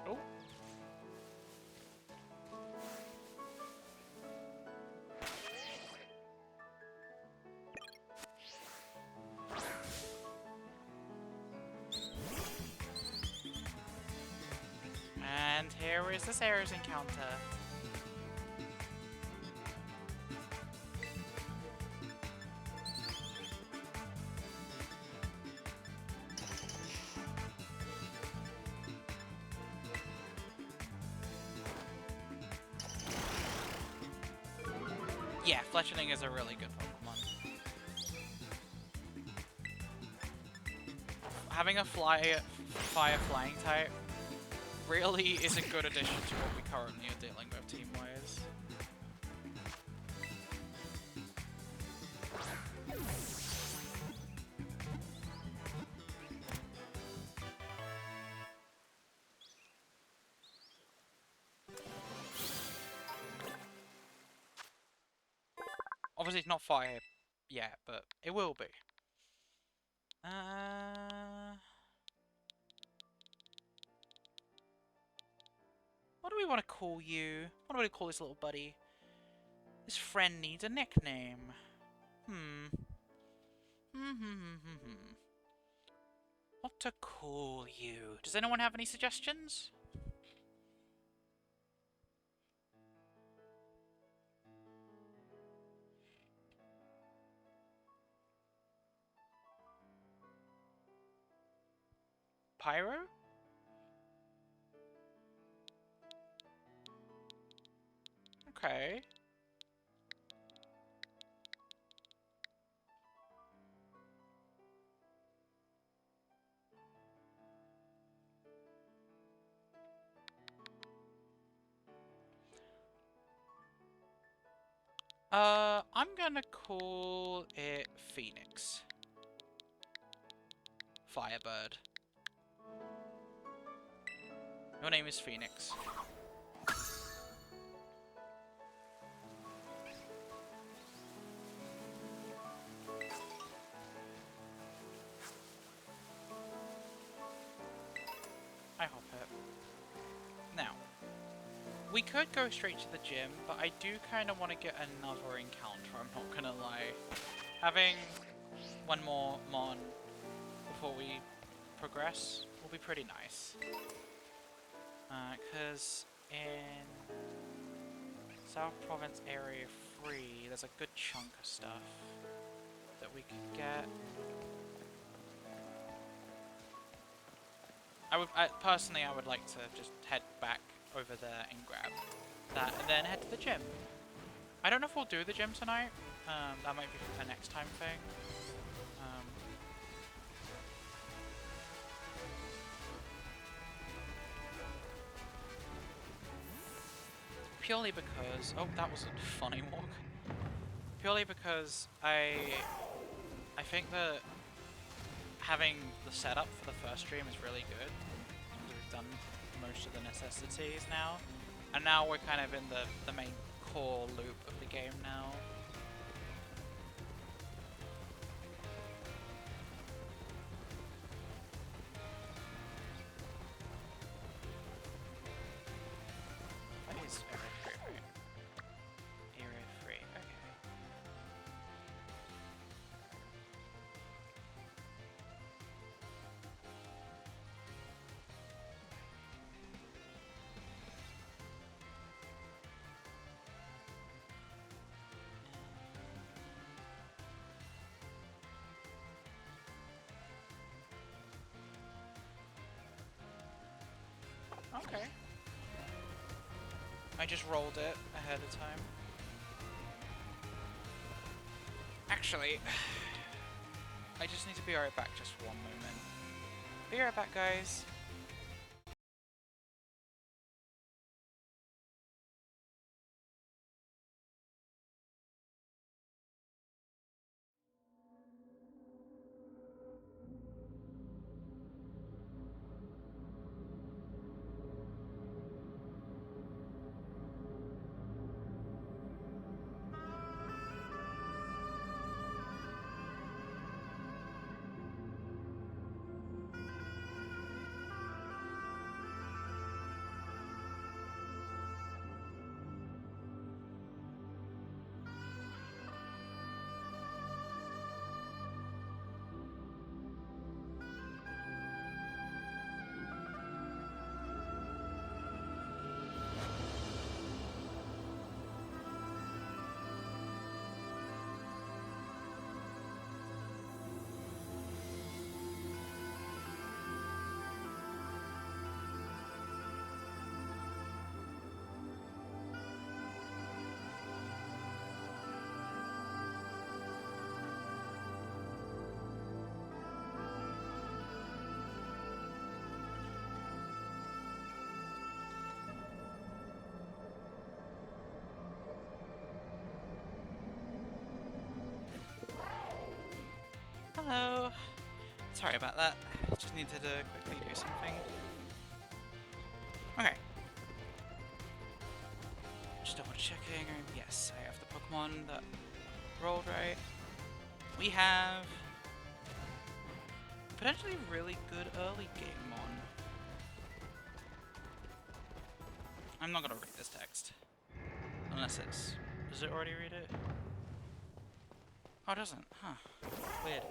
Oh. And here is this area's encounter. Yeah, Fletchling is a really good Pokemon. Having a fire flying type really is a good addition to what we currently are dealing with team-wise. Obviously, it's not fire yet, but it will be. What do we want to call you? What do we call this little buddy? This friend needs a nickname. What to call you? Does anyone have any suggestions? Pyro? Okay. I'm gonna call it Phoenix. Firebird. Your name is Phoenix. I hop it. Now, we could go straight to the gym, but I do kind of want to get another encounter, I'm not gonna lie. Having one more Mon before we progress will be pretty nice. Because in South Province Area 3, there's a good chunk of stuff that we could get. Personally, I would like to just head back over there and grab that, and then head to the gym. I don't know if we'll do the gym tonight. That might be a next time thing. Purely because... Oh, that was a funny walk. Purely because I think that having the setup for the first stream is really good. We've done most of the necessities now. And now we're kind of in the main core loop of the game now. What is Area 3? Area 3, okay. Okay. I just rolled it ahead of time. Actually, I just need to be right back just one moment. Be right back, guys. Sorry about that. Just needed to quickly do something. Okay. Just double checking. Yes, I have the Pokemon that rolled right. We have potentially really good early game on. I'm not gonna read this text. Unless it's... Does it already read it? Oh, it doesn't. Huh. Weird.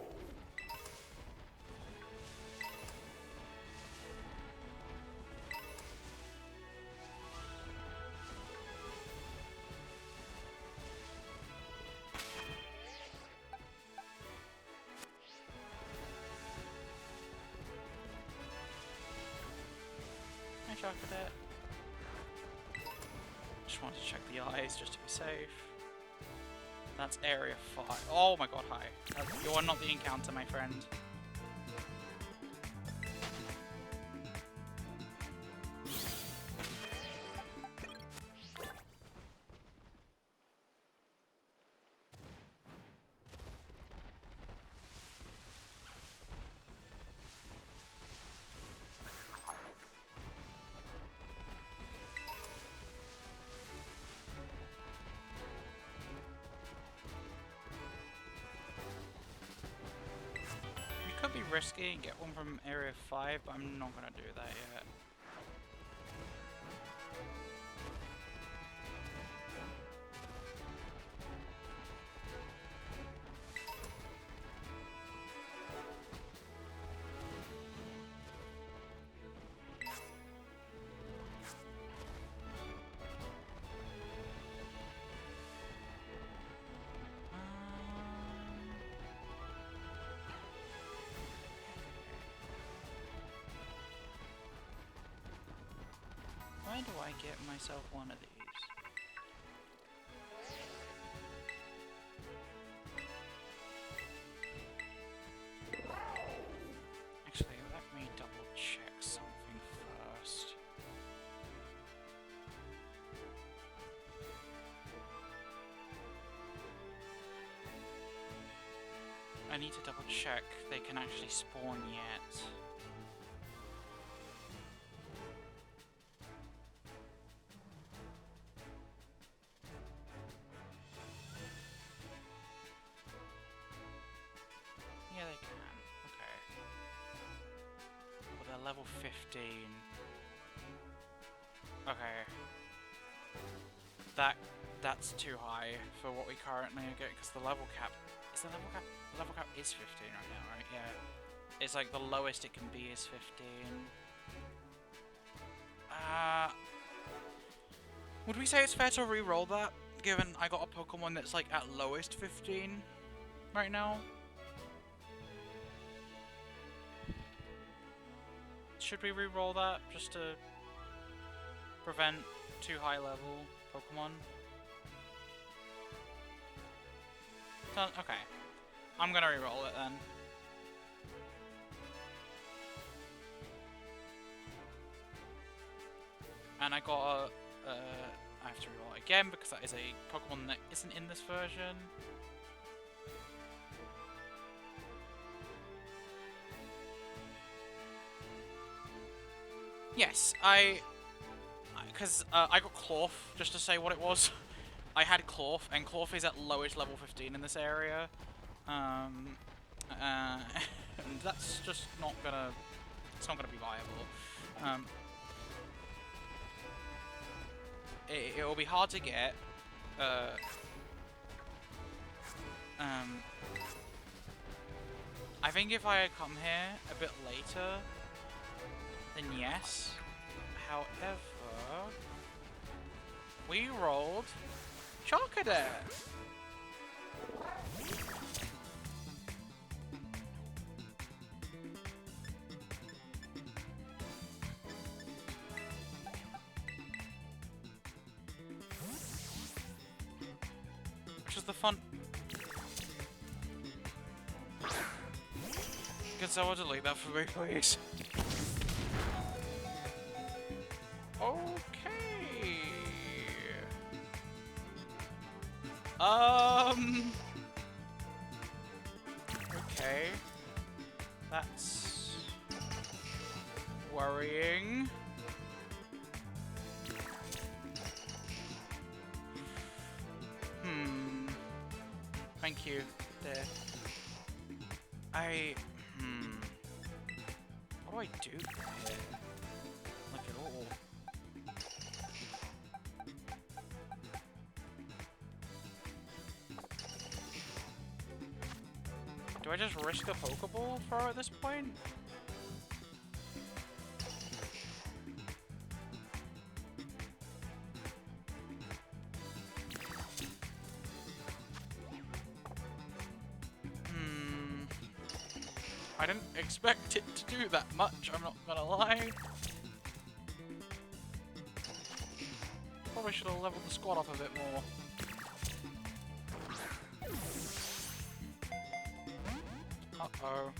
Hi, Chocolate. Just wanted to check the eyes just to be safe. That's area 5. Oh my god, hi. You are not the encounter, my friend. Could be risky and get one from area 5, but I'm not gonna do that yet. Why do I get myself one of these? Actually, let me double check something first. I need to double check they can actually spawn yet. Yeah, they can. Okay. Well, they're level 15. Okay. That's too high for what we currently get, because the level cap... Is the level cap is 15 right now, right? Yeah. It's like the lowest it can be is 15. Would we say it's fair to re-roll that, given I got a Pokemon that's like at lowest 15 right now? Should we re-roll that just to prevent too high level Pokemon? Okay. I'm gonna re-roll it then. And I got a... I have to re-roll it again because that is a Pokemon that isn't in this version. Yes, because I got Clorf, just to say what it was. I had Clorf, and Clorf is at lowest level 15 in this area. And that's just not gonna... It's not gonna be viable. It will be hard to get. I think if I had come here a bit later, then yes. However, we rolled Chocolate. Which is the fun. Can someone delete that for me, please? Okay. Okay. That's worrying. Thank you, there. What do I do here? Like at all? Do I just risk a Pokeball throw at this point? I didn't expect it to do that much, I'm not gonna lie. Probably should have leveled the squad up a bit more. Uh-oh.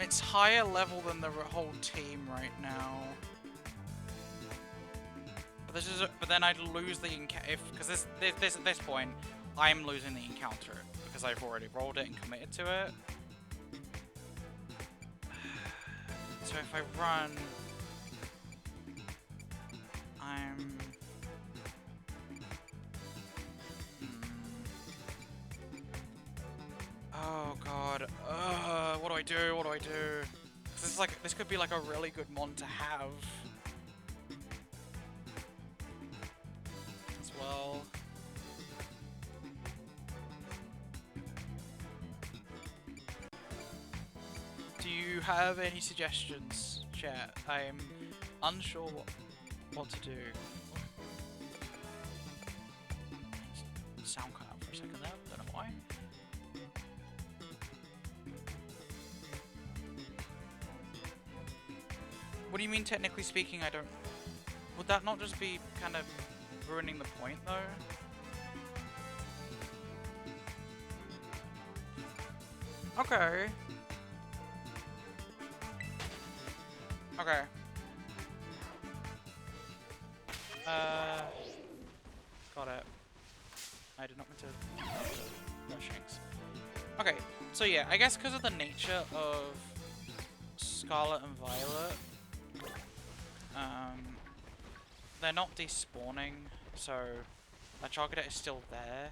It's higher level than the whole team right now. But then I'd lose the encounter because at this point I'm losing the encounter because I've already rolled it and committed to it. So if I run, I'm oh god. What do I do? What do I do? This could be like a really good mon to have. As well. Do you have any suggestions, chat? I'm unsure what to do. Sound cut out for a second there, don't know why. What do you mean, technically speaking, I don't... Would that not just be kind of ruining the point, though? Okay. Okay. Got it. I did not mean to... No shanks. Okay, so yeah, I guess because of the nature of Scarlet and Violet, they're not despawning, so that Charcadet is still there.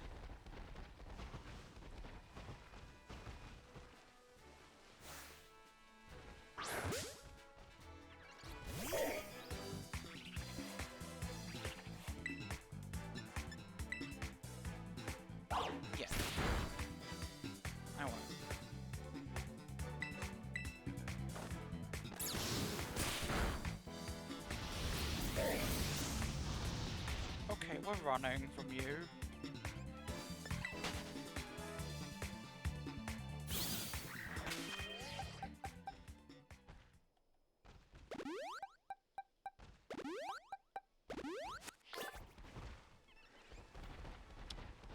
Yeah. I won't. Okay, we're running from you.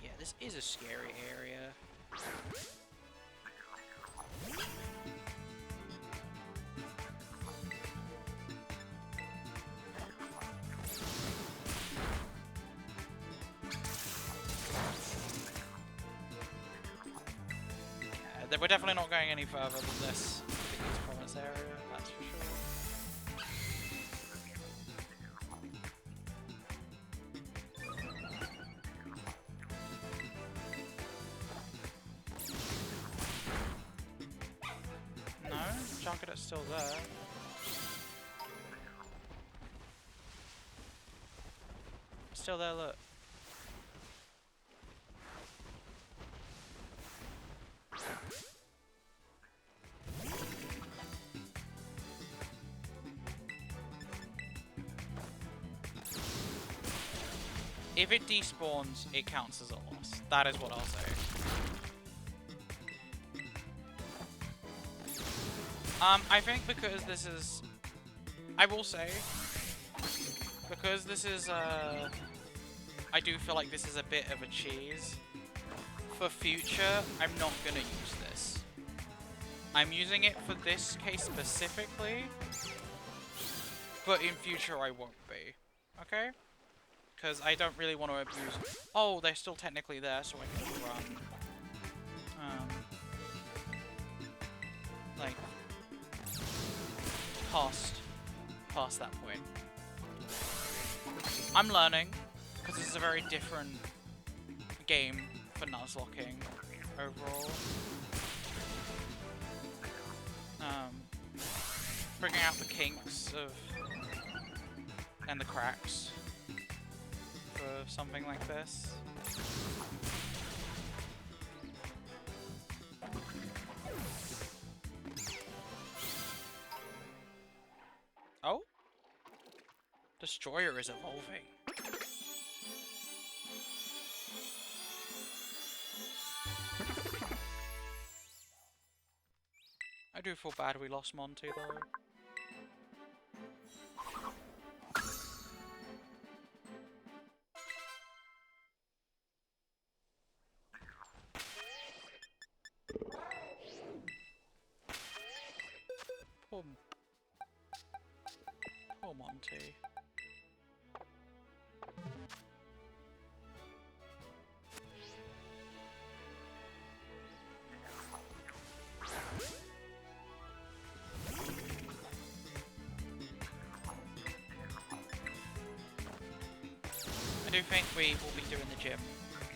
Yeah, this is a scary area. We're definitely not going any further than this province area, that's for sure. No, Charcadet's still there. Still there, look. If it despawns, it counts as a loss. That is what I'll say. I think because this is... I will say, because this is, I do feel like this is a bit of a cheese. for future, I'm not gonna use this. I'm using it for this case specifically, but in future I won't be. Okay? Because I don't really want to abuse... Oh, they're still technically there, so I can run. Like, past that point. I'm learning, because this is a very different game for Nuzlocking overall. Bringing out the kinks of... and the cracks for something like this. Oh? Destroyer is evolving. I do feel bad we lost Monty though. Poor Monty. I do think we will be doing the gym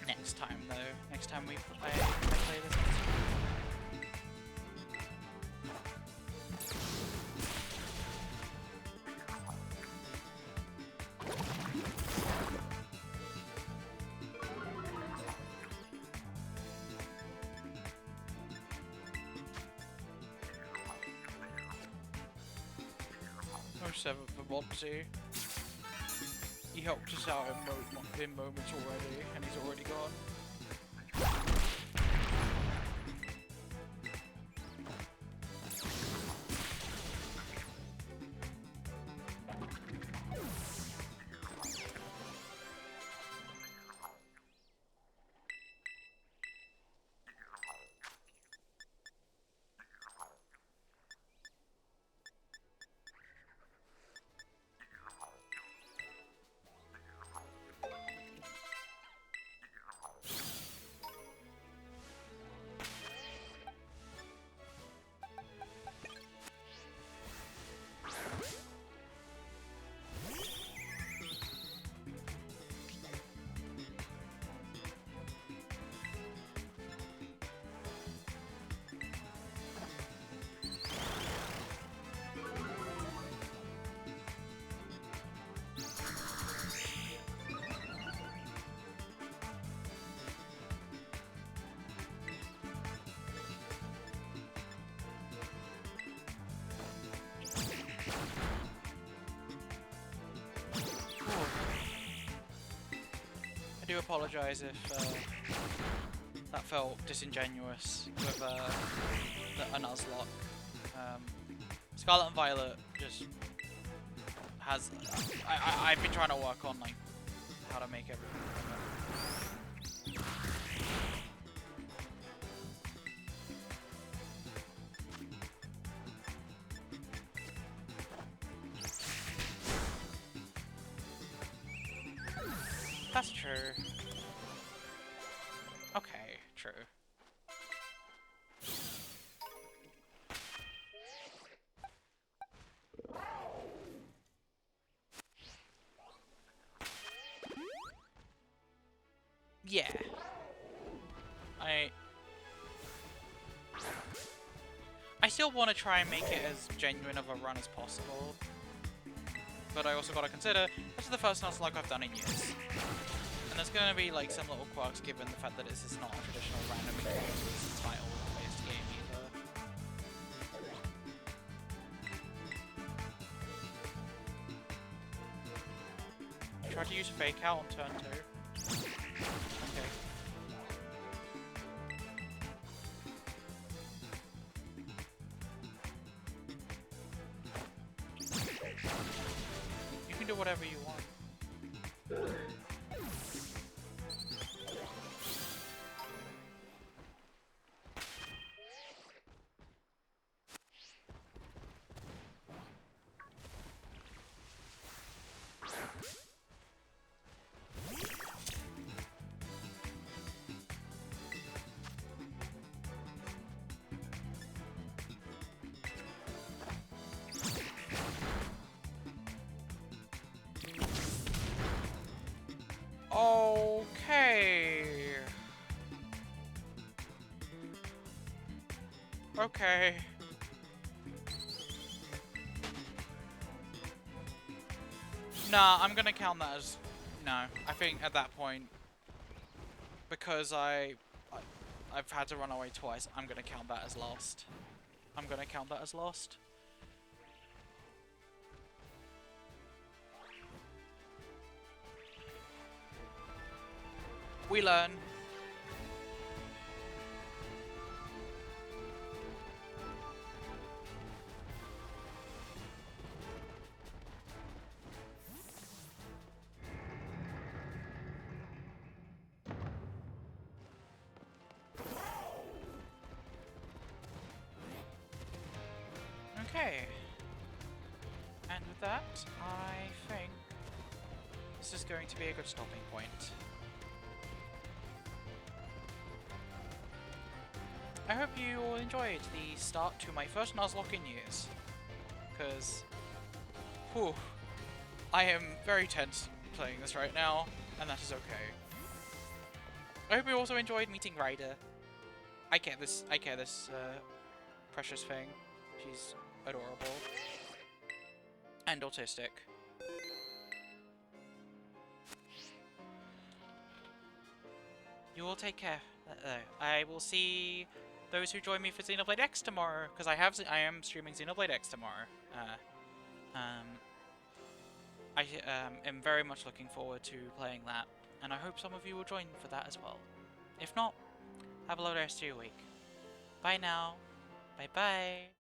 next time though. Next time we play this. Oh, 7 for Monty. He helped us out in moments already, and he's already gone. I do apologise if that felt disingenuous with a Nuzlocke. Scarlet and Violet just has... I've been trying to work on like how to make everything better. That's true. Okay, true. Yeah. I still want to try and make it as genuine of a run as possible. But I also got to consider, this is the first Nuzlocke I've done in years. And there's going to be like some little quirks given the fact that this is not a traditional randomly chosen title-based game either. Try to use Fake Out on turn 2. Okay. You can do whatever you want. Okay. Nah, I'm gonna count that as... No, I think at that point, because I've had to run away twice, I'm gonna count that as lost. I'm gonna count that as lost. We learn. Okay. And with that, I think this is going to be a good stopping point. I hope you all enjoyed the start to my first Nuzlocke in years. Because, whew, I am very tense playing this right now, and that is okay. I hope you also enjoyed meeting Ryder. I care this precious thing. She's adorable. And autistic. You all take care. I will see those who join me for Xenoblade X tomorrow, because I am streaming Xenoblade X tomorrow. I am very much looking forward to playing that, and I hope some of you will join for that as well. If not, have a lovely rest of your week. Bye now. Bye bye.